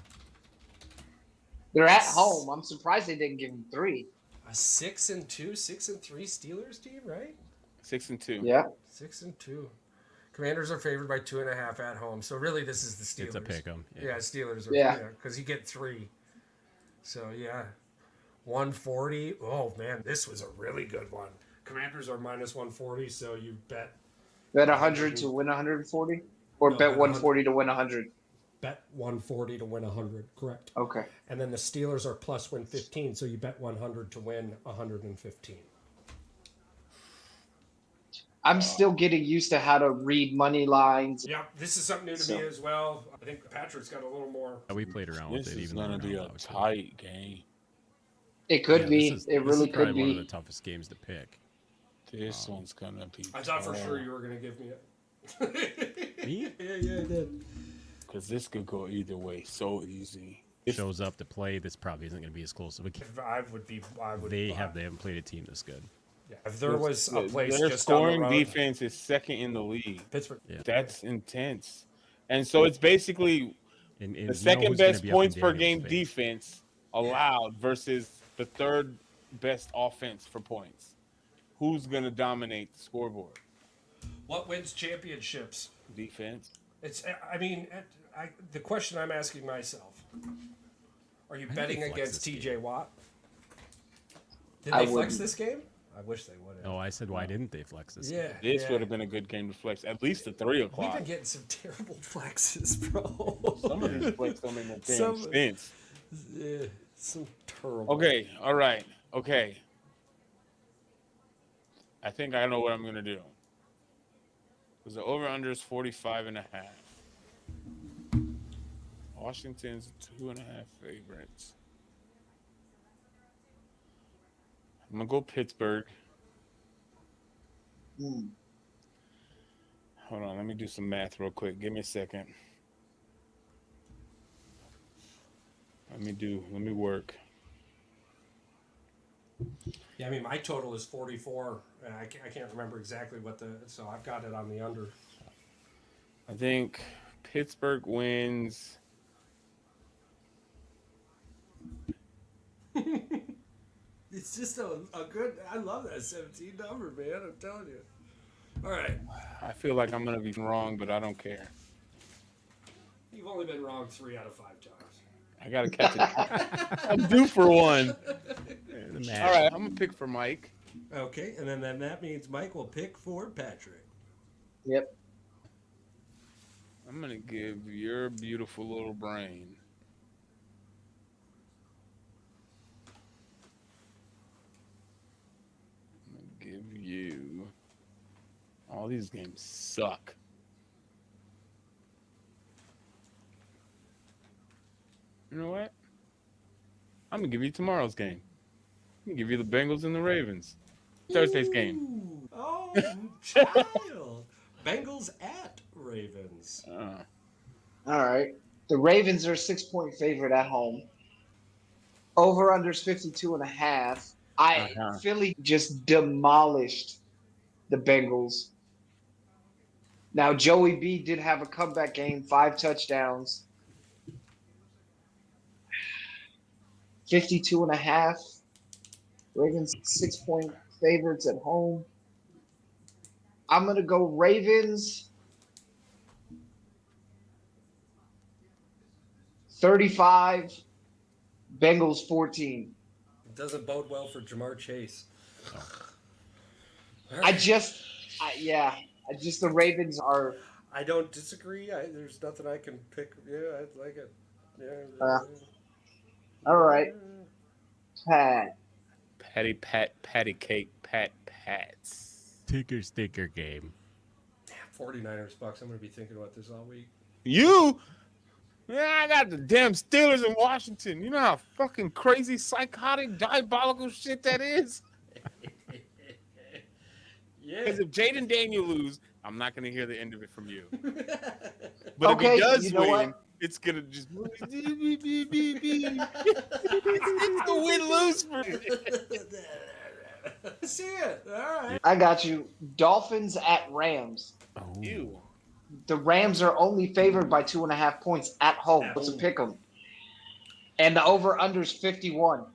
They're at home. I'm surprised they didn't give them 3. A 6-2, 6-3 Steelers team, right? 6-2. Yeah. 6-2. Commanders are favored by 2.5 at home. So really, this is the Steelers. It's a pick 'em. Yeah, Steelers are. Yeah. Because you get 3. So yeah, 140. Oh man, this was a really good one. Commanders are minus 140. So you bet 100 to win 140, or No, bet bet 140 to win 100. Bet 140 to win 100. Correct. Okay. And then the Steelers are plus win 15. So you bet 100 to win 115. I'm still getting used to how to read money lines. Yeah, this is something new to me as well. I think Patrick's got a little more. We played around with This it. is Even going to though be we're a not allowed to. tight game. It could Yeah, be. this It is really probably could one of be. the toughest games to pick. This one's going to be. I thought for sure you were going to give me it. Me? Yeah, I did. Because this could go either way so easy. Shows up to play, this probably isn't going to be as close of a game. I would. They haven't played a team this good. Yeah, if there was a place Their just down the scoring road, defense is second in the league. Pittsburgh. Yeah. That's intense. And so it's basically And the you know second who's gonna best be up in points per Daniel's game face. defense allowed versus the third best offense for points. Who's going to dominate the scoreboard? What wins championships? Defense. It's. I mean, the question I'm asking myself: are you think betting they flex against this T.J. Watt? Did I they flex wouldn't. this game? I wish they would have. Oh, I said, why didn't they flex this? Yeah, This yeah. would have been a good game to flex. At least at 3 We've o'clock. been getting some terrible flexes, bro. Some of these flex don't make no damn Some- sense. Yeah, some terrible. Okay, all right. Okay. I think I know what I'm going to do. Because the over-under is 45.5. Washington's 2.5 favorites. I'm going to go Pittsburgh. Hmm. Hold on, let me do some math real quick. Give me a second. Let me work. Yeah, I mean, my total is 44. And I can't remember exactly what so I've got it on the under. I think Pittsburgh wins. It's just a good. I love that 17 number, man. I'm telling you. All right, I feel like I'm going to be wrong, but I don't care. you've only been wrong 3 out of 5 times. I got to catch it. I'm due for one. The match. All right, I'm going to pick for Mike. Okay, and then that means Mike will pick for Patrick. Yep. I'm going to give your beautiful little brain. I'm going to give you. All these games suck. You know what? I'm going to give you tomorrow's game. I'm going to give you the Bengals and the Ravens. Thursday's game. Ooh, oh, child. Bengals at Ravens. All right. The Ravens are 6-point favorite at home. Over unders 52.5. Philly just demolished the Bengals. Now Joey B did have a comeback game, 5 touchdowns. 52.5. Ravens 6-point favorites at home. I'm gonna go Ravens 35, Bengals 14. It doesn't bode well for Jamar Chase. The Ravens are. I don't disagree. There's nothing I can pick. Yeah, I like it. Yeah. All right. Pat. Patty cake, pats. Tinker stinker game. 49ers Bucks. I'm going to be thinking about this all week. You? Yeah, I got the damn Steelers in Washington. You know how fucking crazy, psychotic, diabolical shit that is? Yeah. Because if Jaden Daniel lose, I'm not going to hear the end of it from you. But Okay, if he does you know win, what? it's going to just... it's a win-lose for me. See it. All right. I got you. Dolphins at Rams. Oh, Ew. The Rams are only favored by 2.5 points at home. Let's pick them. And the over/under's 51.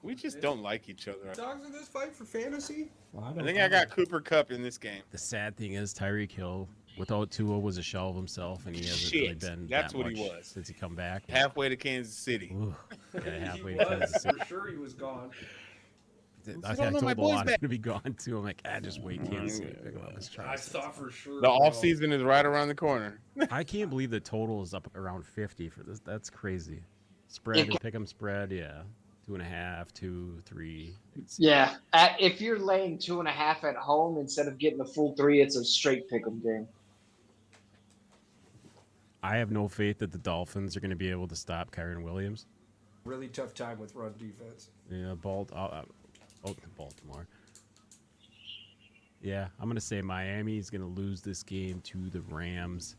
We just don't like each other. Dogs in this fight for fantasy? I think I got Cooper Kupp in this game. The sad thing is Tyreek Hill, without Tua, was a shell of himself, and he hasn't really Shit, been that's that what he much was. since he come back. Halfway to Kansas City. Ooh, yeah, halfway He to was. Kansas City. For sure he was gone. I don't know, my told a boy's lot back. to be gone too. I'm like, just wait, Kansas City. Pick him up. Let's try I this. thought for sure. The offseason is right around the corner. I can't believe the total is up around 50 for this. That's crazy. Spread, pick 'em spread, yeah. 2.5, 2, 3. Yeah. If you're laying 2.5 at home instead of getting a full 3, it's a straight pick 'em game. I have no faith that the Dolphins are going to be able to stop Kyron Williams. Really tough time with run defense. Yeah, Baltimore. Yeah, I'm going to say Miami is going to lose this game to the Rams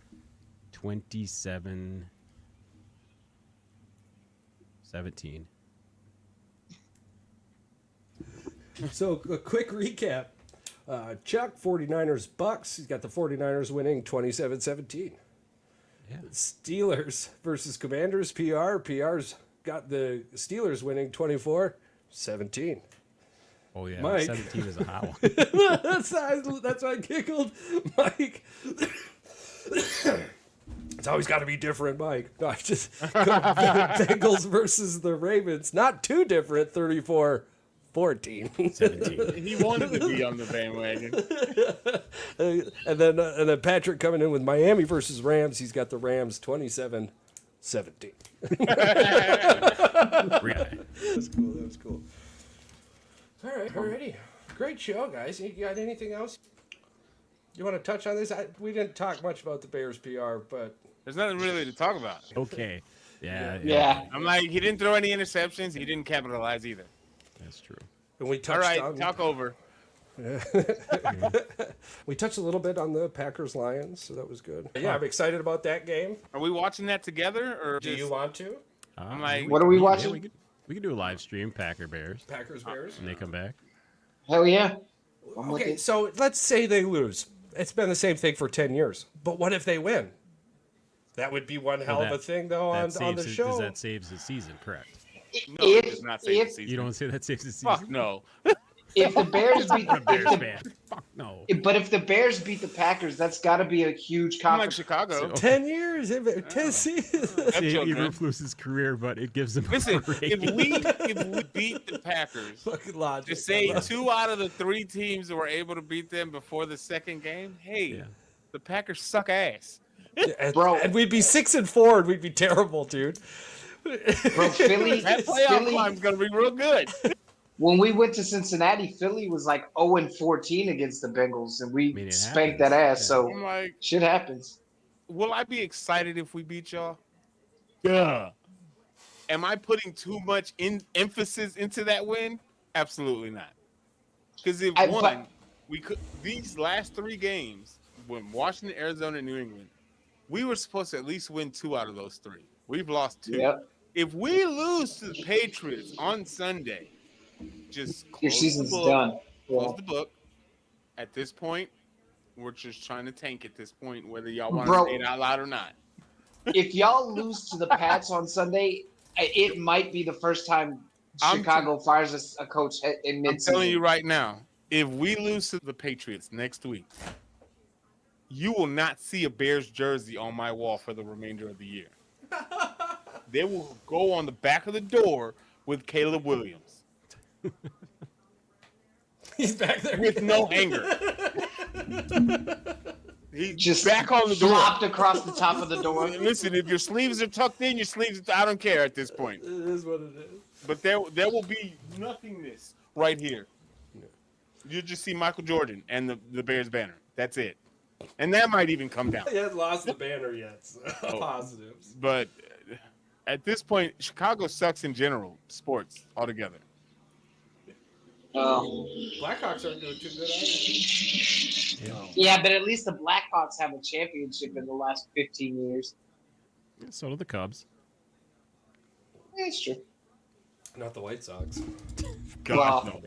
27-17. So a quick recap. Chuck, 49ers Bucks. He's got the 49ers winning 27-17. Yeah. Steelers versus Commanders. PR's got the Steelers winning 24-17. Oh, yeah. Mike. 17 is a hot one. that's why I giggled. Mike. It's always got to be different, Mike. No, I just Bengals versus the Ravens. Not too different. 34-14. 17. He wanted to be on the bandwagon. and then Patrick coming in with Miami versus Rams. He's got the Rams 27-17. That's cool. That was cool. All right, alrighty. Great show, guys. You got anything else you want to touch on this? We didn't talk much about the Bears PR, but There's nothing really to talk about. Okay. Yeah. Yeah. I'm like, he didn't throw any interceptions. He didn't capitalize either. That's true. and we All touched right, on talk over. we touched a little bit on the Packers Lions, so that was good. Yeah, I'm excited about that game. Are we watching that together, or Do just, you want to? I'm like, What are we Yeah, watching? we could do a live stream, Packer Bears, Packers Bears. and they come back. Hell yeah. I'm with Okay, it. so let's say they lose. It's been the same thing for 10 years. But what if they win? That would be one hell of a thing, though, on the show. That saves the season, correct? no, it does not save the if- season. You don't say that saves the season? Fuck no. If the Bears beat I'm a Bears fan. Fuck no. but if the Bears beat the Packers, that's got to be a huge I'm like conference. Chicago. 10 years, 10 seasons. That Save joke, man. Eberflus's career, but it gives him Listen, a break. if we beat the Packers, Fucking logic. to say 2 out of the 3 teams were able to beat them before the second game, hey, Yeah. the Packers suck ass. and, Bro. and we'd be 6-4, and we'd be terrible, dude. Bro, Philly, That playoff climb's gonna be real good. when we went to Cincinnati, Philly was like 0-14 against the Bengals, and we mean, it spanked happens. that ass. Yeah. So I'm like, shit happens. will I be excited if we beat y'all? Duh. Am I putting too much emphasis into that win? Absolutely not. Because if we could these last 3 games, when Washington, Arizona, and New England, we were supposed to at least win 2 out of those 3. We've lost 2. Yep. If we lose to the Patriots on Sunday, just Your close season's the book, done. Close Yeah. the book. At this point, we're just trying to tank at this point, whether y'all want Bro. to say it out loud or not. If y'all lose to the Pats on Sunday, it might be the first time I'm Chicago fires a coach in midseason. I'm telling you right now, if we lose to the Patriots next week, you will not see a Bears jersey on my wall for the remainder of the year. They will go on the back of the door with Caleb Williams. He's back there with no hanger. He's just back on the door. Flopped across the top of the door. Listen, if your sleeves are tucked in, your sleeves, I don't care at this point. It is what it is. But there will be nothingness right here. You'll just see Michael Jordan and the Bears banner. That's it. And that might even come down. He hasn't lost the banner yet. So. Positives. But at this point, Chicago sucks in general, sports altogether. Blackhawks aren't doing too good either. Yeah, but at least the Blackhawks have a championship in the last 15 years. So do the Cubs. Yeah, it's true. Not the White Sox. Well,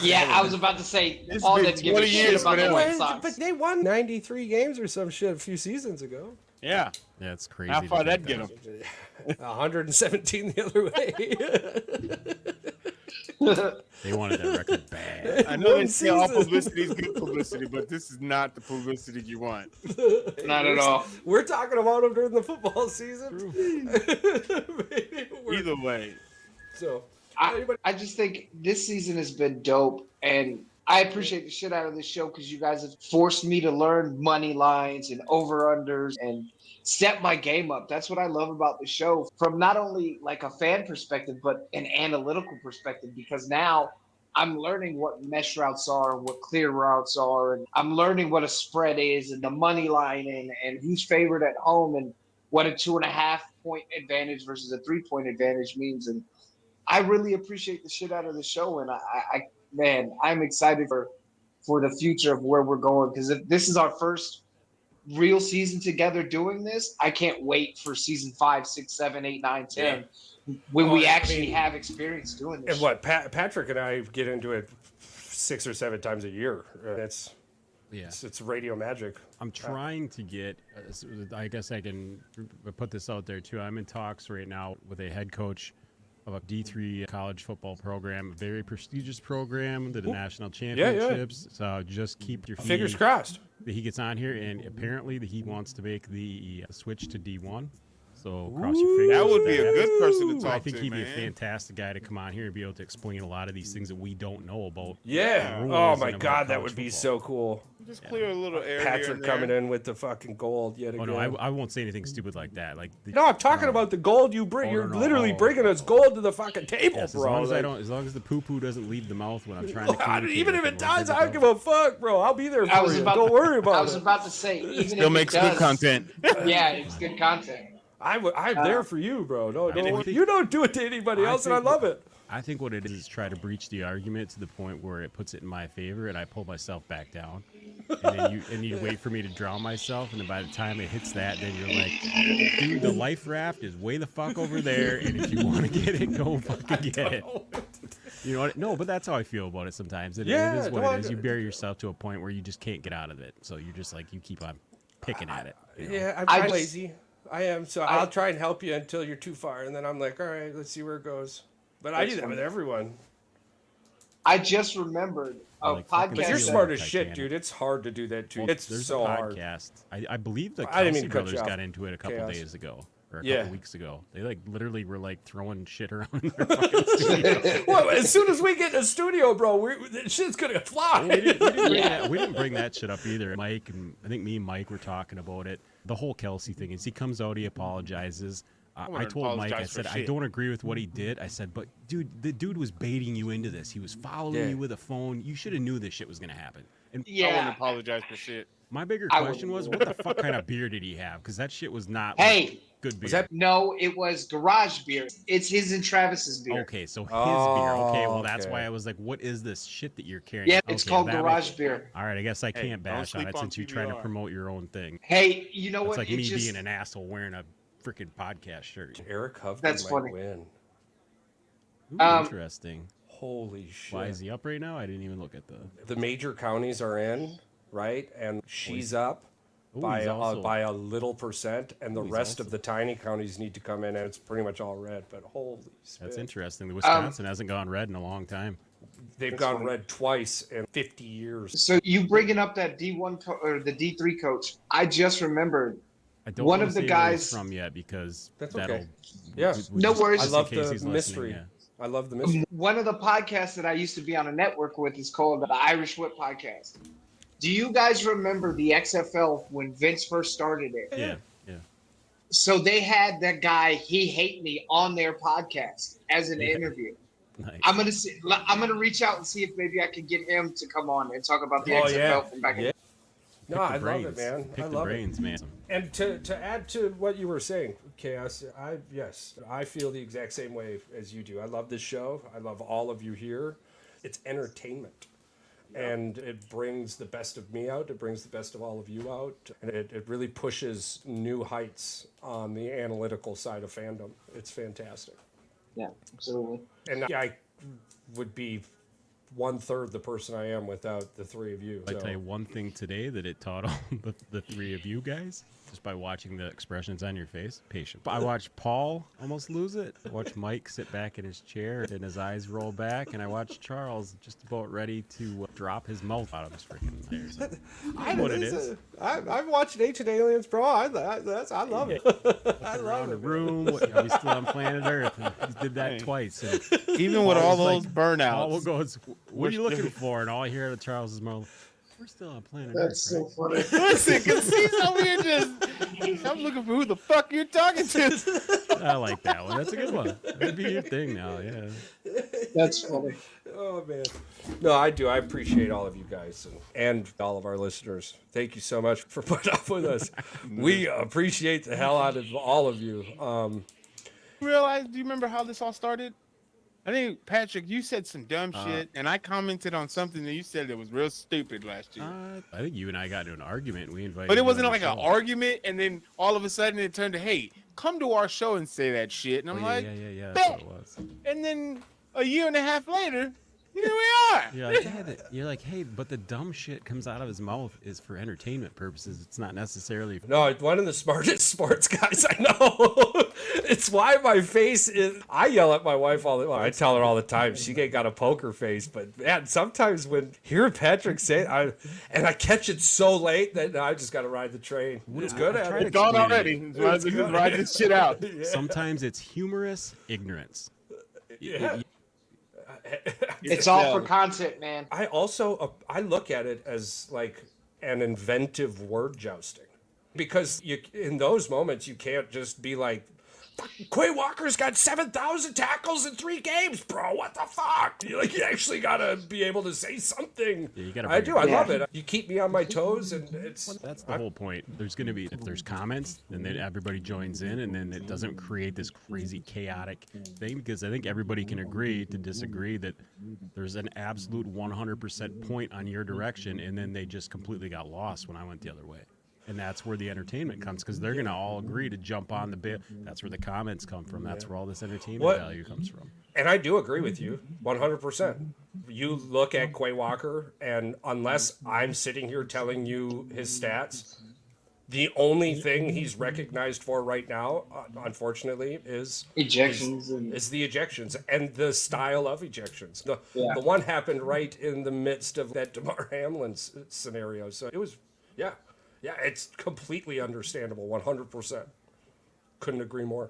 yeah, I was about to say, Paul didn't give a shit about the White Sox. But they won 93 games or some shit a few seasons ago. Yeah. Yeah, it's crazy. How far that get them? 117 the other way. They wanted that record bad. I know they say all publicity is good publicity, but this is not the publicity you want. Not at all. We're talking about them during the football season. Either way. So I just think this season has been dope, and I appreciate the shit out of this show because you guys have forced me to learn money lines and over-unders and step my game up. That's what I love about the show from not only like a fan perspective, but an analytical perspective, because now I'm learning what mesh routes are and what clear routes are. And I'm learning what a spread is and the money line and who's favored at home and what a 2.5 point advantage versus a 3 point advantage means. And I really appreciate the shit out of the show. And man, I'm excited for the future of where we're going. Because if this is our first real season together doing this, I can't wait for season 5, 6, 7, 8, 9, 10 when we actually have experience doing this. And what Patrick and I get into it 6 or 7 times a year. It's radio magic. I'm trying to get. I guess I can put this out there too. I'm in talks right now with a head coach of a D3 college football program, a very prestigious program, the national championships. So just keep your fingers crossed. He gets on here, and apparently he wants to make the switch to D1. So cross your fingers. That would be a good person to talk to. I think he'd be a fantastic guy to come on here and be able to explain a lot of these things that we don't know about. Yeah. Oh my God, that would be so cool. Just clear a little air. Patrick coming in with the fucking gold yet again. Oh no, I won't say anything stupid like that. No, I'm talking about the gold you bring. You're literally bringing us gold to the fucking table, yes, bro. As long as the poo poo doesn't leave the mouth when I'm trying to communicate. Even if it does, I don't give a fuck, bro. I'll be there for you. Don't worry about it. I was about to say, even still if makes it does, good content. Yeah, it's good content. I'm there for you, bro. You don't do it to anybody else, and I love it. I think what it is try to breach the argument to the point where it puts it in my favor, and I pull myself back down. And then you wait for me to drown myself, and then by the time it hits that, then you're like, dude, the life raft is way the fuck over there, and if you want to get it, go fucking get it. You know what? No, but that's how I feel about it sometimes. It is what it is. You bury yourself to a point where you just can't get out of it. So you're just like, you keep on picking at it. Yeah, I'm lazy. I am, so I'll try and help you until you're too far, and then I'm like, all right, let's see where it goes. But I do that with everyone. I just remembered a podcast. But you're smart as shit, dude. It's hard to do that too. It's so hard. I believe the Kelsey brothers got into it a couple days ago. Or a couple weeks ago. They literally were throwing shit around in their fucking studio. Well, as soon as we get in the studio, bro, shit's gonna fly. We didn't bring that shit up either. Mike and I think me and Mike were talking about it. The whole Kelsey thing is he comes out, he apologizes. I told Mike, I said, I don't agree with what he did. I said, but dude, the dude was baiting you into this. He was following you with a phone. You should have knew this shit was gonna happen. And I wouldn't apologize for shit. My bigger question was, what the fuck kind of beer did he have? Because that shit was not good beer. No, it was garage beer. It's his and Travis's beer. Okay, so his beer. Okay, well, that's why I was like, what is this shit that you're carrying? Yeah, it's called garage beer. All right, I guess I can't bash on it since you're trying to promote your own thing. Hey, you know what? It's like me being an asshole wearing a freaking podcast shirt. Eric Hovey might win. Ooh, interesting. Holy shit. Why is he up right now? I didn't even look at the major counties are in, right? And she's up. Ooh, by he's also- by a little percent, and the he's rest also- of the tiny counties need to come in, and it's pretty much all red. But holy spit. That's interesting. The Wisconsin hasn't gone red in a long time. They've gone red twice in 50 years. So you bringing up that D1 or the D3 coach? I just remembered I don't one want of to the say where he's guys. from yet because That's that'll. okay. Yeah. No worries. I just in love case the he's listening, mystery. yeah. I love the mystery. One of the podcasts that I used to be on a network with is called the Irish Whip Podcast. Do you guys remember the XFL when Vince first started it? Yeah. So they had that guy, He Hate Me, on their podcast as an interview. Nice. I'm gonna reach out and see if maybe I can get him to come on and talk about the Oh, XFL yeah. from back in. Yeah. Pick No, the I brains. love it, man. Pick I the love brains, it. man. And to add to what you were saying, Chaos, I feel the exact same way as you do. I love this show. I love all of you here. It's entertainment. And it brings the best of me out. It brings the best of all of you out. And it really pushes new heights on the analytical side of fandom. It's fantastic. Yeah, absolutely. And I would be 1/3 the person I am without the three of you. I So. tell you one thing today that it taught all the three of you guys, just by watching the expressions on your face. Patient. I watched Paul almost lose it. I watched Mike sit back in his chair and his eyes roll back, and I watched Charles just about ready to drop his mouth out of his freaking hair. So, I know what it is. I've watched Ancient Aliens, bro. I love it. I love Around the it. room, are we still on planet Earth? And he did that twice. And Even with Paul all was those Paul burnouts. goes, "What are you looking for?" And all I hear out of Charles is mouth, "We're still on planet That's Earth." so Right? funny. Listen, because he's over here just. I'm looking for who the fuck you're talking to. I like that one. That's a good one. That'd be your thing now, yeah. That's funny. Oh man, no, I do. I appreciate all of you guys and all of our listeners. Thank you so much for putting up with us. We appreciate the hell out of all of you. Realize? Do you remember how this all started? I think Patrick, you said some dumb shit, and I commented on something that you said that was real stupid last year. I think you and I got into an argument. We invited. But it you wasn't on the like an show. argument, and then all of a sudden it turned to, "Hey, come to our show and say that shit." And Oh, I'm yeah, like, yeah. That's "Bet." what it was. And then a year and a half later, here we are. You're like, hey, but the dumb shit comes out of his mouth is for entertainment purposes. It's not necessarily. No, one of the smartest sports guys I know. It's why my face is. I yell at my wife all the time. I tell her all the time she ain't got a poker face, but man, sometimes when hearing Patrick say it, I catch it so late that I just got to ride the train. It's good at tried it. to It's gone explain already. it. Let's just ride this shit out. Sometimes it's humorous ignorance. Yeah. It's all for content, man. I also I look at it as like an inventive word jousting, because you in those moments you can't just be like, Quay Walker's got 7,000 tackles in 3 games, bro. What the fuck? You actually gotta be able to say something. Yeah, you gotta I bring do. it I back. love it. You keep me on my toes, and it's. That's the whole point. There's going to be, if there's comments, and then everybody joins in, and then it doesn't create this crazy chaotic thing, because I think everybody can agree to disagree that there's an absolute 100% point on your direction, and then they just completely got lost when I went the other way. And that's where the entertainment comes, because they're going to all agree to jump on the bit. That's where the comments come from. That's where all this entertainment value comes from. And I do agree with you 100%. You look at Quay Walker, and unless I'm sitting here telling you his stats, the only thing he's recognized for right now, unfortunately, is Ejections is the ejections and the style of ejections. The one happened right in the midst of that DeMar Hamlin scenario. So it was, yeah, it's completely understandable, 100%. Couldn't agree more.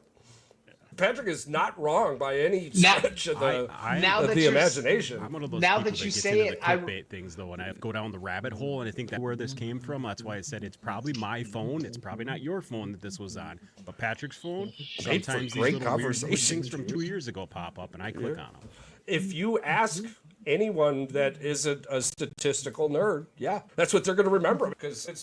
Patrick is not wrong by any stretch of the imagination. I'm one of those Now people that you gets say into it, the clickbait things, though, and I go down the rabbit hole, and I think that's where this came from. That's why I said it's probably my phone. It's probably not your phone that this was on, but Patrick's phone. Made for Sometimes these great little weird conversation. things from 2 years ago pop up, and I click on them. If you ask anyone that isn't a statistical nerd, that's what they're going to remember, because it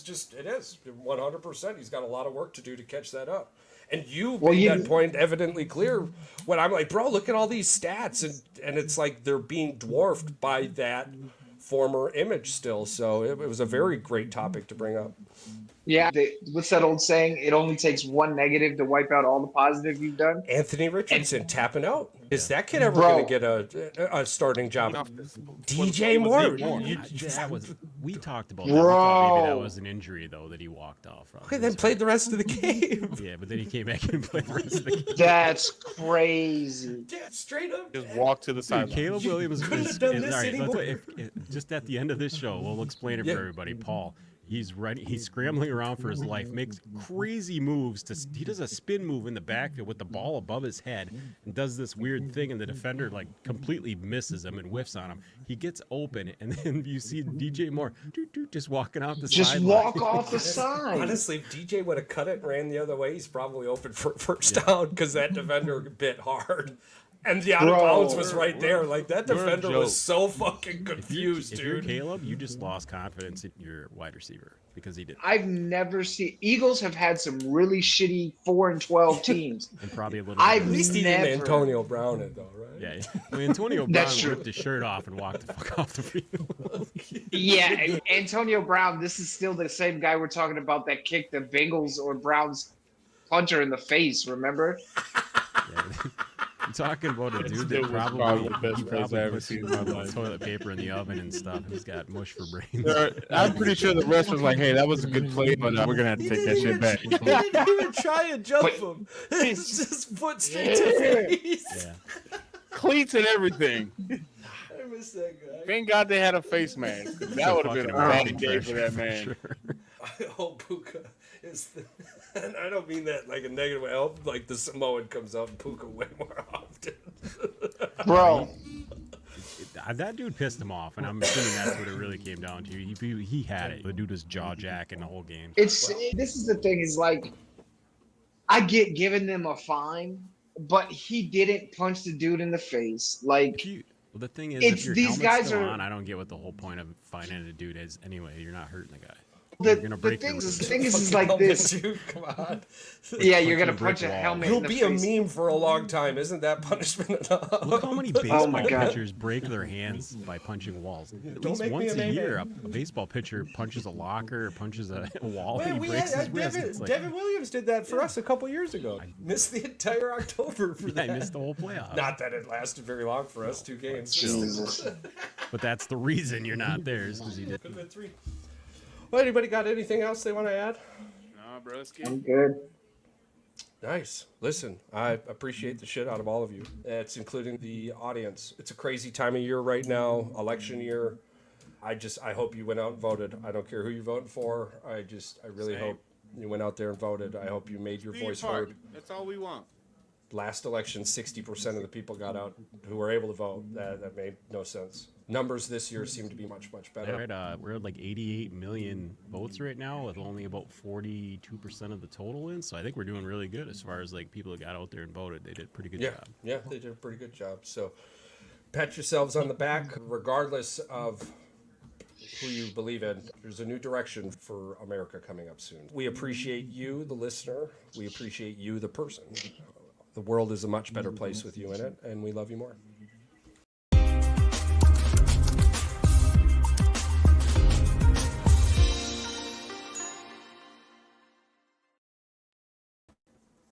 is 100%. He's got a lot of work to do to catch that up. And you made that point evidently clear when I'm like, bro, look at all these stats. And it's like they're being dwarfed by that former image still. So it was a very great topic to bring up. Yeah. What's that old saying? It only takes one negative to wipe out all the positive you've done. Anthony Richardson tapping out. Is that kid ever Bro. going to get a starting job? DJ was Moore. That was we talked about Bro. that. We thought maybe that was an injury though that he walked off from. Okay, then played the rest of the game. Yeah, but then he came back and played the rest of the game. That's crazy. Yeah, straight up. Just walk to the Dude, sideline. Caleb Williams couldn't is, have done is- this all right, anymore. just at the end of this show, we'll explain it Yeah. for everybody. Paul, he's running, he's scrambling around for his life, makes crazy moves. He does a spin move in the backfield with the ball above his head and does this weird thing, and the defender like completely misses him and whiffs on him. He gets open, and then you see DJ Moore just walking off the Just sideline. walk off the side. Honestly, if DJ would have cut it and ran the other way, he's probably open for a first down because that defender bit hard. And the out of bounds was right there. Like, that we're a defender joke. was so fucking confused, If you're dude. Caleb, you just lost confidence in your wide receiver because he did, I've never seen Eagles have had some really shitty 4-12 teams. and probably a little. I've At least he never. didn't Antonio Brown it, though, right? Yeah, I mean, Antonio Brown That's true. ripped his shirt off and walked the fuck off the field. Yeah, and Antonio Brown. This is still the same guy we're talking about that kicked the Bengals or Browns punter in the face. Remember? Yeah, I'm talking about a dude It that was probably probably, the best he place probably I ever puts seen in my life. toilet paper in the oven and stuff. He's got mush for brains. I'm pretty sure the rest was like, "Hey, that was a good play, but we're gonna have to take that shit back." He didn't even try and jump But- him. It's just foot straight to face. Yeah, Cleats and everything. I miss that guy. Thank God they had a face mask. That would have been a bad day for that man. Sure. I hope Puka is and I don't mean that like a negative way. I hope like the Samoan comes out and Puka way more often. Bro, That dude pissed him off, and I'm assuming that's what it really came down to. He had it. The dude was jaw jacking the whole game. this is the thing. Is like, I get giving them a fine, but he didn't punch the dude in the face. Like, Well, the thing is, It's- if your these helmet's guys still are- on, I don't get what the whole point of finding a dude is anyway. You're not hurting the guy. the, You're gonna the break thing your is, wrist. the thing is Fucking like helmet, this. dude. Come on. Yeah, you're gonna Punch punch a a brick helmet. He'll in the be a face. meme for a long time. Isn't that punishment enough? Look how many Oh baseball my God. pitchers break their hands by punching walls. At Don't least make me once a a man. year, a baseball pitcher punches a locker or punches a wall Wait, and we he breaks had his wrist. Devin, It's like, Devin Williams did that for us a couple years ago. Missed the entire October for yeah, that. I missed the whole playoff. Not that it lasted very long for us, 2 games. Jesus. But that's the reason you're not there is because he did. Could have been 3. Well, anybody got anything else they want to add? Nah, bro, let's get I'm good. Nice. Listen, I appreciate the shit out of all of you. It's including the audience. It's a crazy time of year right now, election year. I hope you went out and voted. I don't care who you're voting for. I really Same. hope you went out there and voted. I hope you made your be a voice part. heard. That's all we want. Last election, 60% of the people got out who were able to vote. That made no sense. Numbers this year seem to be much, much better. We're at like 88 million votes right now, with only about 42% of the total in. So I think we're doing really good as far as like people that got out there and voted. They did a pretty good Yeah, job. yeah, they did a pretty good job. So pat yourselves on the back, regardless of who you believe in. There's a new direction for America coming up soon. We appreciate you, the listener. We appreciate you, the person. The world is a much better place with you in it, and we love you more.